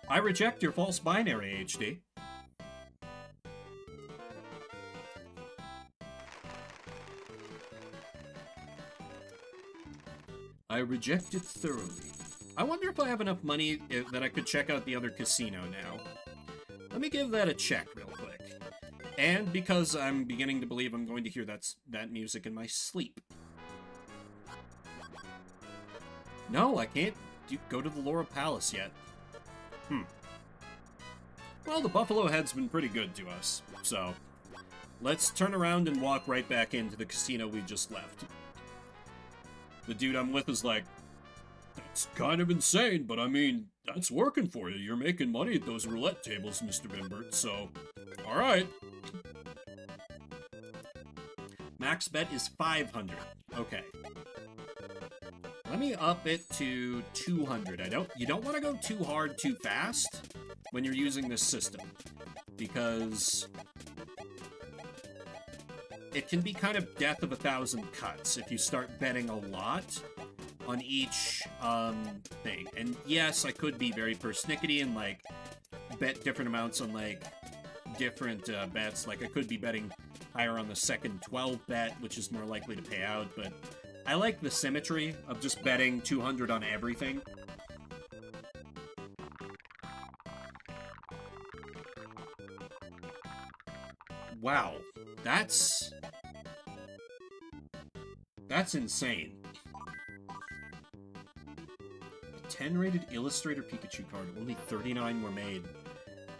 I reject your false binary, HD. I reject it thoroughly. I wonder if I have enough money that I could check out the other casino now. Let me give that a check real quick. And because I'm beginning to believe I'm going to hear that music in my sleep. No, I can't go to the Laura Palace yet. Well, the Buffalo Head's been pretty good to us, so let's turn around and walk right back into the casino we just left. The dude I'm with is like, that's kind of insane, but I mean, that's working for you. You're making money at those roulette tables, Mr. Bimbert, so alright. Max bet is 500. Okay. Let me up it to 200. You don't want to go too hard too fast when you're using this system, because it can be kind of death of 1,000 cuts if you start betting a lot on each thing. And yes, I could be very persnickety and like bet different amounts on like different bets. Like I could be betting higher on the second 12 bet, which is more likely to pay out, but I like the symmetry of just betting 200 on everything. Wow, that's insane. A 10 rated Illustrator Pikachu card, only 39 were made.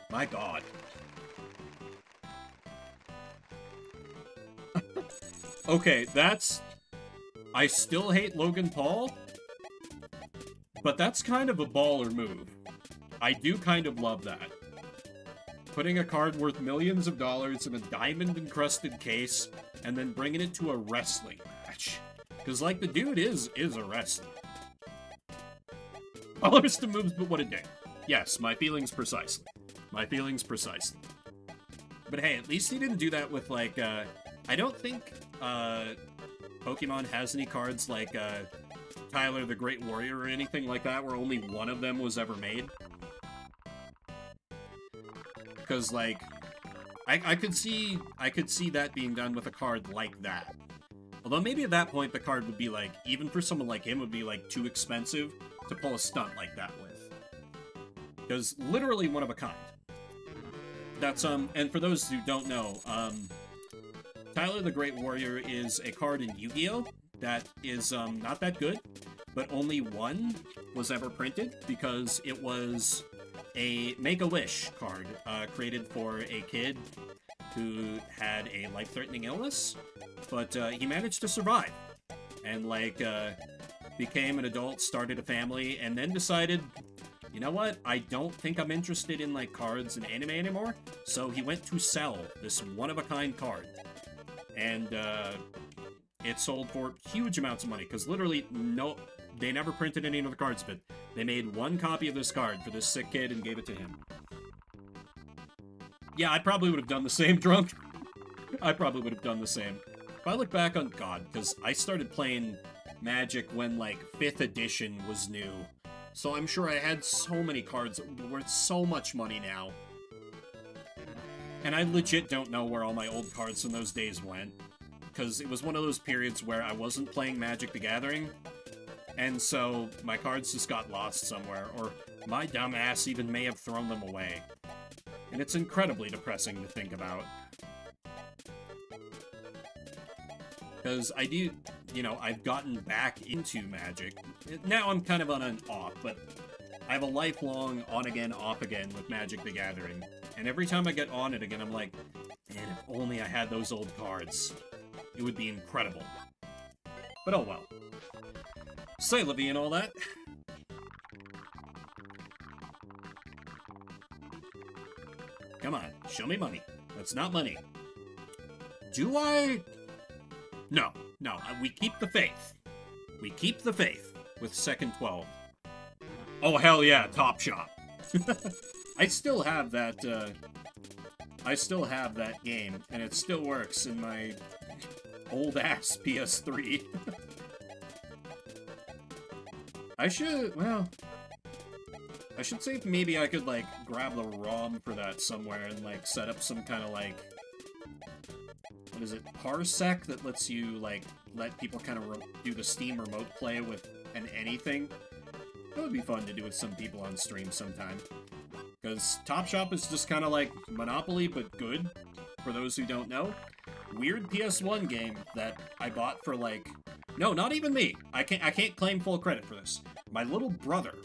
My god. Okay, I still hate Logan Paul, but that's kind of a baller move. I do kind of love that. Putting a card worth millions of dollars in a diamond-encrusted case, and then bringing it to a wrestling match. Because, like, the dude is a wrestler. Ballers to moves, but what a day. Yes, my feelings precisely. My feelings precisely. But hey, at least he didn't do that with, like, I don't think, Pokemon has any cards like, Tyler the Great Warrior or anything like that, where only one of them was ever made. Because, like, I could see that being done with a card like that. Although maybe at that point the card would be, like, even for someone like him, would be, like, too expensive to pull a stunt like that with. Because literally one of a kind. That's, and for those who don't know, Tyler the Great Warrior is a card in Yu-Gi-Oh! That is, not that good, but only one was ever printed because it was a Make-A-Wish card, created for a kid who had a life-threatening illness, but, he managed to survive, and, like, became an adult, started a family, and then decided, you know what, I don't think I'm interested in, like, cards and anime anymore, so he went to sell this one-of-a-kind card, and, it sold for huge amounts of money, because literally, they never printed any other cards, but they made one copy of this card for this sick kid and gave it to him. Yeah, I probably would have done the same, Drunk. I probably would have done the same. If I look back on God, because I started playing Magic when, like, 5th edition was new. So I'm sure I had so many cards that were worth so much money now. And I legit don't know where all my old cards from those days went. Because it was one of those periods where I wasn't playing Magic the Gathering. And so my cards just got lost somewhere, or my dumb ass even may have thrown them away. And it's incredibly depressing to think about. Because I do, you know, I've gotten back into Magic. Now I'm kind of on and off, but I have a lifelong on-again, off-again with Magic the Gathering. And every time I get on it again, I'm like, man, if only I had those old cards. It would be incredible. But oh well. Say, Livy and all that. Come on, show me money. That's not money. Do I? No, we keep the faith. We keep the faith with second 12. Oh, hell yeah, Top Shop. I still have that, I still have that game, and it still works in my old-ass PS3. I should see if maybe I could, like, grab the ROM for that somewhere and, like, set up some kind of, like, what is it, parsec that lets you, like, let people kind of do the Steam remote play with an anything. That would be fun to do with some people on stream sometime. Because Top Shop is just kind of like Monopoly, but good, for those who don't know. Weird PS1 game that I bought for, like... No, not even me. I can't claim full credit for this. My little brother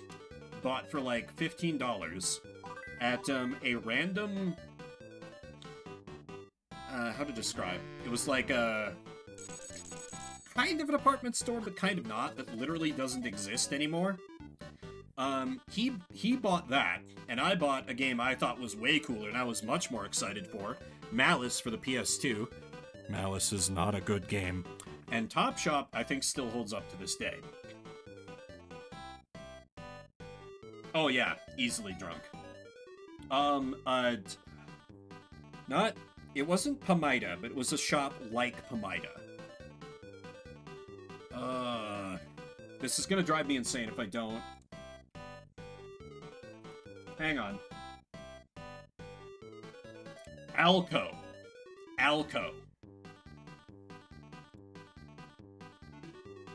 bought for, like, $15 at, a random... how to describe? It was like a... kind of an apartment store, but kind of not, that literally doesn't exist anymore. He bought that, and I bought a game I thought was way cooler and I was much more excited for, Malice for the PS2. Malice is not a good game. And Top Shop, I think, still holds up to this day. Oh yeah, easily drunk. It wasn't Pamida, but it was a shop like Pamida. This is gonna drive me insane if I don't. Hang on. Alco.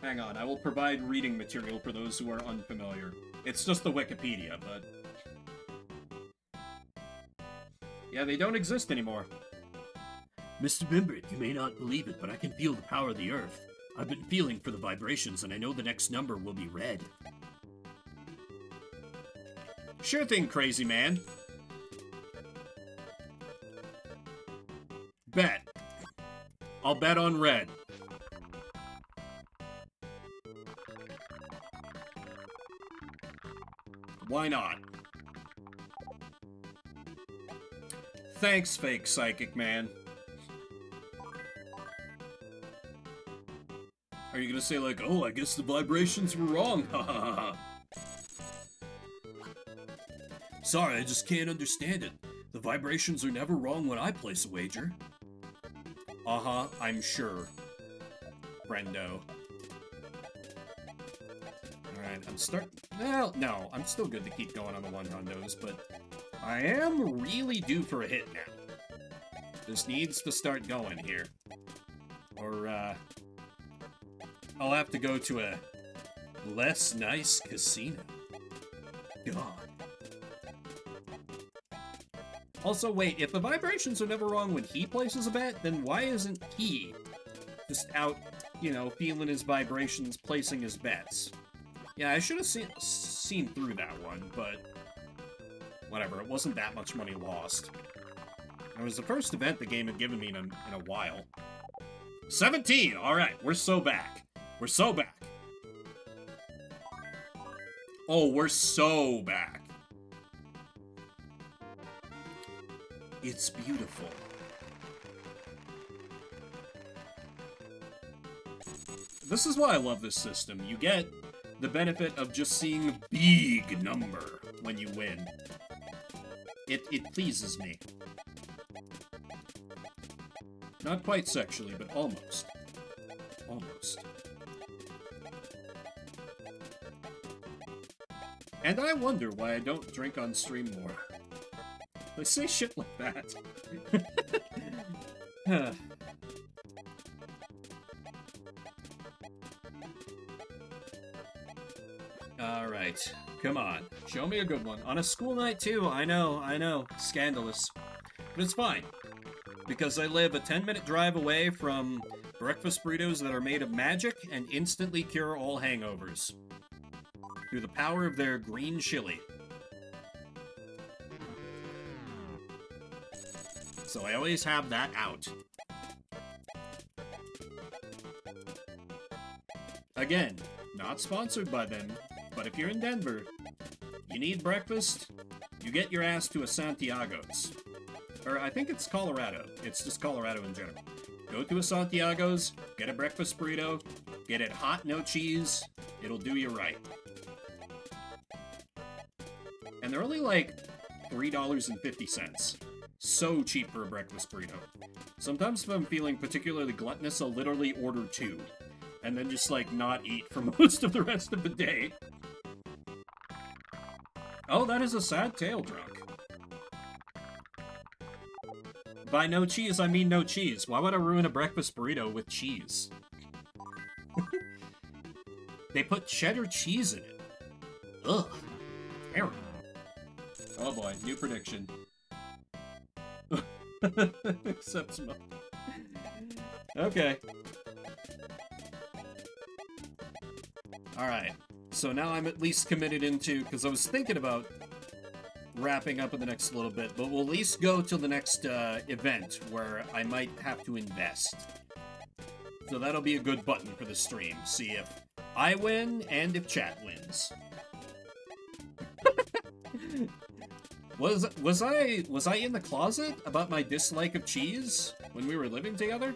Hang on, I will provide reading material for those who are unfamiliar. It's just the Wikipedia, but... yeah, they don't exist anymore. Mr. Bimbert, you may not believe it, but I can feel the power of the Earth. I've been feeling for the vibrations, and I know the next number will be red. Sure thing, crazy man. Bet. I'll bet on red. Why not? Thanks, fake psychic man. Are you gonna say like, oh, I guess the vibrations were wrong, ha ha ha ha. Sorry, I just can't understand it. The vibrations are never wrong when I place a wager. Uh-huh, I'm sure. Friendo. Alright, well, no, I'm still good to keep going on the one-hundos, but I am really due for a hit now. This needs to start going here. Or, I'll have to go to a less nice casino. God. Also, wait, if the vibrations are never wrong when he places a bet, then why isn't he just out, you know, feeling his vibrations, placing his bets? Yeah, I should have seen through that one, but whatever, it wasn't that much money lost. It was the first event the game had given me in a while. 17! Alright, we're so back. We're so back. Oh, we're so back. It's beautiful. This is why I love this system. You get the benefit of just seeing a big number when you win. It pleases me. Not quite sexually, but almost. Almost. And I wonder why I don't drink on stream more. They say shit like that. Alright, come on. Show me a good one. On a school night too, I know. Scandalous. But it's fine. Because I live a 10-minute drive away from breakfast burritos that are made of magic and instantly cure all hangovers. Through the power of their green chili. So I always have that out. Again, not sponsored by them, but if you're in Denver, you need breakfast, you get your ass to a Santiago's. Or I think it's Colorado. It's just Colorado in general. Go to a Santiago's, get a breakfast burrito, get it hot, no cheese. It'll do you right. and they're only like $3.50. So cheap for a breakfast burrito. Sometimes if I'm feeling particularly gluttonous, I'll literally order 2, and then just, like, not eat for most of the rest of the day. Oh, that is a sad tail drunk. By no cheese, I mean no cheese. Why would I ruin a breakfast burrito with cheese? They put cheddar cheese in it. Ugh. Terrible. Oh boy, new prediction. Except smoke. Okay. Alright. So now I'm at least committed into... Because I was thinking about wrapping up in the next little bit, but we'll at least go till the next event where I might have to invest. So that'll be a good button for the stream. See if I win and if chat wins. Was I in the closet about my dislike of cheese when we were living together?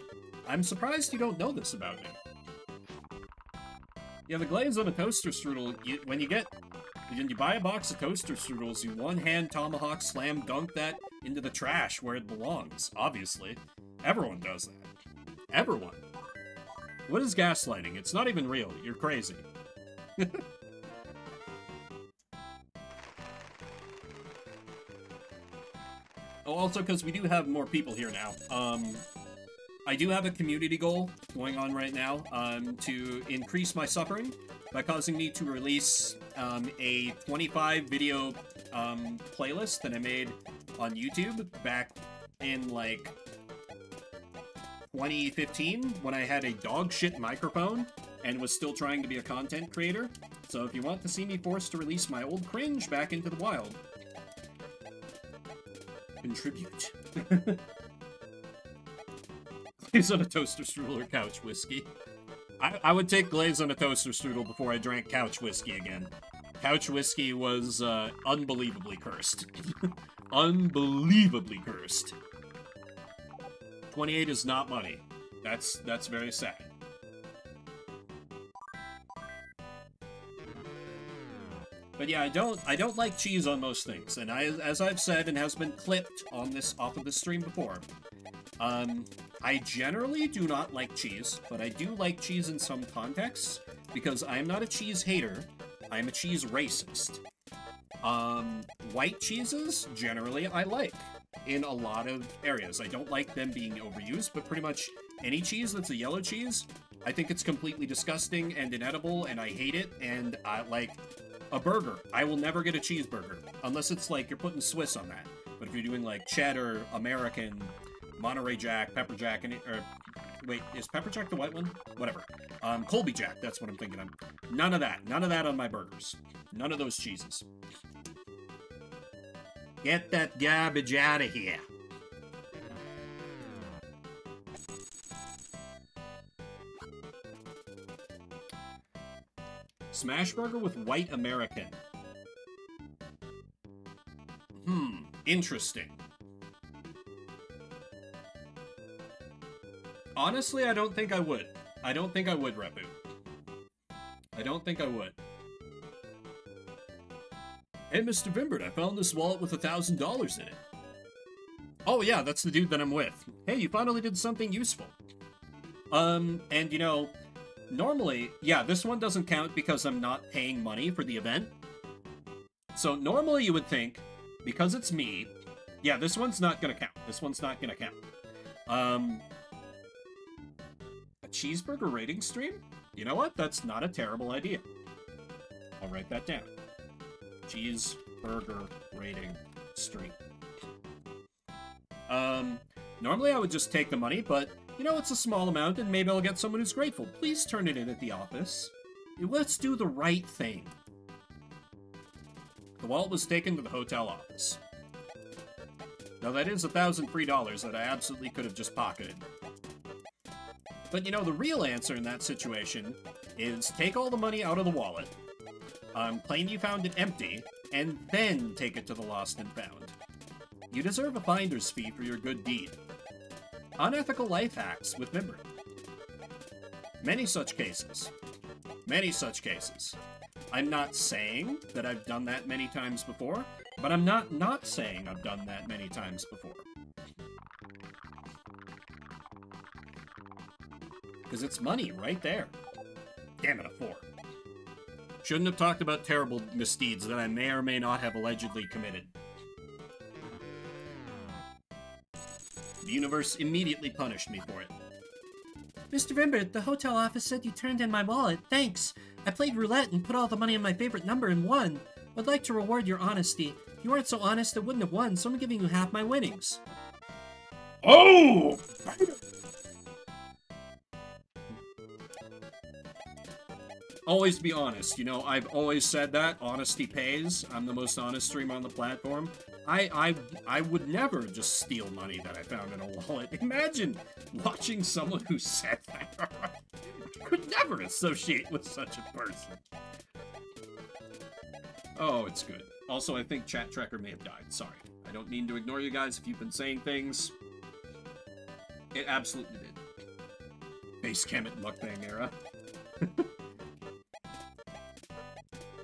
I'm surprised you don't know this about me. Yeah, the glaze on a toaster strudel, when you buy a box of toaster strudels, you one-hand tomahawk slam dunk that into the trash where it belongs, obviously. Everyone does that. Everyone. What is gaslighting? It's not even real. You're crazy. Oh, also, because we do have more people here now. I do have a community goal going on right now to increase my suffering by causing me to release a 25 video playlist that I made on YouTube back in, like, 2015 when I had a dog shit microphone and was still trying to be a content creator. So if you want to see me forced to release my old cringe back into the wild, contribute. Glaze on a toaster strudel or couch whiskey. I would take glaze on a toaster strudel before I drank couch whiskey again. Couch whiskey was unbelievably cursed. Unbelievably cursed. 28 is not money. That's very sad. But yeah, I don't like cheese on most things, and as I've said and has been clipped on off of this stream before, I generally do not like cheese, but I do like cheese in some contexts because I'm not a cheese hater. I'm a cheese racist. White cheeses generally I like in a lot of areas. I don't like them being overused, but pretty much any cheese that's a yellow cheese, I think it's completely disgusting and inedible, and I hate it. And I like a burger. I will never get a cheeseburger unless it's like you're putting Swiss on that. But if you're doing like cheddar, American, Monterey Jack, Pepper Jack, or wait, is Pepper Jack the white one? Whatever. Colby Jack, that's what I'm thinking of. None of that. None of that on my burgers. None of those cheeses. Get that garbage out of here. Smash burger with white American. Interesting. Honestly, I don't think I would. I don't think I would, Repu. I don't think I would. Hey, Mr. Vimbert, I found this wallet with $1,000 in it. Oh yeah, that's the dude that I'm with. Hey, you finally did something useful. And you know, normally, yeah, this one doesn't count because I'm not paying money for the event. So normally you would think, because it's me, yeah, this one's not gonna count. This one's not gonna count. A cheeseburger rating stream? You know what? That's not a terrible idea. I'll write that down. Cheeseburger rating stream. Normally I would just take the money, but, you know, it's a small amount, and maybe I'll get someone who's grateful. Please turn it in at the office. Let's do the right thing. The wallet was taken to the hotel office. Now that is $1,000 free dollars that I absolutely could have just pocketed. But, you know, the real answer in that situation is take all the money out of the wallet, claim you found it empty, and then take it to the lost and found. You deserve a finder's fee for your good deed. Unethical life hacks with Mimber. Many such cases. Many such cases. I'm not saying that I've done that many times before, But I'm not saying I've done that many times before. Because it's money right there. Damn it, a 4. Shouldn't have talked about terrible misdeeds that I may or may not have allegedly committed. The universe immediately punished me for it. Mr. Vimbert, the hotel office said you turned in my wallet. Thanks. I played roulette and put all the money on my favorite number and won. I'd like to reward your honesty. If you weren't so honest, I wouldn't have won, so I'm giving you half my winnings. Oh! Always be honest. You know, I've always said that. Honesty pays. I'm the most honest streamer on the platform. I would never just steal money that I found in a wallet. Imagine watching someone who said that. I could never associate with such a person. Oh, it's good. Also, I think Chat Tracker may have died. Sorry. I don't mean to ignore you guys if you've been saying things. It absolutely did. Basecam at mukbang era.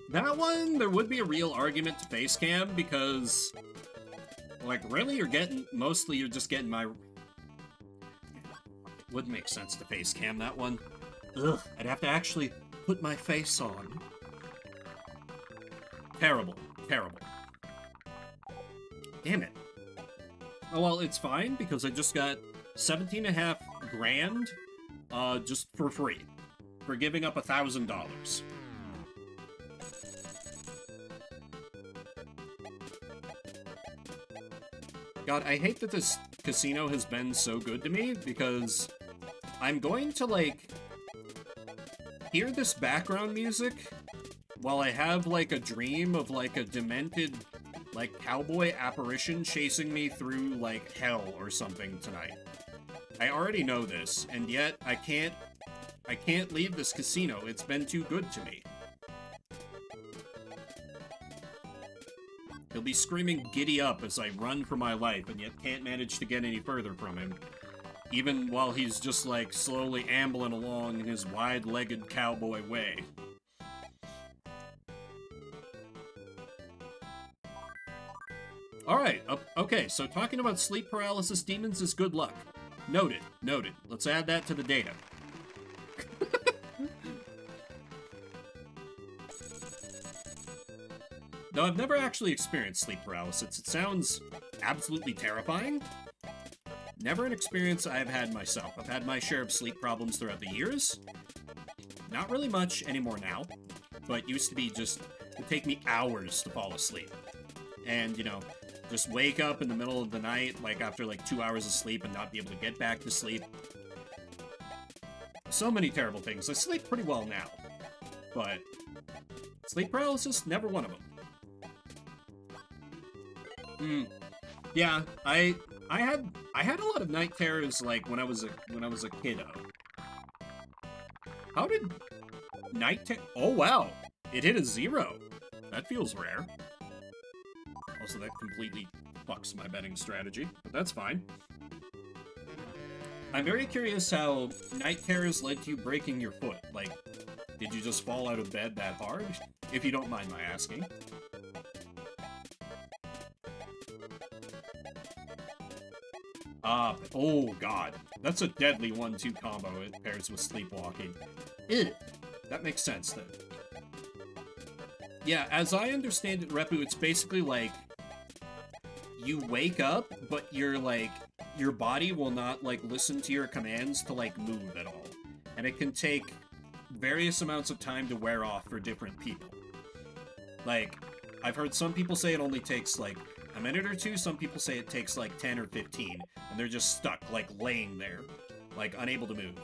That one, there would be a real argument to Facecam, because, like, really, mostly you're just getting my... Would make sense to Facecam, that one. Ugh, I'd have to actually put my face on. Terrible. Terrible. Damn it. Oh, well, it's fine, because I just got 17.5 grand, just for free. For giving up $1,000. God, I hate that this casino has been so good to me, because I'm going to, like, hear this background music while I have, like, a dream of, like, a demented, like, cowboy apparition chasing me through, like, hell or something tonight. I already know this, and yet I can't leave this casino. It's been too good to me. He'll be screaming giddy up as I run for my life, and yet can't manage to get any further from him. Even while he's just, like, slowly ambling along in his wide-legged cowboy way. Alright, okay, so talking about sleep paralysis demons is good luck. Noted, noted. Let's add that to the data. Though I've never actually experienced sleep paralysis, it sounds absolutely terrifying. Never an experience I've had myself. I've had my share of sleep problems throughout the years. Not really much anymore now, but used to be just, it'd take me hours to fall asleep. And, you know, just wake up in the middle of the night, like after like 2 hours of sleep and not be able to get back to sleep. So many terrible things. I sleep pretty well now, but sleep paralysis, never one of them. Yeah, I had a lot of night terrors like when I was a kiddo. How did night terror? Oh wow, it hit a 0. That feels rare. Also, that completely fucks my betting strategy, but that's fine. I'm very curious how night terrors led to you breaking your foot. Like, did you just fall out of bed that hard? If you don't mind my asking. Oh god. That's a deadly 1-2 combo. It pairs with sleepwalking. Ew. That makes sense, then. Yeah, as I understand it, Repu, it's basically like... You wake up, but you're like... Your body will not, like, listen to your commands to, like, move at all. And it can take various amounts of time to wear off for different people. Like, I've heard some people say it only takes, like, a minute or two. Some people say it takes, like, 10 or 15. And they're just stuck, like, laying there. Like, unable to move.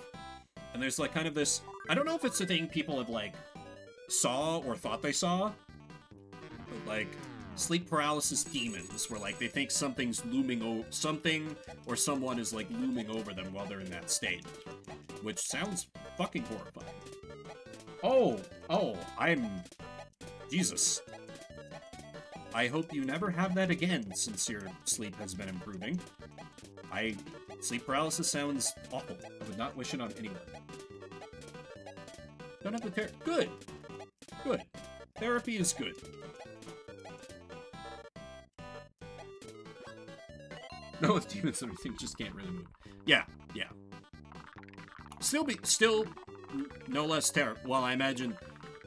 And there's, like, kind of this... I don't know if it's a thing people have, like, saw or thought they saw. But, like, sleep paralysis demons, where, like, they think something's looming something or someone is, like, looming over them while they're in that state. Which sounds fucking horrifying. Oh, I'm... Jesus. I hope you never have that again, since your sleep has been improving. Sleep paralysis sounds awful. I would not wish it on anyone. Don't have to Good. Good. Therapy is good. No, with demons and everything, just can't really move. Yeah, yeah. Still, no less terror. Well, I imagine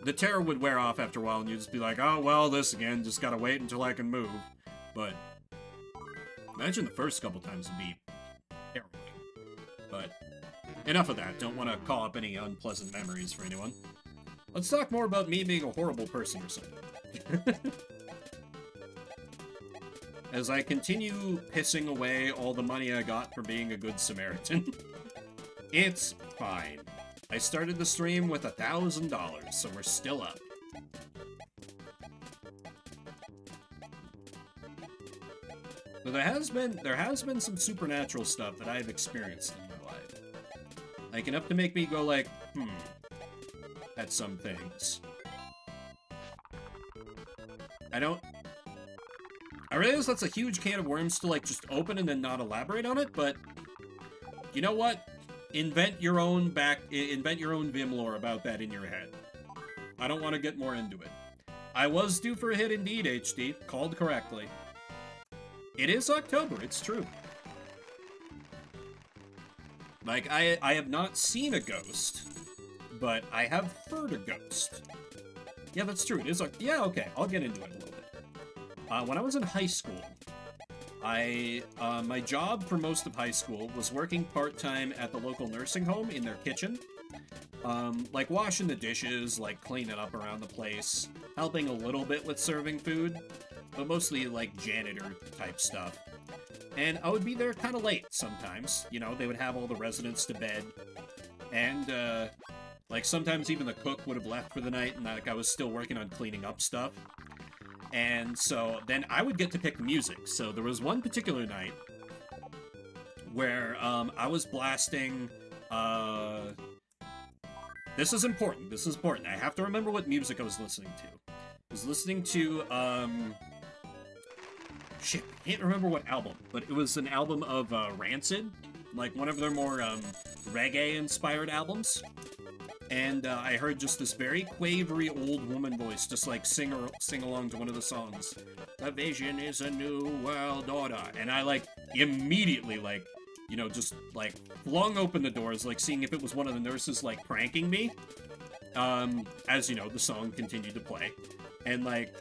the terror would wear off after a while, and you'd just be like, oh, well, this again, just gotta wait until I can move. But imagine the first couple times would be terrifying. But enough of that. Don't want to call up any unpleasant memories for anyone. Let's talk more about me being a horrible person or something. As I continue pissing away all the money I got for being a good Samaritan. It's fine. I started the stream with $1,000, so we're still up. So there has been some supernatural stuff that I've experienced in my life. Like enough to make me go like, at some things. I realize that's a huge can of worms to, like, just open and then not elaborate on it, but you know what? Invent your own Vim lore about that in your head. I don't want to get more into it. I was due for a hit indeed, HD. Called correctly. It is October, it's true. Like, I have not seen a ghost, but I have heard a ghost. Yeah, that's true. It is yeah, okay. I'll get into it a little bit. When I was in high school, my job for most of high school was working part-time at the local nursing home in their kitchen. Like washing the dishes, like cleaning up around the place, helping a little bit with serving food, but mostly like janitor type stuff. And I would be there kind of late sometimes. You know, they would have all the residents to bed. And, like sometimes even the cook would have left for the night and like I was still working on cleaning up stuff. And so then I would get to pick the music. So there was one particular night where I was blasting... This is important. This is important. I have to remember what music I was listening to. I was listening to... Shit, I can't remember what album, but it was an album of Rancid. Like one of their more reggae-inspired albums. And I heard just this very quavery old woman voice just like sing along to one of the songs. The vision is a new world order. And I like immediately like, you know, just like flung open the doors, like seeing if it was one of the nurses like pranking me. As you know, the song continued to play. And like,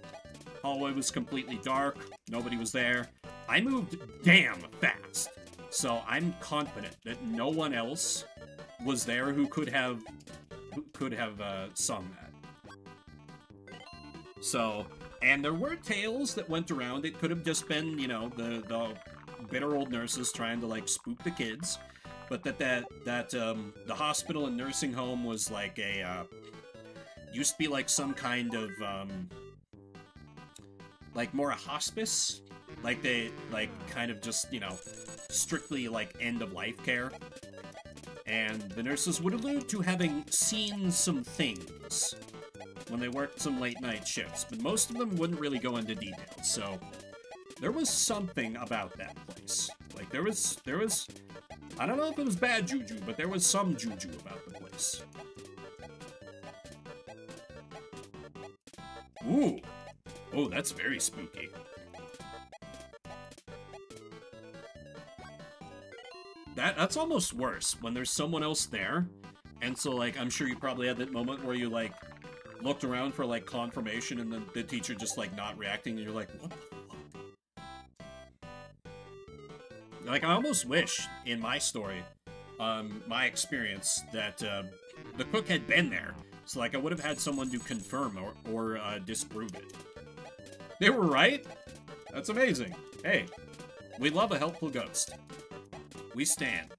hallway was completely dark. Nobody was there. I moved damn fast. So I'm confident that no one else was there who could have sung that. So, and there were tales that went around. It could have just been, you know, the bitter old nurses trying to like spook the kids, but the hospital and nursing home was like a used to be like some kind of like more a hospice, like they like kind of just, you know, strictly like end of life care. And the nurses would allude to having seen some things when they worked some late-night shifts, but most of them wouldn't really go into details, so there was something about that place. Like, there was, I don't know if it was bad juju, but there was some juju about the place. Ooh. Oh, that's very spooky. That's almost worse, when there's someone else there, and so, like, I'm sure you probably had that moment where you, like, looked around for, like, confirmation, and then the teacher just, like, not reacting, and you're like, what the fuck? Like, I almost wish, in my story, my experience, that, the cook had been there, so, like, I would have had someone to confirm or disprove it. They were right? That's amazing. Hey, we love a helpful ghost. We stand.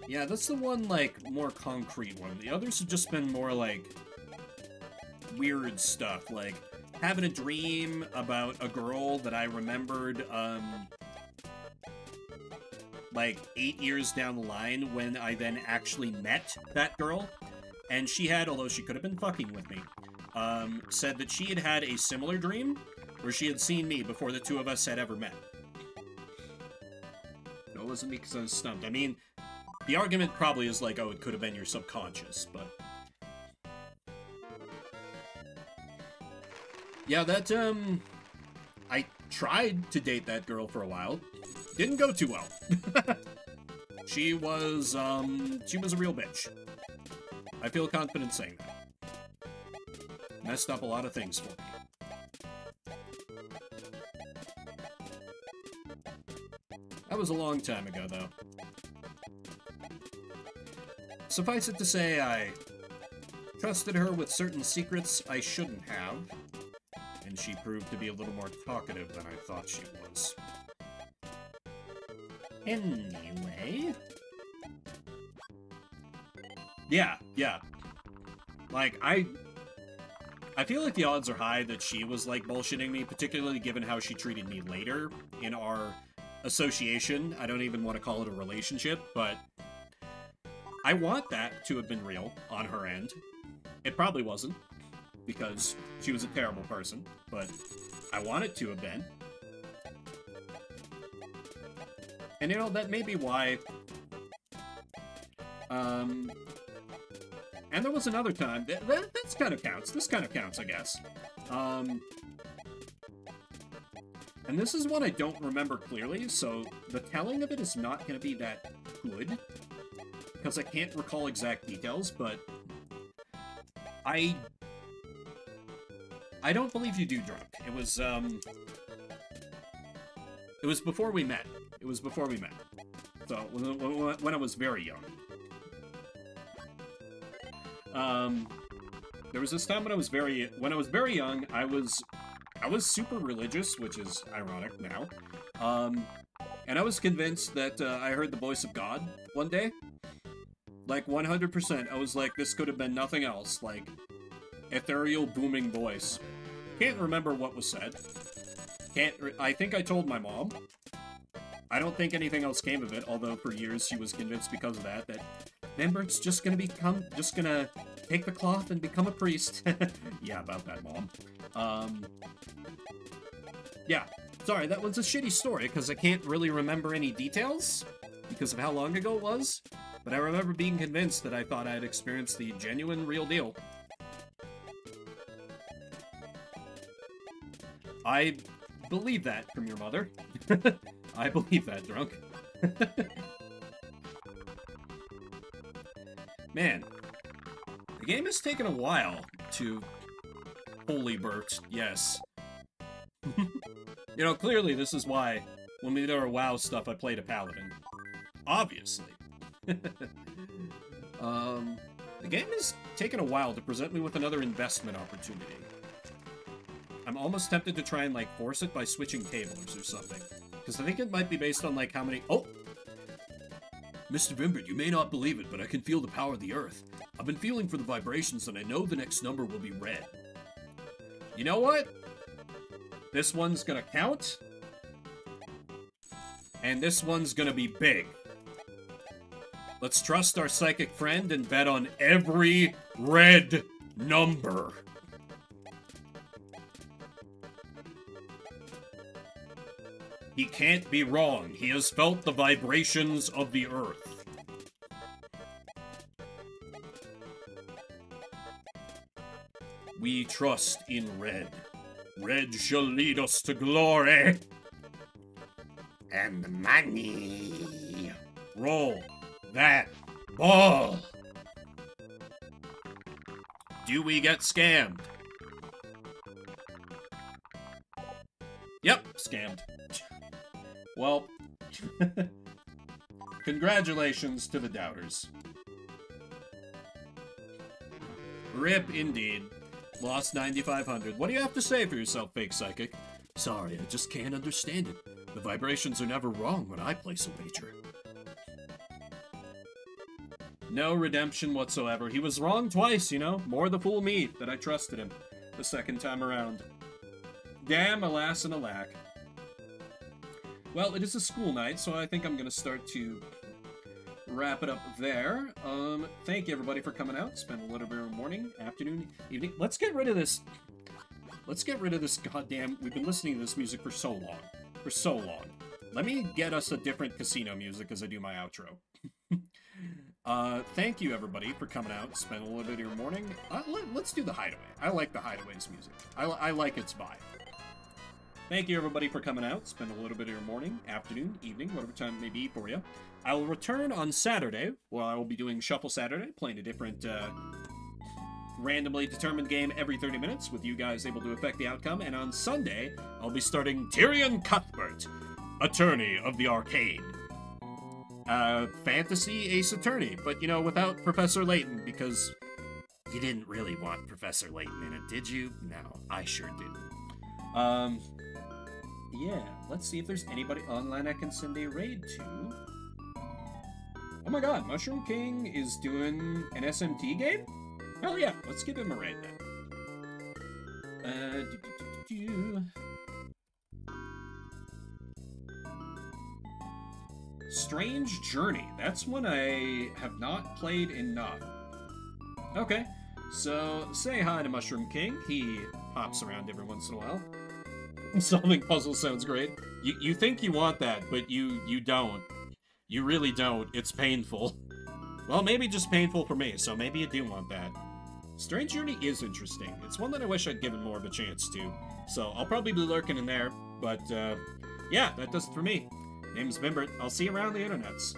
Yeah, that's the one, like, more concrete one. The others have just been more, like, weird stuff. Like, having a dream about a girl that I remembered, like, 8 years down the line when I then actually met that girl. And she had, although she could have been fucking with me, said that she had had a similar dream where she had seen me before the two of us had ever met. No, it wasn't me because I was stumped. I mean, the argument probably is like, oh, it could have been your subconscious, but... Yeah, that, I tried to date that girl for a while. Didn't go too well. She was a real bitch. I feel confident saying that. Messed up a lot of things for me. That was a long time ago, though. Suffice it to say, I trusted her with certain secrets I shouldn't have, and she proved to be a little more talkative than I thought she was. Anyway... Yeah. Like, I feel like the odds are high that she was, like, bullshitting me, particularly given how she treated me later in our association. I don't even want to call it a relationship, but I want that to have been real on her end. It probably wasn't, because she was a terrible person, but I want it to have been. And, you know, that may be why... And there was another time, that's kind of counts, this kind of counts, I guess. And this is one I don't remember clearly, so the telling of it is not going to be that good, because I can't recall exact details, but I don't believe you do, Drunk. It was before we met. It was before we met. So, when I was very young. There was this time when I was very young, I was super religious, which is ironic now. And I was convinced that I heard the voice of God one day. Like, 100%. I was like, this could have been nothing else. Like, ethereal booming voice. Can't remember what was said. I think I told my mom. I don't think anything else came of it, although for years she was convinced because of that Lambert's just gonna take the cloth and become a priest. Yeah, about that, Mom. Yeah, sorry, that was a shitty story, because I can't really remember any details, because of how long ago it was, but I remember being convinced that I thought I had experienced the genuine, real deal. I believe that from your mother. I believe that, Drunk. Man, the game has taken a while to... Holy Bert, yes. You know, clearly this is why, when we did our WoW stuff, I played a Paladin. Obviously. The game has taken a while to present me with another investment opportunity. I'm almost tempted to try and, like, force it by switching tables or something. Because I think it might be based on, like, how many... Oh! Mr. Vimbert, you may not believe it, but I can feel the power of the Earth. I've been feeling for the vibrations, and I know the next number will be red. You know what? This one's gonna count. And this one's gonna be big. Let's trust our psychic friend and bet on every red number. He can't be wrong. He has felt the vibrations of the Earth. We trust in red. Red shall lead us to glory. And money. Roll that ball. Do we get scammed? Yep, scammed. Well, congratulations to the doubters. Rip indeed. Lost 9,500. What do you have to say for yourself, fake psychic? Sorry, I just can't understand it. The vibrations are never wrong when I place a wager. No redemption whatsoever. He was wrong twice, you know? More the fool me that I trusted him the second time around. Damn, alas and alack. Well, it is a school night, so I think I'm gonna start to wrap it up there. Thank you everybody for coming out. Spend a little bit of morning, afternoon, evening. Let's get rid of this. Let's get rid of this goddamn... We've been listening to this music for so long. For so long. Let me get us a different casino music as I do my outro. Thank you everybody for coming out, spend a little bit of your morning. Let's do the Hideaway. I like the Hideaway's music. I like its vibe. Thank you everybody for coming out, spend a little bit of your morning, afternoon, evening, whatever time it may be for you. I will return on Saturday, where I will be doing Shuffle Saturday, playing a different, randomly determined game every 30 minutes, with you guys able to affect the outcome, and on Sunday, I'll be starting Tyrion Cuthbert, Attorney of the Arcane. Fantasy Ace Attorney, but, you know, without Professor Layton, because you didn't really want Professor Layton in it, did you? No, I sure did. Yeah, let's see if there's anybody online I can send a raid to. Oh my god, Mushroom King is doing an SMT game? Hell yeah, let's give him a raid then. Strange Journey. That's one I have not played enough. Okay, so say hi to Mushroom King. He pops around every once in a while. Solving puzzles sounds great. You think you want that, but you don't. You really don't. It's painful. Well, maybe just painful for me, so maybe you do want that. Strange Journey is interesting. It's one that I wish I'd given more of a chance to. So I'll probably be lurking in there, but yeah, that does it for me. Name's Bimbert. I'll see you around the internets.